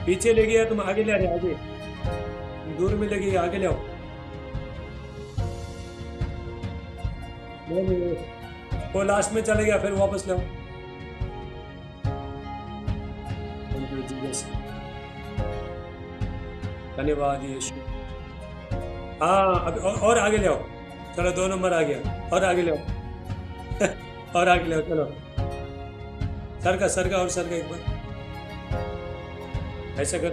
पीछे ले गया तुम, आगे ले आ रहे। आगे दूर में लगी, आगे ले आओ। नहीं, वो लास्ट में चले गया, फिर वापस ले आओ। धन्यवाद यीशु। हाँ अब और आगे ले आओ। चलो 2 नंबर आ गया, और आगे ले आओ। और आगे ले आओ। चलो सर का और सर का एक बार ऐसा कर,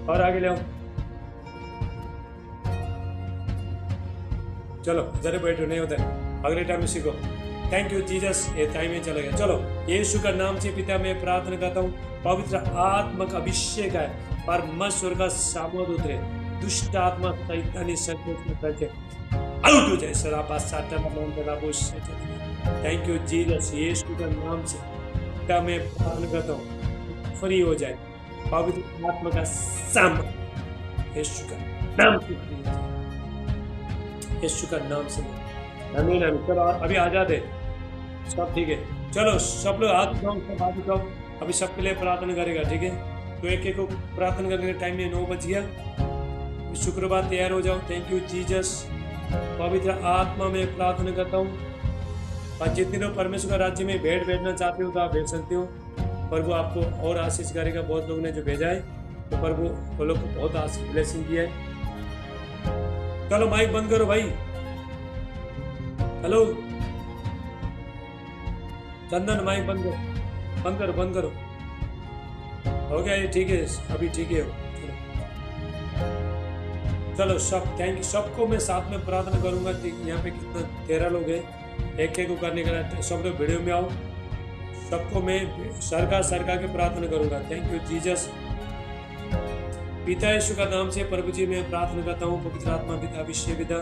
और आगे ले आओ। चलो जरा बैठो, नहीं होता है, अगले टाइम में सीखो। Thank you Jesus. ये टाइम में चलेगा। चलो यीशु का नाम से पिता मैं प्रार्थना करता हूँ, पवित्र आत्मा का अभिषेक है, परमेश्वर का सामर्थ उतरे, दुष्ट आत्मा शैतानी शक्ति में करके आउट हो जाए। सरापा साटा से। Thank you Jesus. यीशु का नाम से पिता मैं प्रार्थना करता हूँ, फ्री हो जाए पवित्र आत्मा का सामर्थ यीशु का नाम से, यीशु का नाम से। आमीन आमीन। चलो अभी आजाद है, सब ठीक है। चलो सब लोग हाथ उठाओ, सब हाथ उठाओ। अभी सबके लिए प्रार्थना करेगा, ठीक है? तो एक एक को प्रार्थना करने के टाइम में 9 बज गया। शुक्रवार तैयार हो जाओ। Thank you Jesus. पवित्र आत्मा में प्रार्थना करता हूँ, और जितने लोग परमेश्वर का राज्य में बैठना चाहते हो तो आप बैठ सकते हो। प्रभु आपको और आशीष करेगा। बहुत लोगों ने जो भेजा है, तो प्रभु वो लोग को बहुत आशीष ब्लेसिंग दिया है। चलो माइक बंद करो भाई। हेलो चंदन, माइक बंद करो, बंद करो, बंद करो। हो गया ये, ठीक है, अभी ठीक है। चलो सब थैंक यू। सबको मैं साथ में प्रार्थना करूंगा। यहाँ पे कितना 13 लोग हैं, एक एक को करने का। सब लोग वीडियो में आओ। सबको मैं सरका के प्रार्थना करूंगा। Thank you Jesus. पिता यीशु का नाम से प्रभु जी मैं प्रार्थना करता हूँ, पवित्र आत्मा पिता अभिषेक पिता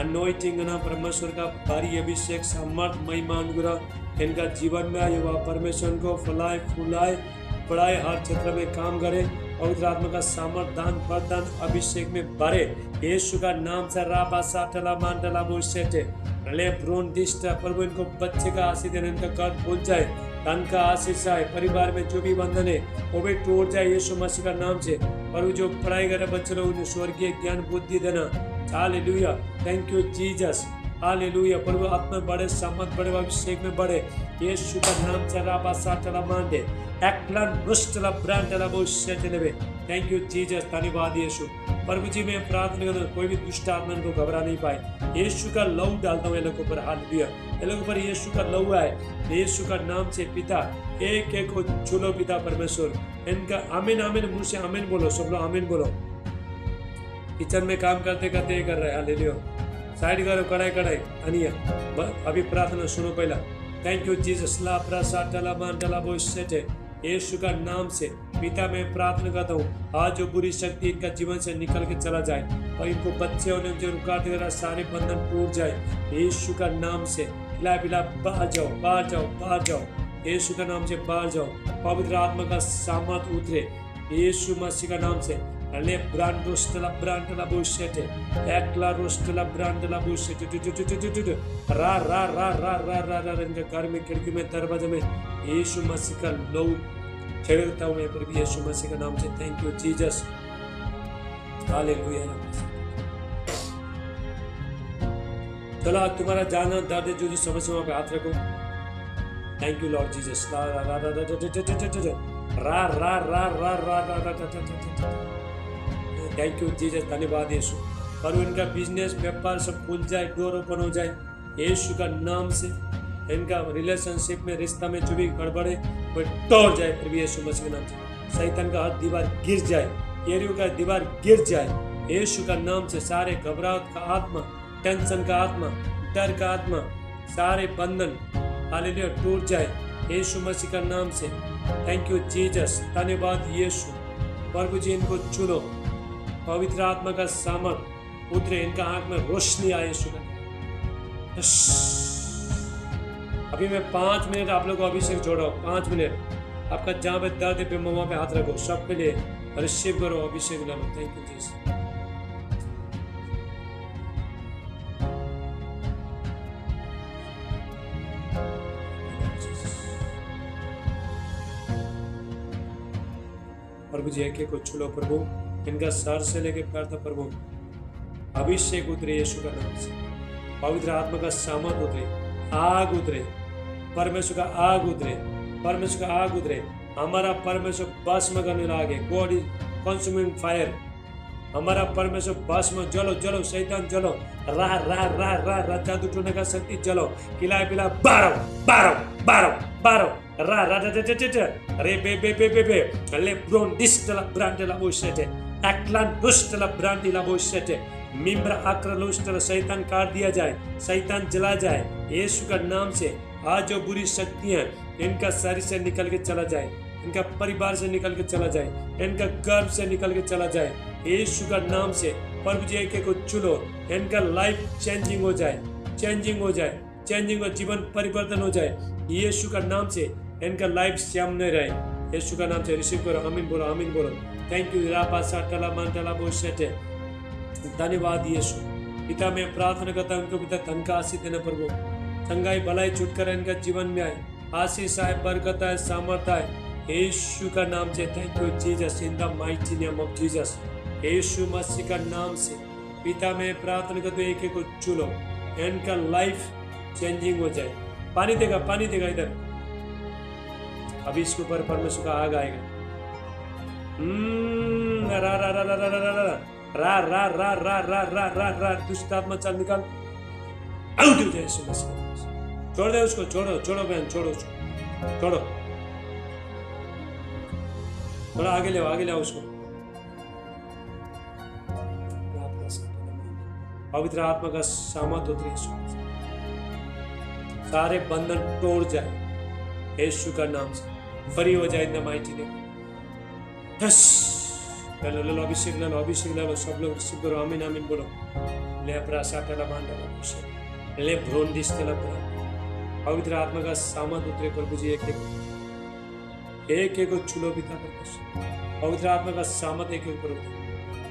अनोइंटिंग ना परमेश्वर का भारी अभिषेक समर्थ महिमा अनुग्रह इनका जीवन में आए। वह परमेश्वर को फुलाए फुलाए बढ़ाए, हर क्षेत्र में काम करे। पवित्र आत्मा का सामर्थ दान वरदान अभिषेक में भरे यीशु का नाम से। राबा साटला मांडला बोसेटे ले ब्रोन दिष्टा। प्रभु इनको बच्चे का आशीष देना, इनका कर्ज भूल जाए, धन का आशीष आए, परिवार में जो भी बंधन है वो भी टूट जाए यीशु मसीह का नाम से। प्रभु जो पढ़ाई करे बच्चे लोग, उन्हें स्वर्गीय ज्ञान बुद्धि देना। Hallelujah. Thank you Jesus. Hallelujah. प्रभु आत्मा बढ़े, सामर्थ बढ़े, अभिषेक में बढ़े यीशु का नाम से। राबा साटला मांडे एक्लन रुष्टला ब्रांडला बोसेटे। Thank you Jesus. धन्यवाद यीशु। प्रभु जी मैं प्रार्थना करता हूँ, कोई भी दुष्ट आत्मा इनको घबरा नहीं पाए। यीशु का लहू डालता हूँ ये लोगों पर। हालेलुया। ये लोगों पर यीशु का लहू है, यीशु का नाम से। पिता एक एक को छूलो पिता परमेश्वर। इनका आमीन आमीन, मुंह से आमीन बोलो, सब लोग आमीन बोलो। किचन में काम करते करते ये कर रहे हैं। हालेलुया। साइड करो, कढ़ाई कढ़ाई अनिया। अभी प्रार्थना सुनो पहला। Thank you Jesus. ला प्रसाद डला मान डला बोसेटे यीशु का नाम से पिता मैं प्रार्थना करता हूँ, आज जो बुरी शक्ति इनका जीवन से निकल के चला जाए और इनको बच्चे होने में जो रुकावट वगैरह सारे बंधन टूट जाए यीशु का नाम से। खिला पिला बाहर जाओ, बाहर जाओ, बाहर जाओ, यीशु का नाम से बाहर जाओ। पवित्र आत्मा का सामर्थ उतरे यीशु मसीह का नाम से। ले ब्रांड रोस्टला ब्रांडला बुशेटे एकला रोस्टला ब्रांडला बुशेटे रा रा रा रा रा रा रा इनके घर में, खिड़की में, दरवाजे में यीशु मसीह का लहू छिड़कता हूं मैं प्रभु यीशु मसीह का नाम से। Thank you Jesus, hallelujah. चलो आज तुम्हारा जाना दर्द जो समस्या वहां पे हाथ रखो। Thank you Lord Jesus. रा रा रा रा रा रा रा रा रा रा। थैंक यू जीसस, धन्यवाद यीशु। और इनका बिजनेस व्यापार सब खुल जाए, डोर ओपन हो जाए यीशु का नाम से। इनका रिलेशनशिप में, रिश्ता में जो भी गड़बड़े वो तोड़ जाए प्रभु यीशु मसीह के नाम से। शैतान का हर दीवार गिर जाए, एरियो का दीवार गिर जाए यीशु का नाम से। सारे घबराहट का आत्मा, टेंशन का आत्मा, डर का आत्मा, सारे बंधन हालेलुया टूट जाए यीशु मसीह का नाम से। थैंक यू जीसस, धन्यवाद यीशु। प्रभु जी इनको चुनो, पवित्र आत्मा का सामर्थ उतरे, इनका आंख में रोशनी आए यीशु का। अभी मैं 5 मिनट आप लोगों को अभिषेक जोड़ रहा हूँ। 5 मिनट आपका जहाँ पे दर्द है वहाँ पे हाथ रखो, सबके लिए रिसीव करो, अभिषेक ले लो। Thank you Jesus. प्रभु जी एक को छू लो प्रभु, इनका सर से लेके पैर तक प्रभु अभिषेक उतरे यीशु का नाम से। पवित्र आत्मा का सामर्थ उतरे, आग उतरे, परमेश्वर का आग उतरे, परमेश्वर का आग उतरे। हमारा परमेश्वर भस्म करने लगे, गॉड इज कंज्यूमिंग फायर। हमारा परमेश्वर भस्म, जलो जलो शैतान जलो, रा रा रा रा रा जादू टूटने का शक्ति जलो, खिला पिला बारो बारो बारो बारो रा रा रा रा रे बे बे बे बे बे ले ब्रोन डिस्टला ब्रांडला बोशेटे एक्लान दुष्टला ब्रांडला बोशेटे मिम्र आक्रलुष्टला। शैतान काट दिया जाए, शैतान जला जाए यीशु का नाम से। आज जो बुरी शक्तियां इनका शरीर से निकल के चला जाए, इनका परिवार से निकल के चला जाए, इनका गर्भ से निकल के चला जाए यीशु का नाम से। प्रभु जी एक को चुनो, इनका लाइफ चेंजिंग हो जाए, चेंजिंग हो जाए, चेंजिंग हो, जीवन परिवर्तन हो जाए यीशु का नाम से। इनका लाइफ सामने रहे यीशु का नाम से। रिसीव करो, आमीन बोलो, आमीन बोलो। थैंक यू रापा साटला मंटला बोशेटे, धन्यवाद यीशु। पिता मैं प्रार्थना करता हूं उनको पिता धन का आशीष देना प्रभु, चंगाई भलाई छुटकारा इनका जीवन में आए, आशीष आए, बरकत आए, सामर्थ आए यीशु का नाम से। Thank you Jesus, in the mighty name of Jesus, यीशु मसीह का नाम से। पिता मैं प्रार्थना करता हूं एक को चुनो, इनका लाइफ चेंजिंग हो जाए। पानी देगा, पानी देगा इधर। अभी इसके ऊपर परमेश्वर का आग आएगा। रा रा रा रा रा रा रा रा रा रा रा रा रा रा रा दुष्ट आत्मा चल निकाल, आउट हो जाए यीशु मसीह। छोड़ दे उसको, छोड़ो छोड़ो बहन, छोड़ो उसको, छोड़ो, थोड़ा आगे ले, आगे ले उसको। पवित्र आत्मा का सामर्थ उतरे यीशु, सारे बंधन तोड़ जाए यीशु का नाम से, फ्री हो जाए इन द माइटी नेम। यस, ले लो अभिषेक, ले लो अभिषेक, ले लो सब लोग रिसीव करो, आमीन आमीन बोलो। ले अपरा साटला मांडला अभिषेक, ले भ्रोन दिस्तेला पूरा। पवित्र आत्मा का सामर्थ उतरे प्रभु जी, एक एक को छुलो पिता परमेश्वर। पवित्र आत्मा का सामर्थ एक ऊपर उतरे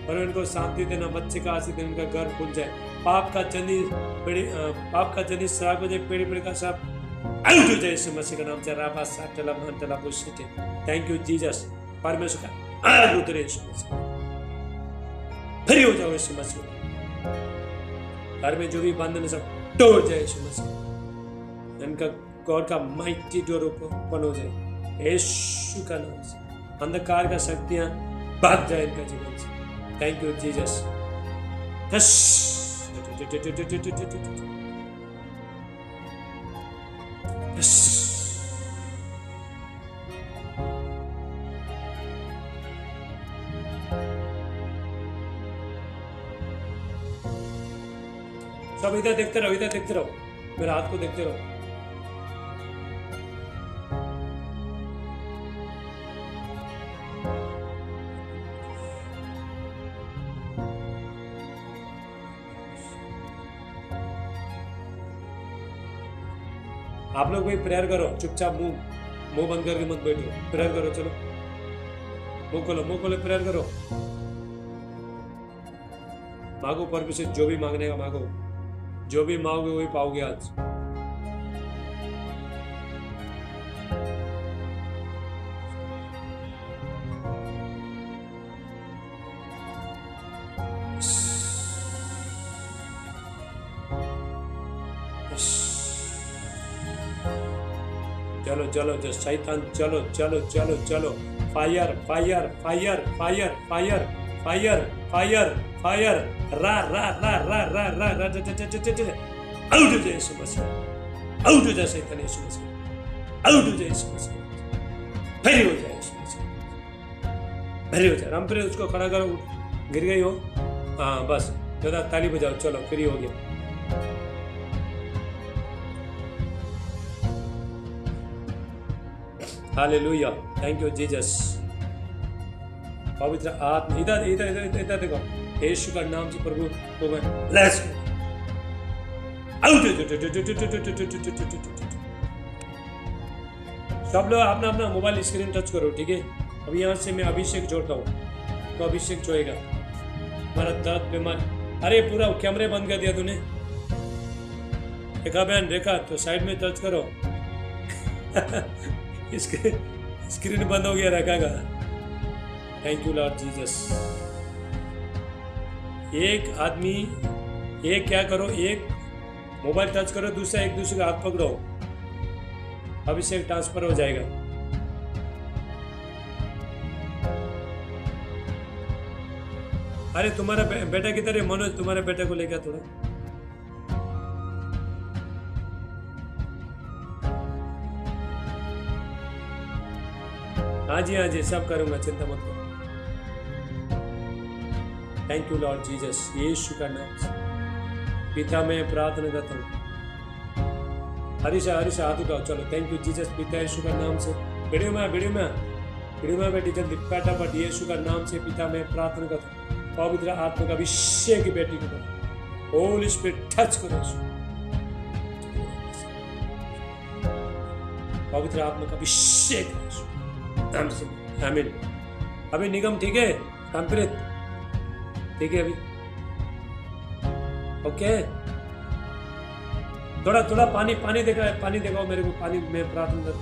और इनको शांति देना, बच्चे का आशीष देना, इनका घर खुल जाए। पाप का जनी पेड़ी, पाप का जनी श्राप हो जाए, पेड़ी पेड़ी का श्राप आउट हो जाए यीशु मसीह का नाम से। राबा साटला मंटला बुशेटे। थैंक यू जीसस, परमेश्वर का आग उतरे यीशु मसीह, फ्री हो जाओ यीशु मसीह। घर में जो भी बंधन सब तोड़ जाए यीशु मसीह। इनका गॉड का माइटी डोर ओपन हो जाए यीशु का नाम से। अंधकार का शक्तियां भाग जाए इनका जीवन से। Thank you Jesus. सब इधर देखते रहो, इधर देखते रहो, मेरे हाथ को देखते रहो। आप लोग भी प्रेयर करो, चुपचाप मुंह बंद करके मत बैठो, प्रेयर करो। चलो मुंह खोलो प्रेयर करो। मांगो परमेश्वर, जो भी मांगने का मांगो, जो भी मांगोगे वही पाओगे आज। चलो चलो जो शैतान, चलो चलो चलो चलो, fire fire fire fire fire fire fire fire, रा रा रा रा रा रा रा, आउट हो जाए यीशु मसीह, आउट हो जाए शैतान यीशु मसीह, आउट हो जाए यीशु मसीह, भरी हो जाए यीशु मसीह, भरी हो जाए। रामप्रिय उसको खड़ा करो, गिर गई हो, हाँ बस दादा ताली बजाओ, चलो फ्री हो गया। Hallelujah, thank you Jesus. पवित्र आत्मा, इधर इधर इधर इधर देखो, यीशु का नाम से प्रभु को मैं ब्लेस आउट। सब लोग अपना अपना मोबाइल स्क्रीन टच करो, ठीक है। अब यहाँ से मैं अभिषेक जोड़ता हूँ, तो अभिषेक जोड़ेगा हमारा दर्द बीमार। अरे पूरा कैमरे बंद कर दिया तूने, रेखा बहन रेखा, तो साइड में टच करो। स्क्रीन बंद हो गया रेखा का। Thank you Lord Jesus. एक आदमी, एक क्या करो, एक मोबाइल टच करो, दूसरा एक दूसरे का हाथ पकड़ो, अभिषेक ट्रांसफर हो जाएगा। अरे तुम्हारा बेटा किधर है मनोज, तुम्हारे बेटे को लेकर थोड़ा। हाँ जी सब करूंगा, चिंता मत करो। थैंक यू लॉर्ड जीसस, यीशु का नाम से पिता में प्रार्थना करता हूँ। हरीशा हाथ उठाओ, चलो थैंक यू जीसस, पिता यीशु का नाम से। वीडियो में बेटी जल्दी फटाफट, यीशु का नाम से पिता में प्रार्थना करता हूँ। पवित्र आत्मा का अभिषेक की बेटी को, होली स्पिरिट टच करो, पवित्र आत्मा का अभिषेक नाम से, आमीन। अभी निगम ठीक है, संप्रीत ठीक है अभी, ओके। थोड़ा पानी देखा, पानी दिखाओ मेरे को, पानी में प्रार्थना कर।